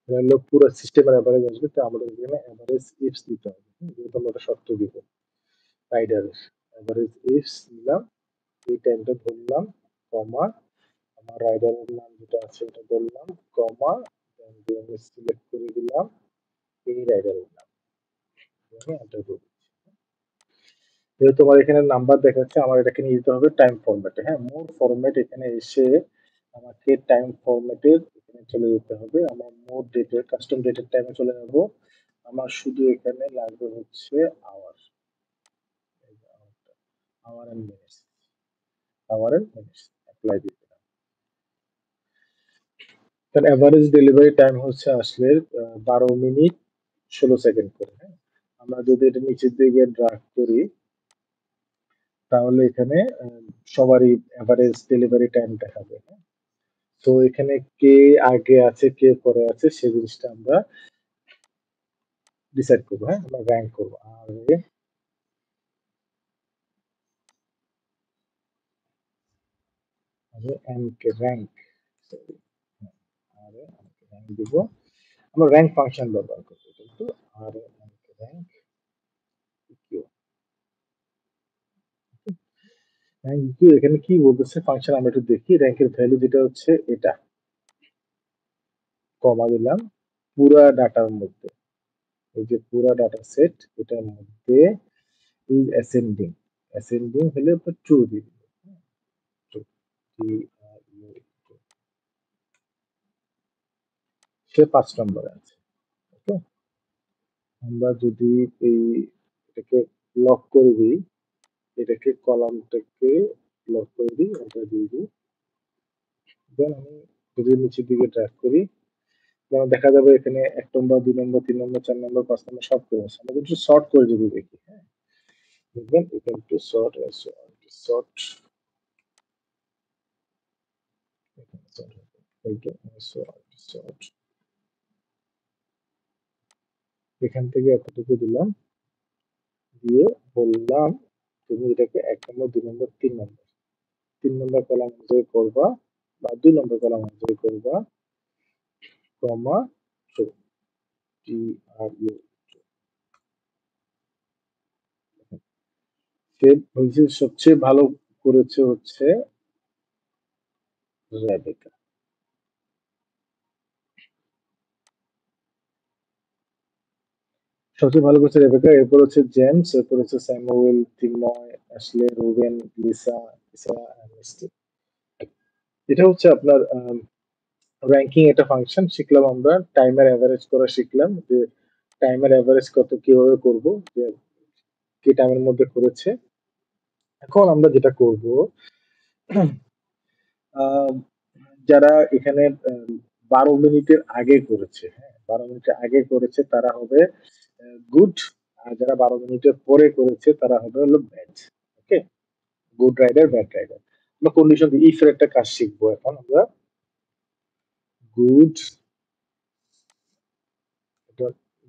তাহলে পুরো সিস্টেমের এভারেজ আসবে। তো আমাদের এখানে এভারেজ ইফস দিতে হবে, যেহেতু আমরা একটা শর্ত দিব রাইডারের। এভারেজ ইফস নিলাম, এই টাইমটা ধরলাম, কমা, আমার রাইডারের নাম যেটা আছে এটা বললাম, কমা, আমি সিলেক্ট করে দিলাম এই রাইডারের নাম, আমি এন্টার করে দিচ্ছি। যেহেতু আমার এখানে নাম্বার দেখাচ্ছে, আমার এটাকে নিয়ে যেতে হবে টাইম ফরম্যাটে। হ্যাঁ, মোর ফরম্যাট এখানে এসে আমাকে টাইম ফরম্যাটের এখানে চলে যেতে হবে। আমার মোর ডেটের কাস্টম ডেটের টাইমে চলে যাব। আমার শুধু এখানে লাগবে হচ্ছে hour, hour and minutes, hour and minutes apply দিতে। তার এভারেজ ডেলিভারি টাইম হচ্ছে আসলে 12 মিনিট 16 সেকেন্ড করে। হ্যাঁ, আমরা যদি এটা নিচের দিকে ড্রাগ করি তাহলে এখানে সবারই এভারেজ ডেলিভারি টাইম দেখাবে। হ্যাঁ? তো এখানে কে আগে আছে কে পরে আছে সেই জিনিসটা আমরা ডিসাইড করবো। হ্যাঁ, আমরা র্যাঙ্ক করবো আর র্যাঙ্ক র্যাঙ্ক আর র্যাঙ্ক দিব। আমরা র্যাঙ্ক ফাংশন ব্যবহার করবো, কিন্তু আর র্যাঙ্ক ইকিউ এখানে কি বলতেছে ফাংশন আমরা একটু দেখি। র্যাঙ্কের ভ্যালু যেটা হচ্ছে এটা, কমা দিলাম পুরা ডাটার মধ্যে, এই যে পুরা ডাটা সেট এটার মধ্যে ইজ অ্যাসেন্ডিং, অ্যাসেন্ডিং হলে ট্রু দিবে। সে 5 নম্বরে আছে। ওকে, আমরা যদি এই এটাকে লক করে দিই, এটাকে কলামটাকে লক করে দিই, এটা দিয়ে দিই, দেন আমি যদি নিচের দিকে ড্র্যাগ করি, যেমন দেখা যাবে এখানে 1 নম্বর 2 নম্বর 3 নম্বর 4 নম্বর 5 নম্বর সব করে আছে। আমরা একটু শর্ট করে যদি দেখি, হ্যাঁ দেখবেন equal to short short short, এখান থেকে এতটুকু দিলাম, দিয়ে বললাম তুমি এটাকে 1 নম্বর 2 নম্বর 3 নম্বর, 3 নম্বর কলাম অনুযায়ী করবা বা 2 নম্বর কলাম অনুযায়ী করবা, কমা ট্রু, টি আর ইউ। সে বলছে সবচেয়ে ভালো করেছে হচ্ছে রেবেকা, সবচেয়ে ভালো করছে রেবেকা, এরপর হচ্ছে জেমস, এরপর হচ্ছে স্যামুয়েল, তিময়, অ্যাশলে, রুবেন, লিসা, ইসরা, মিস্টি। এটা হচ্ছে আপনার র্যাঙ্কিং একটা ফাংশন শিখলাম আমরা, টাইমের এভারেজ করা শিখলাম যে টাইমের এভারেজ কত কিভাবে করব, যে কে টাইমের মধ্যে করেছে। এখন আমরা যেটা করব, আহ, যারা এখানে 12 মিনিটের আগে করেছে, হ্যাঁ 12 মিনিটের আগে করেছে তারা হবে গুড, আর যারা 12 মিনিটের পরে করেছে তারা হবে হলো ব্যাড। ওকে, গুড রাইডার ব্যাড রাইডার। আমরা কন্ডিশন দিয়ে ইফ এর একটা কাজ শিখবো এখন আমরা। গুড, এটা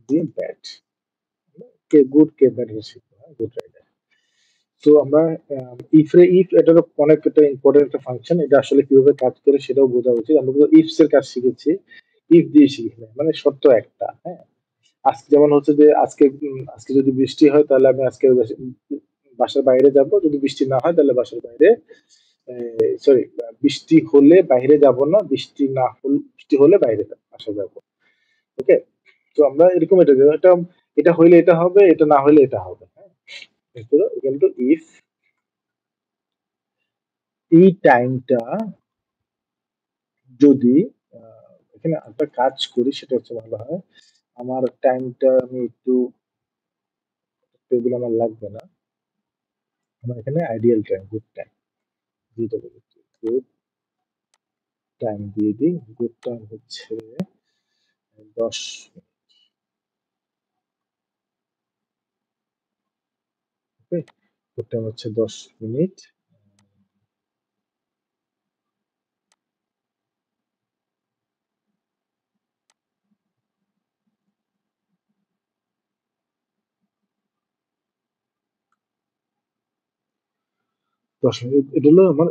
দিয়ে ব্যাড, কে গুড কে ব্যাড শিখবো, গুড রাইডার। তো আমরা ইফ এটার অনেক একটা ইম্পর্টেন্ট একটা ফাংশন, এটা আসলে কিভাবে কাজ করে সেটাও বোঝা উচিত। আমরা ইফস এর কাজ শিখেছি, ইফ দিয়ে শিখি না, মানে শর্ত একটা, হ্যাঁ। আজকে যেমন হচ্ছে যে আজকে যদি বৃষ্টি হয় তাহলে আমি আজকে বাসার বাইরে যাব, যদি বৃষ্টি না হয় তাহলে বাসার বাইরে, সরি, বৃষ্টি হলে বাইরে যাব না, বৃষ্টি না হলে, বৃষ্টি হলে বাইরে বাসা যাব। ওকে, তো আমরা এরকম এটা দেবো, এটা এটা হইলে এটা হবে, এটা না হইলে এটা হবে, হ্যাঁ। কিন্তু ইফ এই টাইমটা যদি এখানে একটা কাজ করি সেটা হচ্ছে ভালো হয়। আমার টাইমটা আমি একটু, টেবিল আমার লাগবে না, আমার এখানে আইডিয়াল টাইম, গুড টাইম দিতে বলেছি, গুড টাইম দিয়ে দিই। গুড টাইম হচ্ছে 10 মিনিট। ওকে, গুড টাইম হচ্ছে 10 মিনিট। 10 মিনিট, এটা হলো আমার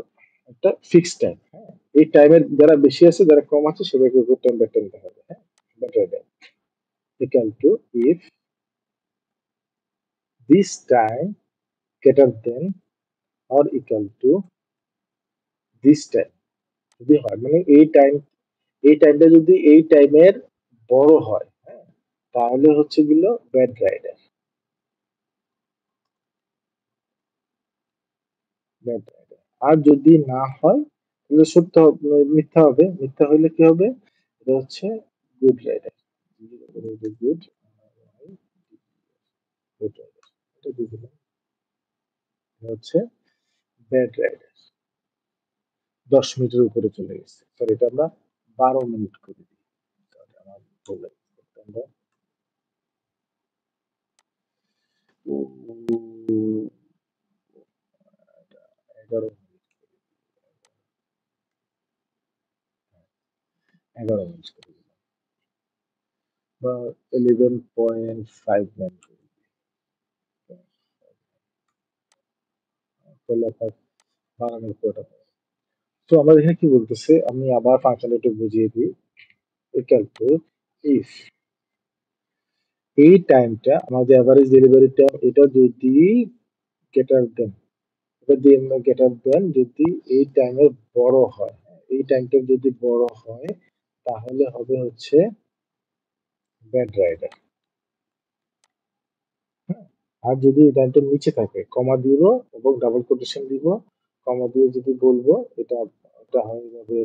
একটা ফিক্স টাইম, হ্যাঁ। এই টাইমের যারা বেশি আছে যারা কম আছে সেটাকে গুড টাইম ব্যাড টাইম হবে, হ্যাঁ। Better time equal to if this time greater than or equal to this time, যদি হয় মানে এই টাইমটা যদি এই টাইমের বড় হয়, হ্যাঁ, তাহলে হচ্ছে গুলো ব্যাড রাইডার, ব্যাড রাইডার। আর যদি না হয় তাহলে সত্য মিথ্যা হবে, মিথ্যা হইলে কি হবে, এটা হচ্ছে good rider, good, good rider, এটা দিয়ে দিলাম, এটা হচ্ছে ব্যাড রাইডার। 10 মিনিটের উপরে চলে গেছে, সরি এটা আমরা 12 মিনিট করে দিই, আমার ভুল হয়ে গেছে। আমরা 11 মিনিট করে দিলাম, বা 11.59 করে দিলাম, তাহলে আপনার বানানোর পুরোটা পাবে। তো আমরা এখানে কি বলতেছে, আমি আবার ফাংশনটা একটু বুঝিয়ে দিই। ইকুয়াল টু ইফ এই টাইমটা আমাদের এভারেজ ডেলিভারি টাইম, এটা যদি গ্রেটার দেন, এটা দিয়ে গ্রেটার দেন যদি এই টাইমের বড় হয়, এই টাইমটা যদি বড় হয় তাহলে হবে হচ্ছে ব্যাড রাইডার, হ্যাঁ। আর যদি এই টাইমটা নিচে থাকে কমা দিব এবং ডাবল কোটেশন দিব, কমা দিয়ে যদি বলবো এটা, এটা হয়ে যাবে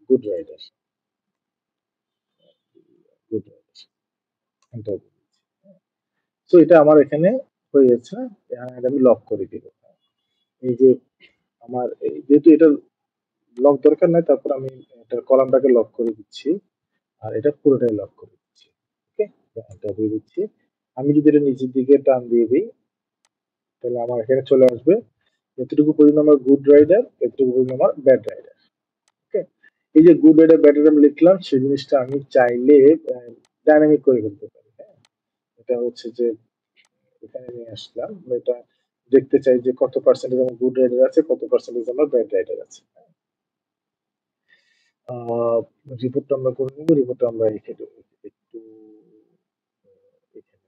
গুড রাইডার, গুড রাইডার। তো এটা আমার এখানে হয়ে গেছে, এটা আমি লক করে দিব। এই যে আমার যেহেতু এটা লক দরকার নাই, তারপর আমি এটা কলামটাকে লক করে দিচ্ছি, আর এটা পুরোটাই লক করে দিচ্ছি। ওকে, এটা দিয়ে দিচ্ছি। আমি যদি এটা নিচের দিকে টান দিয়ে দিই তাহলে আমার এখানে চলে আসবে এতটুকু পর্যন্ত আমার গুড রাইডার, এতটুকু পর্যন্ত আমার ব্যাড রাইডার। ওকে, এই যে গুড রাইডার ব্যাড রাইডার লিখলাম সেই জিনিসটা আমি চাইলে ডাইনামিক করে ফেলতে পারি, হ্যাঁ। এটা হচ্ছে যে এখানে নিয়ে আসলাম, এটা দেখতে চাই যে কত পার্সেন্টেজ আমার গুড রাইডার আছে, কত পার্সেন্টেজ আমার ব্যাড রাইডার আছে। রিপোর্টটা আমরা করে নেবো, রিপোর্টটা আমরা এখানে একটু এখানে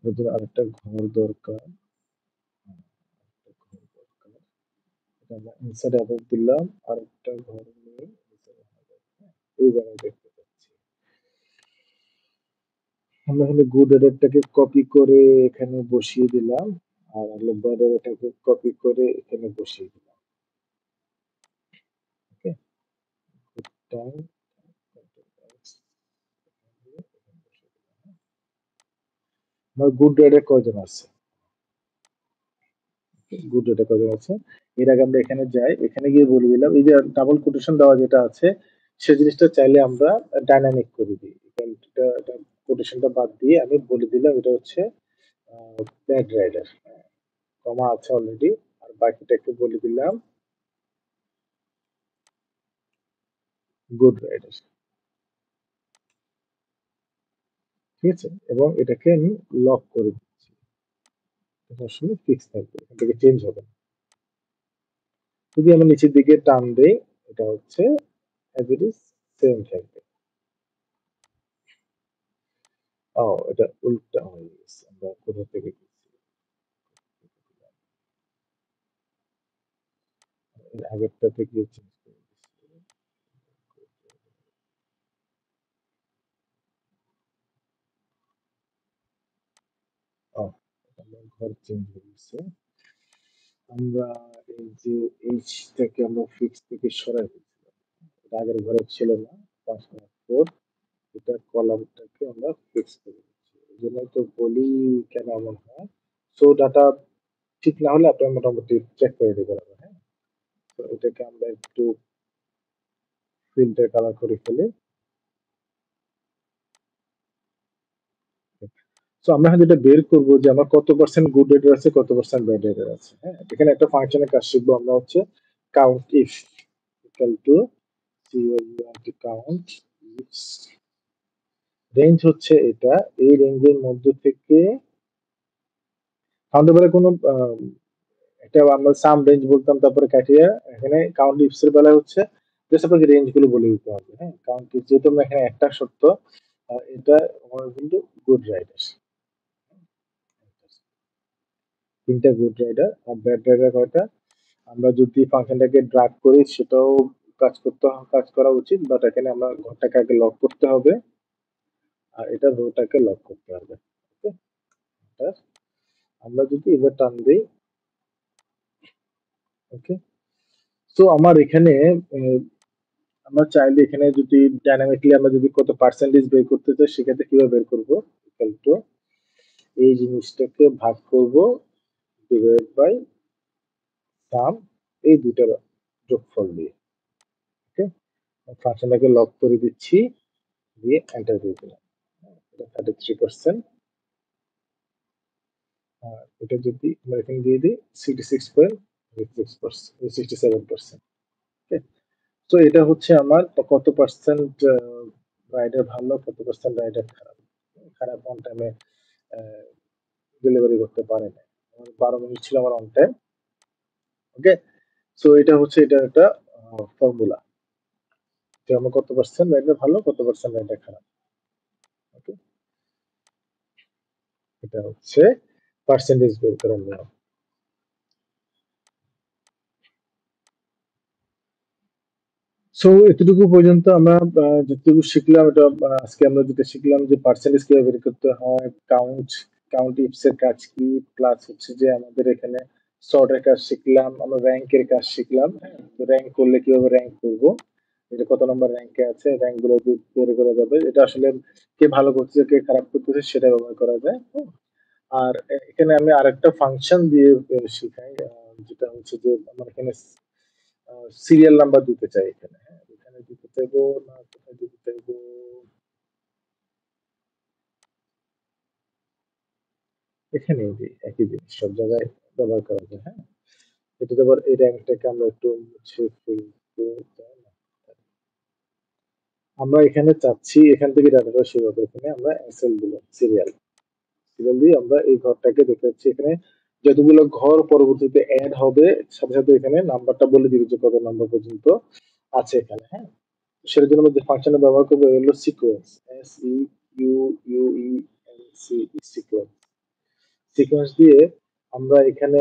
নতুন আরেকটা ঘর দরকার, ঘর দরকার, এটা আমরা ইনসার্ট অ্যাবভ দিলাম, আরেকটা ঘর নিয়ে এই জায়গায় দেখতে পাচ্ছি। আমরা এখানে গুড রাইডারটাকে কপি করে এখানে বসিয়ে দিলাম, আর হলো ব্যাড রাইডারটাকে কপি করে এখানে বসিয়ে দিলাম। ওকে, টাইম আমার গুড রাইডার কয়জন আছে, গুড রাইডার কয়জন আছে। এর আগে আমরা এখানে যাই, এখানে গিয়ে বলে দিলাম এই যে ডাবল কোটেশন দেওয়া যেটা আছে সে জিনিসটা চাইলে আমরা ডাইনামিক করে দিই। এটা কোটেশনটা বাদ দিয়ে আমি বলে দিলাম এটা হচ্ছে ব্যাড রাইডার, কমা আছে অলরেডি, আর বাকিটা একটু বলে দিলাম গুড রাইডার। ঠিক আছে, এবং এটাকে আমি লক করে দিচ্ছি, এটা আসলে ফিক্স থাকবে, এখান থেকে চেঞ্জ হবে না। যদি আমি নিচের দিকে টান দেই, এটা হচ্ছে অ্যাজ ইট ইজ সেম থাকবে। ও, এটা উল্টা হয়ে গেছে, আমরা কোথা থেকে গেছি, এর আগেরটা থেকে চেঞ্জ করে দিচ্ছি। ও, আমরা ঘর চেঞ্জ হয়ে গেছে। আমরা এই যে এইচটাকে আমরা ফিক্স থেকে সরাই দিচ্ছিলাম, এটা আগের ঘরে ছিল না, 5.4, এটা কলামটাকে আমরা ফিক্স করে দিচ্ছি। এই জন্যই তো বলি কেন এমন হয়। সো ডাটা ঠিক না হলে আপনার মোটামুটি চেক করে দিতে পারবেন, হ্যাঁ। তো এটাকে আমরা একটু ফিল্টার কালার করে ফেলি। সো আমরা এখন যেটা বের করবো যে আমার কত পার্সেন্ট গুড রেডার আছে, কত পার্সেন্ট ব্যাড রেডার আছে, হ্যাঁ। এখানে একটা ফাংশনের কাজ শিখবো আমরা, হচ্ছে count if equal to count range হচ্ছে এটা, এই রেঞ্জের মধ্যে থেকে কাউন্টের পরে কোনো এটা আমরা সাম রেঞ্জ বলতাম, তারপরে কাটিয়ে এখানে কাউন্ট ইফস এর বেলা হচ্ছে জাস্ট আপনাকে রেঞ্জ গুলো বলে দিতে হবে, হ্যাঁ। কাউন্ট ইফ যেহেতু আমরা এখানে একটা শর্ত, এটা আমার কিন্তু গুড রাইডার, তিনটা গুড রাইডার, আর ব্যাড রাইডার কয়টা। আমরা যদি ফাংশনটাকে ড্রাগ করি সেটাও কাজ করা উচিত, বাট এখানে আমরা ঘরটাকে আগে লক করতে হবে, আর এটা রোটাকে লক করতে হবে। ওকে, আমরা যদি এবার টান দিই, ওকে। সো আমার এখানে আমরা চাইলে এখানে যদি ডাইনামিকলি আমরা যদি কত পার্সেন্টেজ বের করতে চাই, সেক্ষেত্রে কিভাবে বের করবো, ইকুয়াল টু এই জিনিসটাকে ভাগ করব ডিভাইড বাই সাম, এই দুটার যোগফল দিয়ে। ওকে, ফাংশনটাকে লক করে দিচ্ছি, দিয়ে এন্টার দিয়ে দিলাম, এটা 33%, আর এটা যদি আমরা এখানে দিয়ে দিই 66.67%। ওকে, তো এটা হচ্ছে আমার কত পার্সেন্ট রাইডার ভালো, কত পার্সেন্ট রাইডার খারাপ। খারাপ অন টাইমে ডেলিভারি করতে পারে না। আমার 12 মিনিট ছিল আমার অন টাইম। ওকে, সো এটা হচ্ছে এটা একটা ফর্মুলা, যে আমার কত পার্সেন্ট রাইডার ভালো, কত পার্সেন্ট রাইডার খারাপ। ওকে, এটা হচ্ছে পার্সেন্টেজ বের করার নিয়ম। সো এতটুকু পর্যন্ত আমরা যতটুকু শিখলাম, এটা আজকে আমরা যেটা শিখলাম যে পার্সেন্টেজ কিভাবে বের করতে হয়, কাউন্ট ইফস এর কাজ কি, প্লাস হচ্ছে যে আমাদের এখানে সর্টের কাজ শিখলাম, আমরা র্যাঙ্কের কাজ শিখলাম, হ্যাঁ। র্যাঙ্ক করলে কিভাবে র্যাঙ্ক করব, এটা কত নম্বর র্যাঙ্কে আছে, র্যাঙ্ক গুলো বের করা যাবে, এটা আসলে কে ভালো করতেছে কে খারাপ করতেছে সেটা ব্যবহার করা যায়, হ্যাঁ। আর এখানে আমি আরেকটা ফাংশন দিয়ে শিখাই, যেটা হচ্ছে যে আমার এখানে সিরিয়াল নাম্বার দিতে চাই এখানে, হ্যাঁ। এখানে দিতে চাইবো না, কোথায় দিতে চাইবো, এখানেই দিই, একই জিনিস সব জায়গায় ব্যবহার করা যায়, হ্যাঁ। এটা আবার এই র্যাঙ্কটাকে আমরা একটু মুছে ফেলতে চাই না। আমরা এখানে চাচ্ছি এখান থেকে ডাটাটা শুরু হবে, এখানে আমরা এসএল দিলাম, সিরিয়াল সিরিয়াল দিয়ে আমরা এই ঘরটাকে দেখতে পাচ্ছি, এখানে যতগুলো ঘর পরবর্তীতে অ্যাড হবে সাথে সাথে এখানে নাম্বারটা বলে দিবে যে কত নাম্বার পর্যন্ত আছে এখানে, হ্যাঁ। সেটার জন্য আমরা যে ফাংশনে ব্যবহার করবো হলো সিকোয়েন্স, SEQUENCE, সিকোয়েন্স। সিকোয়েন্স দিয়ে আমরা এখানে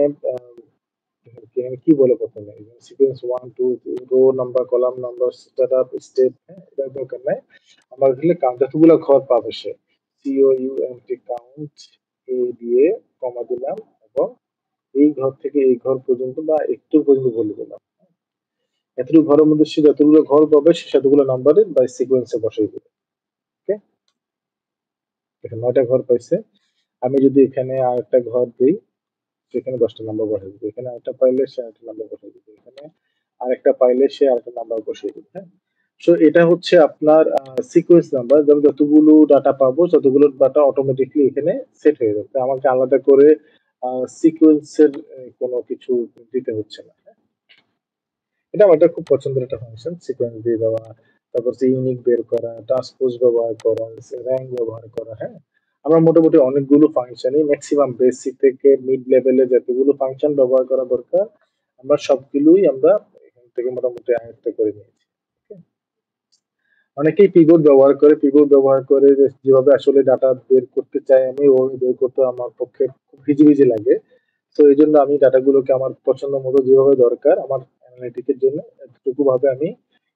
এখানে কি বলে প্রথমে sequence 1 2 rho number, column number, start step, হ্যাঁ, এটা দরকার নাই। আমার এখানে কাউন্ট যতগুলো ঘর পাবে সে, কাউন্ট এ দিয়ে কমা দিলাম, এবং এই ঘর থেকে এই ঘর পর্যন্ত বা একটু পর্যন্ত বলে দিলাম, এতটুকু ঘরের মধ্যে সে যতগুলো ঘর পাবে সে সেতগুলো নাম্বারে বা সিকোয়েন্সে বসাই দিবে। ওকে, এখানে 9টা ঘর পাইছে, আমি যদি এখানে আরেকটা ঘর দিই সেখানে 10টা নাম্বার বসাই দিবে, এখানে আরেকটা পাইলে সে আরেকটা নাম্বার বসাই দিবে, এখানে আরেকটা পাইলে সে আরেকটা নাম্বার বসিয়ে দিবে, হ্যাঁ। সো এটা হচ্ছে আপনার সিকোয়েন্স নাম্বার। আমি যতগুলো ডাটা পাবো ততগুলো ডাটা অটোমেটিকলি এখানে সেট হয়ে যাবে, আমাকে আলাদা করে সিকোয়েন্সের কোনো কিছু দিতে হচ্ছে না। এটা আমার একটা খুব পছন্দের একটা ফাংশন, সিকোয়েন্স দিয়ে দেওয়া, তারপর হচ্ছে ইউনিক বের করা, ট্রান্সপোজ ব্যবহার করা, র্যাঙ্ক ব্যবহার করা। হ্যাঁ, আমরা মোটামুটি অনেকগুলো ফাংশনই ম্যাক্সিমাম বেসিক থেকে মিড লেভেলে যতগুলো ফাংশন ব্যবহার করা দরকার আমরা সবগুলোই আমরা এখান থেকে মোটামুটি আয়ত্ত করে নিয়েছি। Okay? অনেকেই পিভট ব্যবহার করে, পিভট ব্যবহার করে যেভাবে আসলে ডাটা বের করতে চাই আমি ওভাবে বের করতে আমার পক্ষে খুব হিজিবিজি লাগে। তো এই জন্য আমি ডাটাগুলোকে আমার পছন্দ মতো যেভাবে দরকার আমার অ্যানালিটিকের জন্য এতটুকু ভাবে আমি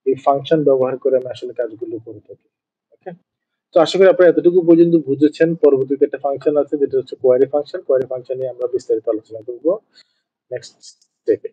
এই ফাংশন ব্যবহার করে আমি আসলে কাজগুলো করে থাকি। ওকে, তো আশা করি আপনারা এতটুকু পর্যন্ত বুঝেছেন। পরবর্তীতে একটা ফাংশন আছে যেটা হচ্ছে কোয়ারি ফাংশন। কোয়ারি ফাংশন নিয়ে আমরা বিস্তারিত আলোচনা করবো নেক্সট স্টেপে।